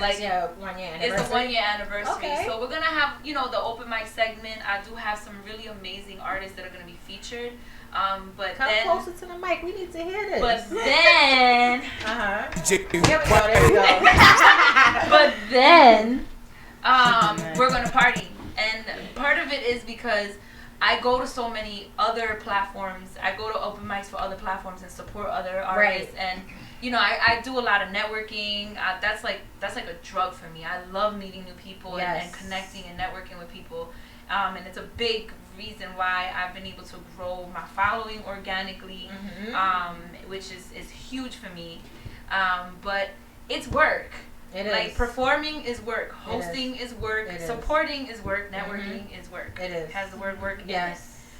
S8: like
S5: it's your 1-year anniversary.
S8: It's a 1-year anniversary.
S5: Okay.
S8: So we're gonna have, you know, the open mic segment. I do have some really amazing artists that are gonna be featured. But
S5: Come
S8: then
S5: closer to the mic. We need to hear this.
S8: But then
S5: Here we go. There we go.
S8: but then we're gonna party. And part of it is because I go to so many other platforms. I go to open mics for other platforms and support other artists.
S5: Right.
S8: And you know, I do a lot of networking. That's like a drug for me. I love meeting new people and connecting and networking with people. And it's a big reason why I've been able to grow my following organically, which is huge for me. But it's work.
S5: It
S8: like
S5: is.
S8: performing is work, hosting is work,
S5: It is.
S8: supporting is work, networking is work.
S5: It is.
S8: Has the word work in it.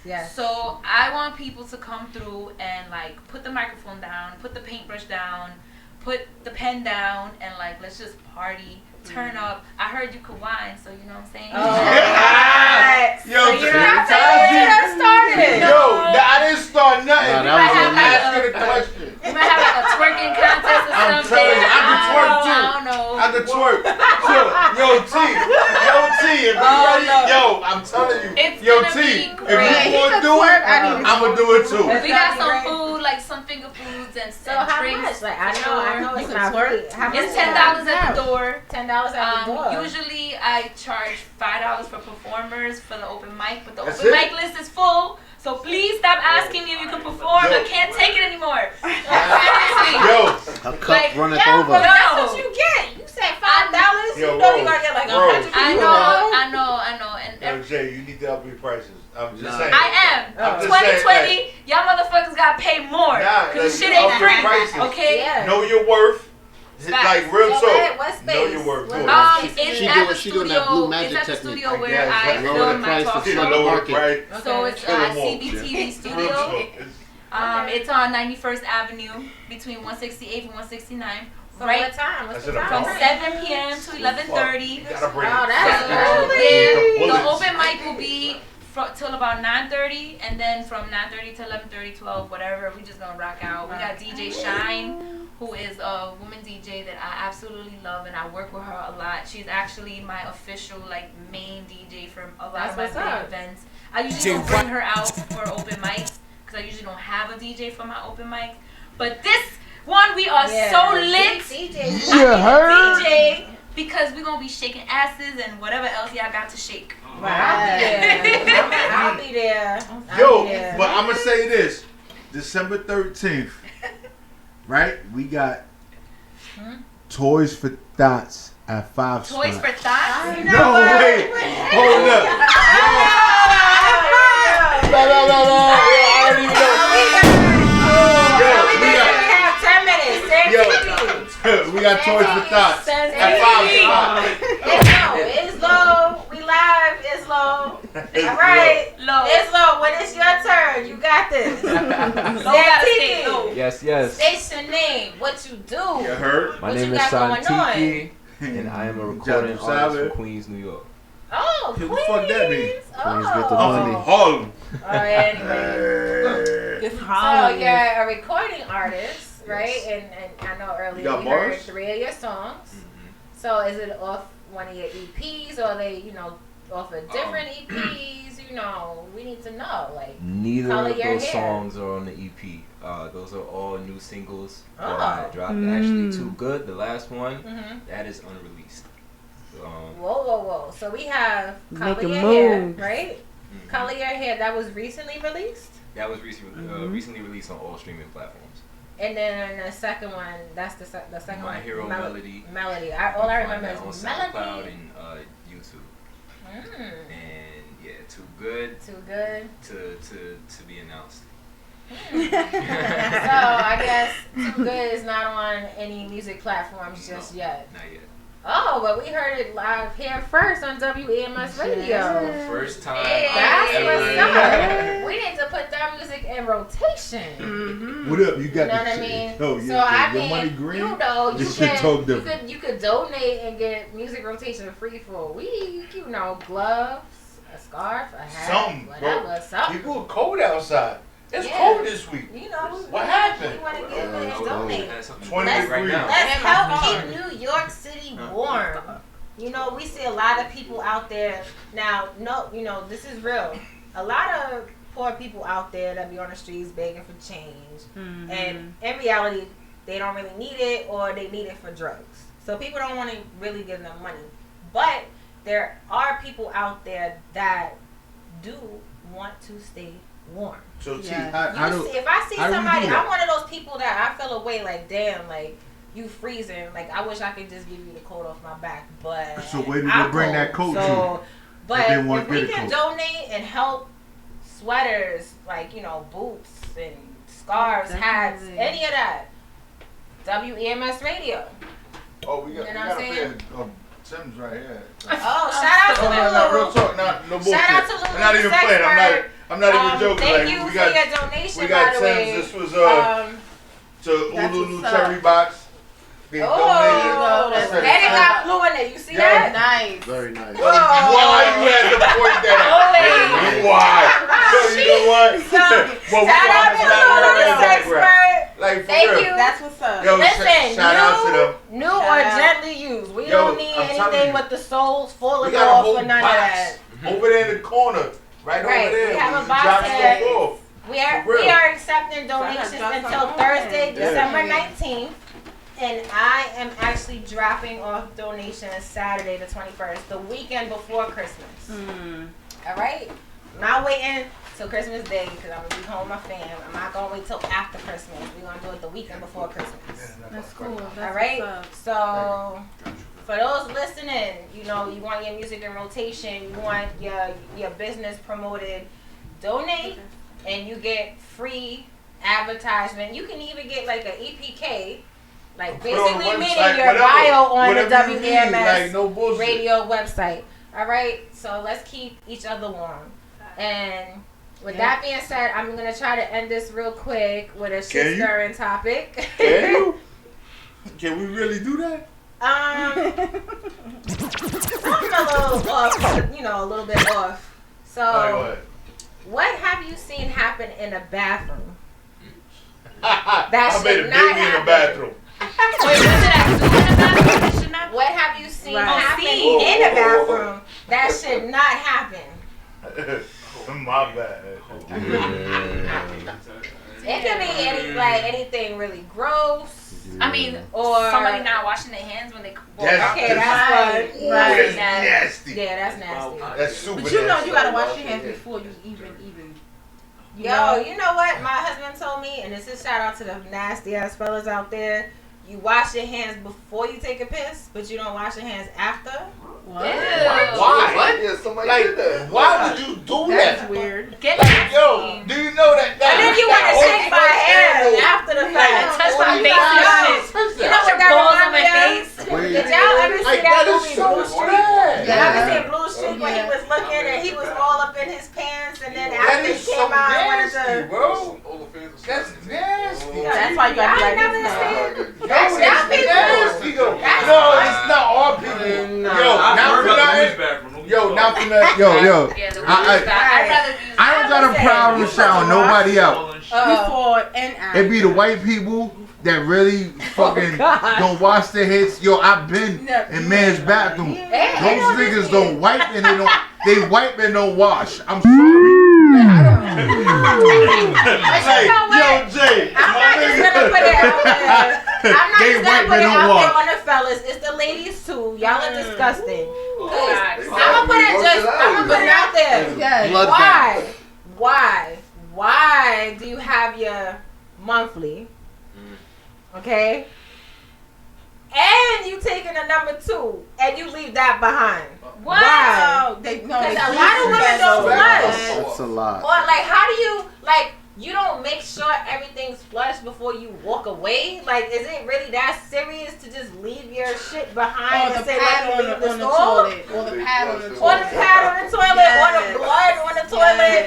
S5: Yes.
S8: So I want people to come through and like put the microphone down, put the paintbrush down, put the pen down, and like let's just party, turn up. I heard you could whine, so you know what I'm saying.
S6: Yo,
S8: so you're not started.
S6: Yo, I didn't start nothing.
S8: Nah, that was
S6: I'm
S8: on
S6: asking a question.
S8: You might have like a twerking contest or
S6: I'm
S8: something.
S6: telling you, I can twerk too.
S8: I don't know.
S6: I can twerk. Yo, T, if you ready, yo, I'm telling you,
S8: It's
S6: yo,
S8: gonna
S6: T,
S8: be
S6: if
S8: great.
S6: you want to do it, I'm gonna do it too.
S8: We got some food, like some finger foods and
S5: So how
S8: drinks.
S5: much? Like I know
S8: You
S5: it's
S8: can
S5: not
S8: twerk.
S5: free. How much
S8: It's
S5: is
S8: $10
S5: that?
S8: at the door.
S5: $10 at the door.
S8: Usually I charge $5 for performers for the open mic, but the
S6: That's
S8: open
S6: it?
S8: mic list is full. So please stop asking me if you can perform. I can't take it anymore. Seriously.
S6: Yo,
S15: a cup runneth
S5: Yeah,
S15: over.
S5: but that's what you get. You said $5.
S6: Yo,
S5: You know
S6: Rose,
S5: you gonna get like
S6: Rose.
S5: 100
S8: I
S5: people.
S8: know. And
S6: yo, Jay, you need to up your prices. I'm just saying.
S8: I am.
S6: I'm just saying,
S8: 2020, y'all motherfuckers gotta pay more.
S6: Nah,
S8: Cause
S6: like,
S8: shit ain't
S6: up your
S8: free.
S6: prices.
S8: Okay?
S5: Yeah.
S6: Know your worth. Like real
S5: So
S6: talk.
S5: what space?
S6: Know your worth.
S5: What
S6: too.
S5: space?
S8: It's at the
S15: she doing that
S8: studio.
S15: blue magic
S8: It's at the
S15: technique.
S8: studio where
S6: guess,
S8: I
S6: like,
S15: lower
S8: film
S15: the
S8: my
S15: price
S8: talk
S15: to
S8: show.
S15: flood the market.
S8: So it's
S6: Kill 'em all.
S8: CBTV studio. It's on 91st Avenue between 168th and 169.
S5: So
S8: Right
S5: what time? What's the
S6: That's
S5: time?
S6: it,
S8: from 7 p.m. to 11:30.
S6: Gotta bring
S5: Oh,
S6: it.
S5: that's
S8: So,
S5: early.
S8: yeah, the
S6: Bullets.
S8: open mic will be till about 9:30, and then from 9:30 to 11:30, 12, whatever, we just gonna rock out. We got DJ Shine, who is a woman DJ that I absolutely love, and I work with her a lot. She's actually my official like main DJ for a lot
S5: That's
S8: of my
S5: what's
S8: big
S5: up.
S8: events. I usually don't bring her out for open mics because I usually don't have a DJ for my open mics. But this one, we are so lit.
S5: DJ.
S2: You heard?
S8: DJ, because we're gonna be shaking asses and whatever else y'all got to shake.
S5: Right. I'll be there.
S6: Yo, but I'm gonna say this: December 13th, right? We got Toys for Thoughts at 5
S8: Toys
S6: Spot.
S8: for Thoughts?
S6: No, wait, hold up. No. I don't even know. Yo, we got Toys for Thoughts at 5 Spot.
S5: It's low. We live. It's low. All right.
S8: Low.
S5: It's low. When it's your turn, you got this. Tiki.
S16: Yes.
S5: Station name. What you do?
S6: You heard?
S16: My
S5: What
S16: name
S5: you
S16: is
S5: got going on?
S16: Santiki, and I am a recording
S6: Jab,
S16: artist
S6: Jab.
S16: from Queens, New York.
S5: Oh,
S6: What the
S5: Queens.
S6: fuck that mean?
S15: Queens get the
S5: Oh.
S6: I'm
S15: money.
S6: from Harlem.
S5: All right, anyway.
S14: It's
S5: So
S14: Holland.
S5: you're a recording artist. right? And I know earlier
S6: got
S5: we heard
S6: bars?
S5: 3 of your songs. So is it off one of your EPs, or are they, off of different EPs? We need to know. Like,
S16: Neither
S5: Color
S16: of
S5: Your
S16: those
S5: Hair.
S16: songs are on the EP. Those are all new singles that
S5: Oh.
S16: I dropped. Actually, Too Good, the last one, that is unreleased.
S5: Whoa. So we have Color
S14: Make a
S5: Your Hair,
S14: move.
S5: right? Color Your Hair, that was recently released?
S16: That was recently released on all streaming platforms.
S5: And then the second one, that's the second one.
S16: My Hero Melody.
S5: Melody. All I remember
S16: on
S5: is
S16: SoundCloud
S5: Melody.
S16: and YouTube.
S5: Mm.
S16: And yeah, Too Good.
S5: Too Good.
S16: To be announced.
S5: So I guess Too Good is not on any music platforms just yet.
S16: Not yet.
S5: Oh, but we heard it live here first on WEMS Radio.
S16: First time.
S5: That's
S16: ever.
S5: what's up. We need to put that music in rotation.
S6: What up? You got
S5: You know
S6: the
S5: what I
S6: shit.
S5: mean?
S6: Yo,
S5: So I
S6: your
S5: mean,
S6: money green?
S5: you
S6: This shit talk different.
S5: you could donate and get music rotation free for a week. Gloves, a scarf, a hat,
S6: Something,
S5: whatever,
S6: bro.
S5: something.
S6: People are cold outside. It's
S5: Yeah.
S6: cold this week. What happened?
S5: We want to give and donate.
S6: 20
S5: Let's,
S6: degrees.
S5: let's help keep New York City warm. We see a lot of people out there now. This is real. A lot of poor people out there that be on the streets begging for change, and in reality, they don't really need it, or they need it for drugs. So people don't want to really give them money. But there are people out there that do want to stay warm.
S6: So,
S5: If I see somebody, I'm one of those people that I feel away like, damn, like, you freezing. Like, I wish I could just give you the coat off my back, but
S6: So where did
S5: I'm
S6: they bring that
S5: cold.
S6: coat
S5: So,
S6: to?
S5: but
S6: They want
S5: if we
S6: to get a
S5: can
S6: coat.
S5: donate and help sweaters, like, boots and scarves, hats, any of that, WEMS Radio.
S6: Oh, we got,
S5: You know
S6: we
S5: what
S6: got
S5: I'm
S6: a
S5: saying?
S6: pair of Tim's right here.
S5: Oh, shout out to
S6: No, real
S5: Lulu.
S6: talk, no bullshit.
S5: Shout out to Lulu.
S6: I'm not even
S5: Sex
S6: playing.
S5: Bird.
S6: I'm not even joking.
S5: Thank
S6: like,
S5: you
S6: we
S5: for
S6: got,
S5: your donation,
S6: we got
S5: by the way.
S6: Tim's. This was to
S5: That's
S6: Ululu
S5: what's up.
S6: Cherry Box. They
S5: Oh,
S6: donated.
S5: and it got blue in it. You see that?
S14: Nice.
S3: Very nice.
S5: Whoa.
S6: Why you had to point that out? Why? So you know what? Well, we
S5: Shout out
S6: gonna
S5: to
S6: have
S5: Lulu,
S6: that
S5: Sex Bird.
S6: Like, for
S5: Thank
S6: real.
S5: you.
S14: That's what's up.
S6: Yo,
S5: Listen,
S6: shout out to them.
S5: new or gently used. We
S6: Yo,
S5: don't need
S6: I'm telling
S5: anything
S6: you.
S5: with the soles
S6: We
S5: falling
S6: got a
S5: off
S6: whole
S5: or none of
S6: box
S5: that.
S6: over there in the corner. Right over there.
S5: We have a
S6: We
S5: box
S6: drop
S5: here.
S6: stuff off.
S5: We are
S6: For real.
S5: we are accepting donations
S14: drop
S5: until
S14: something
S5: Thursday,
S14: off.
S5: December
S14: Yeah.
S5: 19th. And I am actually dropping off donations Saturday the 21st, the weekend before Christmas. All right? I'm not waiting till Christmas Day because I'm going to be home with my fam. I'm not going to wait till after Christmas. We're going to do it the weekend before Christmas.
S14: That's cool. That's
S5: All right?
S14: what's up.
S5: So, for those listening, you want your music in rotation, you want your business promoted, donate, and you get free advertisement. You can even get like an EPK, like
S6: Put it on the
S5: basically meaning
S6: website,
S5: your
S6: whatever-
S5: bio on the
S6: whatever you need,
S5: WEMS
S6: like, no bullshit.
S5: radio website. All right, so let's keep each other warm. And with that being said, I'm gonna try to end this real quick with a shit stirring topic.
S6: Can you? Can we really do that?
S5: I'm a little off, a little bit off. So,
S6: Like
S5: what have you seen happen in a bathroom?
S6: I
S5: That
S6: made a
S5: should
S6: baby
S5: not
S6: in the
S5: happen.
S6: bathroom.
S5: What have you seen
S14: Right.
S5: happen
S6: Whoa,
S5: in a
S6: whoa, whoa, whoa.
S5: bathroom that should not happen?
S6: My bad.
S5: It could be anything really gross.
S8: I mean,
S5: Or
S8: somebody not washing their hands when they walk
S6: That's
S8: out.
S5: okay, that's
S14: Right.
S5: one.
S6: That's
S5: That-
S6: nasty.
S5: Yeah, that's nasty.
S6: That's super
S14: But you know
S6: nasty.
S14: you gotta wash your hands before you even.
S5: Yo, you know what my husband told me, and this is shout out to the nasty ass fellas out there. You wash your hands before you take a piss, but you don't wash your hands after.
S14: What?
S6: Why?
S3: Yeah, somebody
S6: Like,
S3: did that.
S6: why would you do
S14: That's
S6: that?
S14: weird.
S8: Get
S6: Like, yo, do you know that?
S5: And then you want to shake my hand after the fact.
S8: touch my face and shit.
S5: You know what that
S8: Balls on
S5: reminds
S8: my
S5: me of?
S8: face.
S5: Did y'all ever see
S6: Like,
S5: that
S6: that is
S5: movie
S6: so
S5: Blue Street?
S6: sad.
S5: Y'all ever seen Blue Street when he was looking and he was all up in his pants, and then
S6: That
S5: after he
S6: is
S5: came
S6: so
S5: out and wanted
S6: nasty,
S5: to.
S6: bro. That's nasty.
S14: That's why you gotta be
S5: I
S14: like
S5: never
S14: this now.
S5: understand. That's
S6: Yo,
S5: y'all
S6: it's
S5: people.
S6: nasty, though.
S5: That's
S6: No,
S5: fine.
S6: it's not all people. Yo,
S15: I've
S6: not
S15: heard
S6: for
S15: about the
S6: nothing.
S15: women's bathroom.
S6: Yo, not for nothing. Yo.
S8: Yeah, the
S6: I-
S8: women's bathroom. I'd rather use
S6: I don't got a problem shouting nobody out.
S14: before and after.
S6: It be the white people that really fucking
S14: God.
S6: don't wash their heads. Yo, I've been in man's bathroom. Those niggas don't wipe and they wipe and don't wash. I'm sorry.
S5: Yo,
S6: Jay.
S5: I'm not just gonna put it out there. I'm not
S6: They
S5: just
S6: white,
S5: gonna put
S6: they
S5: it
S6: don't
S5: out
S6: wash.
S5: there on the fellas. It's the ladies too. Y'all are disgusting. I'm
S3: Facts.
S5: gonna put it out there.
S14: Yes.
S3: Bloodbath.
S5: Why do you have your monthly? Okay. And you taking a number 2 and you leave that behind.
S14: What?
S5: Why?
S14: No, they
S5: Because a lot of women don't flush.
S3: That's a lot.
S5: Or like, how do you like? You don't make sure everything's flushed before you walk away. Like, is it really that serious to just leave your shit behind
S14: Or
S5: and
S14: the
S5: say
S14: pad
S5: let me leave the
S14: on the
S5: store?
S14: toilet. Or the pad on the toilet.
S5: Or the pad on the toilet, or the blood on the toilet,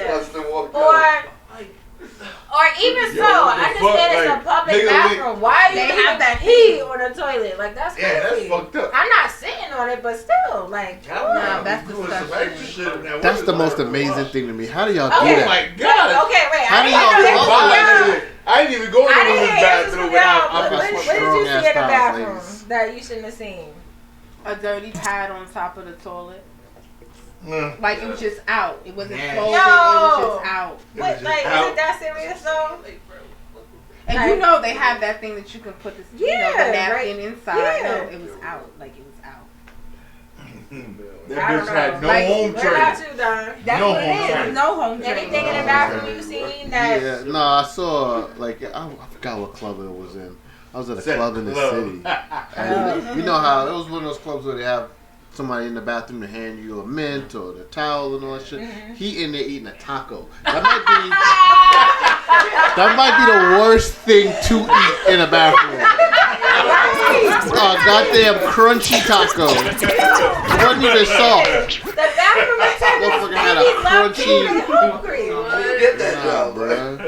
S5: or even so, I understand it's a public bathroom. Why are you
S14: They
S5: leaving
S14: have that
S5: pee on the toilet? Like, that's crazy.
S6: Yeah, that's fucked up.
S5: I'm not sitting on it, but still, like,
S14: No, that's disgusting.
S3: That's the most amazing thing to me. How do y'all do
S5: Okay.
S3: that?
S6: Oh my God.
S5: okay, wait.
S3: How
S5: I
S3: do
S5: didn't
S3: y'all
S5: hear
S3: go
S5: this
S3: by
S5: from y'all.
S6: I didn't even go to
S5: I
S6: the
S5: didn't
S6: women's
S5: hear this
S6: bathroom
S5: from
S6: without.
S5: y'all. What did you see in the
S3: Strong-ass
S5: bathroom
S3: thighs,
S5: that you shouldn't have seen?
S14: A dirty pad on top of the toilet. Like, it was just out. It wasn't
S6: Yeah.
S14: folded. It was just out.
S5: What, like, is it that serious though?
S14: And
S5: Like-
S14: you know they have that thing that you can put the, the napkin
S5: right.
S14: inside.
S5: Yeah.
S14: No, it was out. Like, it was out.
S6: That
S5: I don't
S6: bitch had
S5: know.
S6: no
S14: Like,
S6: home
S5: What about
S6: training.
S5: you, Don?
S14: That's
S6: No
S14: what it
S6: home
S14: is.
S6: training.
S14: No home training.
S5: Anything in the bathroom you seen that?
S3: Yeah, no, I saw like I forgot what club it was in. I was at a club in the city. And you know how it was one of those clubs where they have somebody in the bathroom to hand you a mint or the towel and all that shit. He in there eating a taco. That might be the worst thing to eat in a bathroom. Goddamn crunchy taco. It wasn't even soft.
S5: The bathroom attendants
S3: Motherfucker had a
S5: really love
S3: crunchy-
S5: food and hungry.
S6: Get that
S3: Nah, bruh.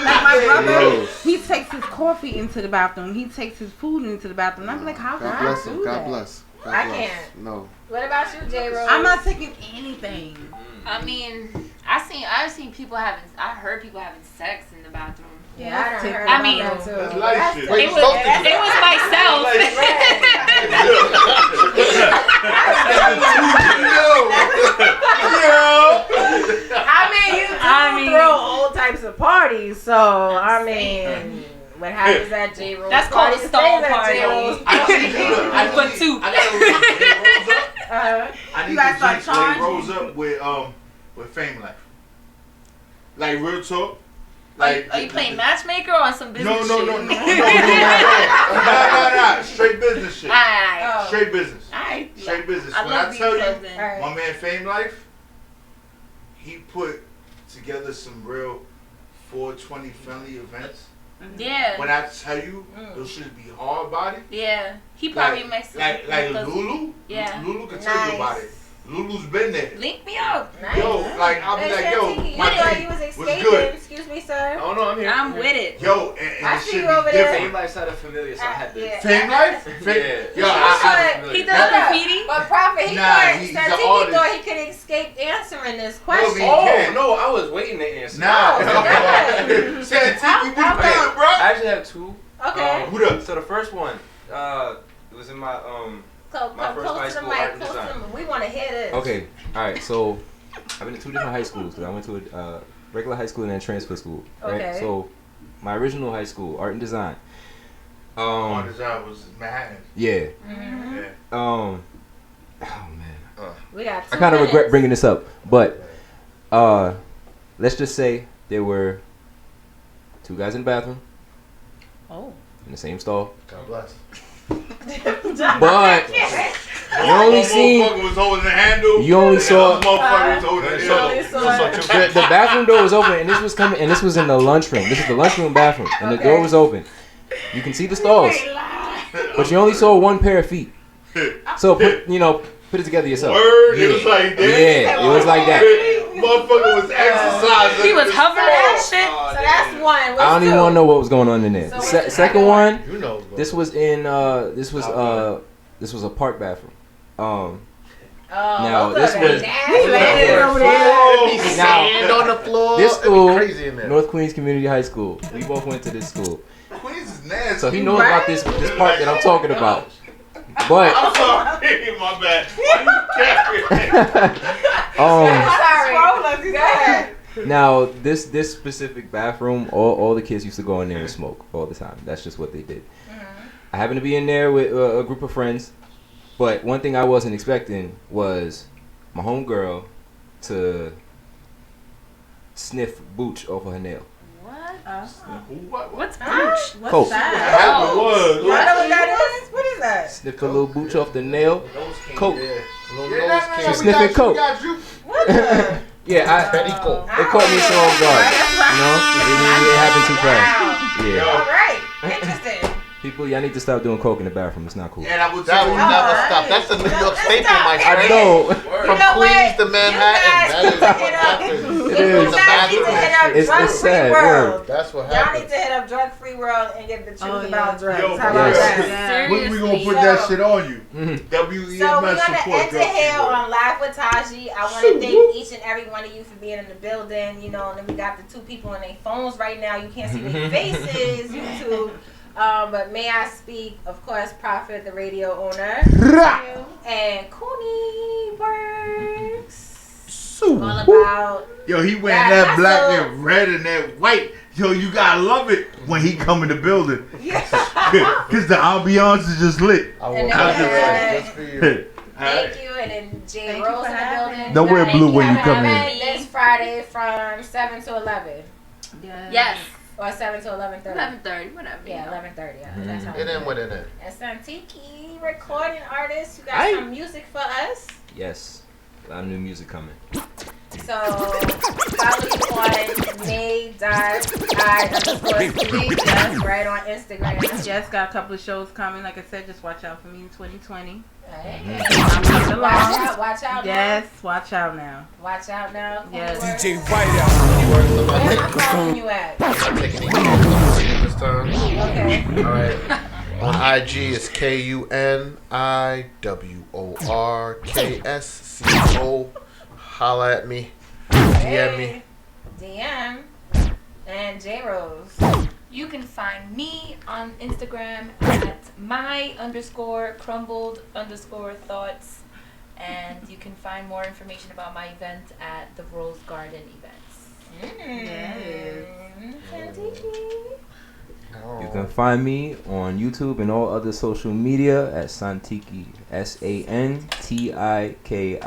S14: Like my brother,
S3: Gross.
S14: he takes his coffee into the bathroom. He takes his food into the bathroom. I'm like, how can
S3: God
S14: I
S3: bless
S14: do
S3: him.
S14: that?
S3: God bless. God
S5: I
S3: bless.
S5: can't.
S3: No.
S5: What about you, J. Rose?
S14: I'm not taking anything.
S8: I mean, I've seen people having, I heard people having sex in the bathroom.
S5: Yeah, I done heard
S8: I
S5: about
S8: mean,
S5: that too.
S6: That's light shit.
S8: It was myself.
S5: I mean, you throw all types of parties, so I mean, what happens at J. Rose?
S8: That's called a
S5: party
S8: stall
S5: stays at
S8: party.
S5: J. Rose.
S8: I put 2.
S6: I need
S14: You guys
S6: to
S14: start
S6: link J.
S14: charging?
S6: Rose up with Fame Life. Like real talk.
S8: Are you playing matchmaker or on some business
S6: No.
S8: shit?
S6: Nah. Straight business shit.
S8: Alright.
S6: Straight business.
S8: Alright.
S6: Straight business.
S8: I
S6: When
S8: love
S6: I
S8: these
S6: tell you,
S8: clubs then.
S6: my man Fame Life, he put together some real 420 friendly events.
S8: Yeah.
S6: When I tell you, those should be hard body.
S8: Yeah. He probably makes
S6: like Lulu.
S8: Yeah.
S6: Lulu can tell you about it. Lulu's been there.
S8: Link me up.
S6: Yo, like I'll be like, yo, my
S5: you was
S6: thing
S5: escaping.
S6: was good.
S5: Excuse me, sir.
S16: Oh no, I'm here.
S8: I'm with it.
S6: Yo, and
S5: I
S6: it
S5: see
S6: should
S5: you
S6: be
S5: over there.
S6: different.
S16: Fame Life sounded familiar, so I had to.
S5: Yeah.
S6: Fame Life?
S16: Yeah.
S6: Yo, I
S8: He does graffiti.
S5: But Prophet, he
S6: Nah,
S5: thought
S6: he's
S5: Santiki
S6: an artist.
S5: thought he could escape answering this
S6: No,
S5: question.
S6: he
S16: Oh
S6: can't.
S16: no, I was waiting to answer.
S6: Nah.
S5: good.
S6: Santiki, we
S5: How
S6: good,
S5: come?
S6: bro.
S16: I actually have 2.
S5: Okay.
S6: Who the?
S16: So the first one, it was in my
S5: Come
S16: my first high
S5: close to the
S16: school
S5: mic.
S16: art and
S5: Close to
S16: design.
S5: the We want to hear this.
S16: Okay, all right. So I've been to 2 different high schools. Cause I went to a regular high school and then transfer school. Right.
S5: Okay.
S16: So my original high school, art and design.
S6: On design was Manhattan.
S16: Yeah.
S5: Mm-hmm.
S6: Yeah.
S16: Oh man.
S5: We got 2
S16: I kind of
S5: minutes.
S16: regret bringing this up, but let's just say there were 2 guys in the bathroom.
S14: Oh.
S16: In the same stall.
S6: God bless.
S16: But you only seen.
S6: Motherfucker was holding the handle.
S16: You only saw.
S6: Motherfucker was holding the handle.
S16: The bathroom door was open, and this was coming, and this was in the lunchroom. This is the lunchroom bathroom, and the door was open. You can see the stalls, but you only saw 1 pair of feet. So put it together yourself.
S6: Word, it was like that.
S16: Yeah, it was like that.
S6: Motherfucker was exercising.
S8: He was hovering that shit.
S5: So that's 1. What's
S16: I don't even
S5: 2?
S16: want to know what was going on in there. Second one,
S6: You know.
S16: this was in this was a park bathroom. Now this was
S3: Sand on the floor.
S16: This
S3: It'd be
S16: school,
S3: crazy in there.
S16: North Queens Community High School. We both went to this school,
S6: Queens is nasty.
S16: so he knows about this part that I'm talking about. But
S6: I'm sorry, my bad.
S16: now this specific bathroom, all the kids used to go in there and smoke all the time. That's just what they did. I happened to be in there with a group of friends, but one thing I wasn't expecting was my homegirl to sniff booch off of her nail.
S14: What's
S5: Booch?
S16: Coke.
S5: What is that?
S16: Sniff a little booch off the nail. Coke.
S6: Yeah,
S16: She's sniffing coke. Yeah, it caught me so off guard. It happened too fast. Yeah.
S5: All right. Interesting.
S16: People, y'all need to stop doing coke in the bathroom. It's not cool.
S3: And that will never stop. That's a New York staple, my friend.
S16: I know.
S3: From Queens to Manhattan. That is what happens.
S16: It is. It's sad. Word.
S3: That's what
S5: Y'all
S3: happens.
S5: need to hit up Drug Free World and get the truth about drugs.
S6: Yo,
S5: How about that?
S6: when we gonna put that shit on you? WEMS
S5: So we're gonna
S6: support.
S5: end it here on Live with Taji. I want to thank each and every one of you for being in the building. You know, and then we got the two people on their phones right now. You can't see their faces, YouTube. But may I speak, of course, Prophet, the radio owner, and Cooney Works. All about.
S6: Yo, he wearing that black and red and that white. Yo, you gotta love it when he come in the building. Cause the ambiance is just lit.
S5: And just for you. Thank you, and then Jay Rose in the building.
S2: Don't wear blue when you come in.
S5: This Friday from 7 to 11.
S8: Yes.
S5: Or 7 to 11:30.
S8: 11:30, whatever.
S5: Yeah, 11:30. That's how
S3: It in with it.
S5: And Santiki, recording artist. You got
S16: Aye.
S5: some music for us.
S16: Yes. A lot of new music coming.
S5: So follow you on May.I_Steve, right on Instagram.
S14: Just got a couple of shows coming. Like I said, just watch out for me in 2020.
S5: Watch out.
S14: Yes, watch out now.
S5: Watch out now.
S14: Yes.
S5: DJ
S3: Whiteout.
S5: Where you at?
S3: I'm not taking any this time.
S5: Okay.
S3: All right. On IG it's KUNIWORKSCO. Holla at me. DM me.
S5: DM. And J Rose.
S8: You can find me on Instagram at my_crumbled_thoughts. And you can find more information about my event at the Rose Garden Events.
S16: You can find me on YouTube and all other social media at Santiki. SANTIKII.
S14: Give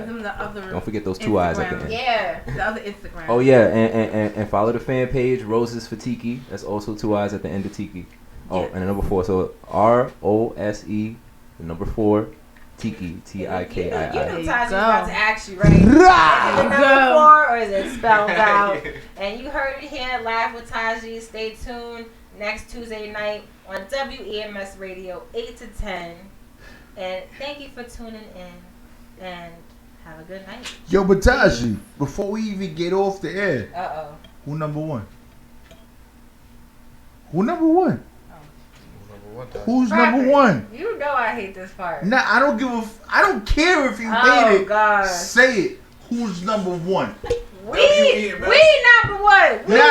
S14: them the other
S16: Don't forget those two eyes at the end.
S5: Yeah.
S14: The other Instagram.
S16: Oh yeah, and follow the fan page Roses for Tiki. That's also two eyes at the end of Tiki. Oh, and the number 4. So ROSE, the number 4, Tiki. TIKII.
S5: You know Taji's about to ask you, right? Is it number 4 or is it spelled out? And you heard it here live with Taji. Stay tuned next Tuesday night on WEMS Radio, 8 to 10. And thank you for tuning in. And have a good night.
S2: Yo, but Taji, before we even get off the air, who number 1? Who number 1? Who's number 1?
S5: You know I hate this part.
S2: Nah, I don't care if you hate it.
S5: God.
S2: Say it. Who's number 1?
S5: We number 1. We number 1.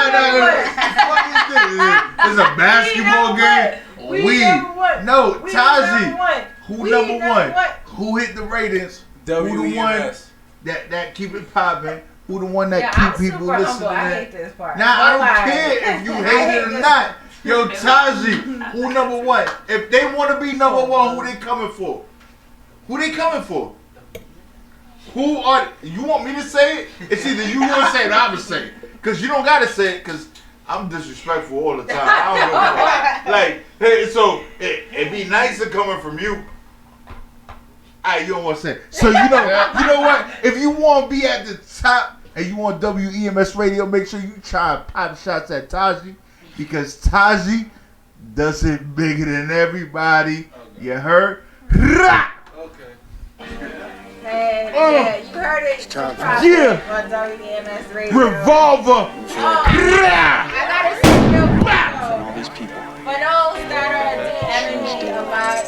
S2: It's a basketball game.
S5: We number 1.
S2: No,
S5: We
S2: Taji.
S5: number 1.
S2: Who
S5: We
S2: number
S5: number
S2: 1? Who hit the ratings? Who the one that keep it popping? Who the one that keep people
S5: super
S2: listening?
S5: humble. I hate this part.
S2: Nah, I don't care if you hate it or not. Yo, Taji, who number 1? If they want to be number 1, who they coming for? Who they coming for? Who are, you want me to say it? It's either you want to say it or I'm going to say it. Because you don't got to say it because I'm disrespectful all the time. I don't know why. Like, hey, so it'd be nicer coming from you. Alright, you don't want to say it. So you know what? If you want to be at the top and you want WEMS Radio, make sure you try and pop shots at Taji. Because Taji does it bigger than everybody. You heard?
S5: Yeah, you heard it.
S2: Yeah.
S5: On WEMS Radio.
S2: Revolver.
S5: I gotta say real quick though, for those that are DMing me about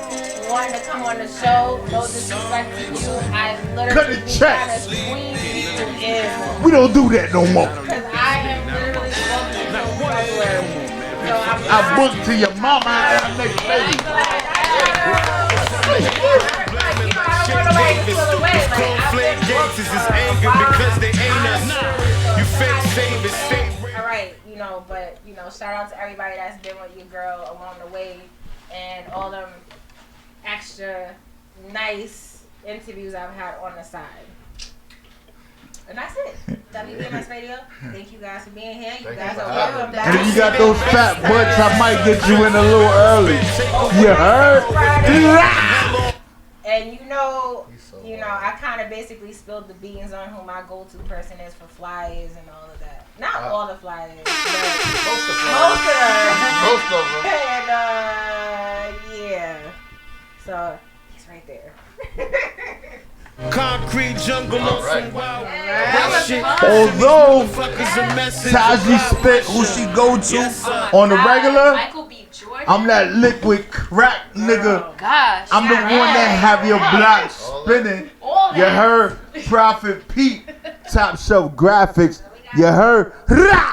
S5: wanting to come on on the show. No disrespect to you. I
S2: Cut
S5: literally
S2: the
S5: be
S2: check.
S5: trying to squeeze people in.
S2: We don't do that no more.
S5: Because I am literally booked until February. So
S2: I booked to your mama and our next baby.
S5: Alright, but shout out to everybody that's been with your girl along the way and all them extra nice interviews I've had on the side. And that's it. WBMS Radio. Thank you guys for being here. You guys are welcome back.
S2: And if you got those fat butts, I might get you in a little early. You heard?
S5: And I kind of basically spilled the beans on who my go-to person is for flyers and all of that. Not all the flyers, but most of them. And yeah. So he's right there.
S15: Concrete jungle on some wild shit.
S2: Although Taji spit who she go to on the regular, I'm that liquid crack nigga.
S14: Gosh,
S2: I'm the one that have your block spinning. You heard? Prophet Pete, Top Shelf Graphics. You heard? Rah!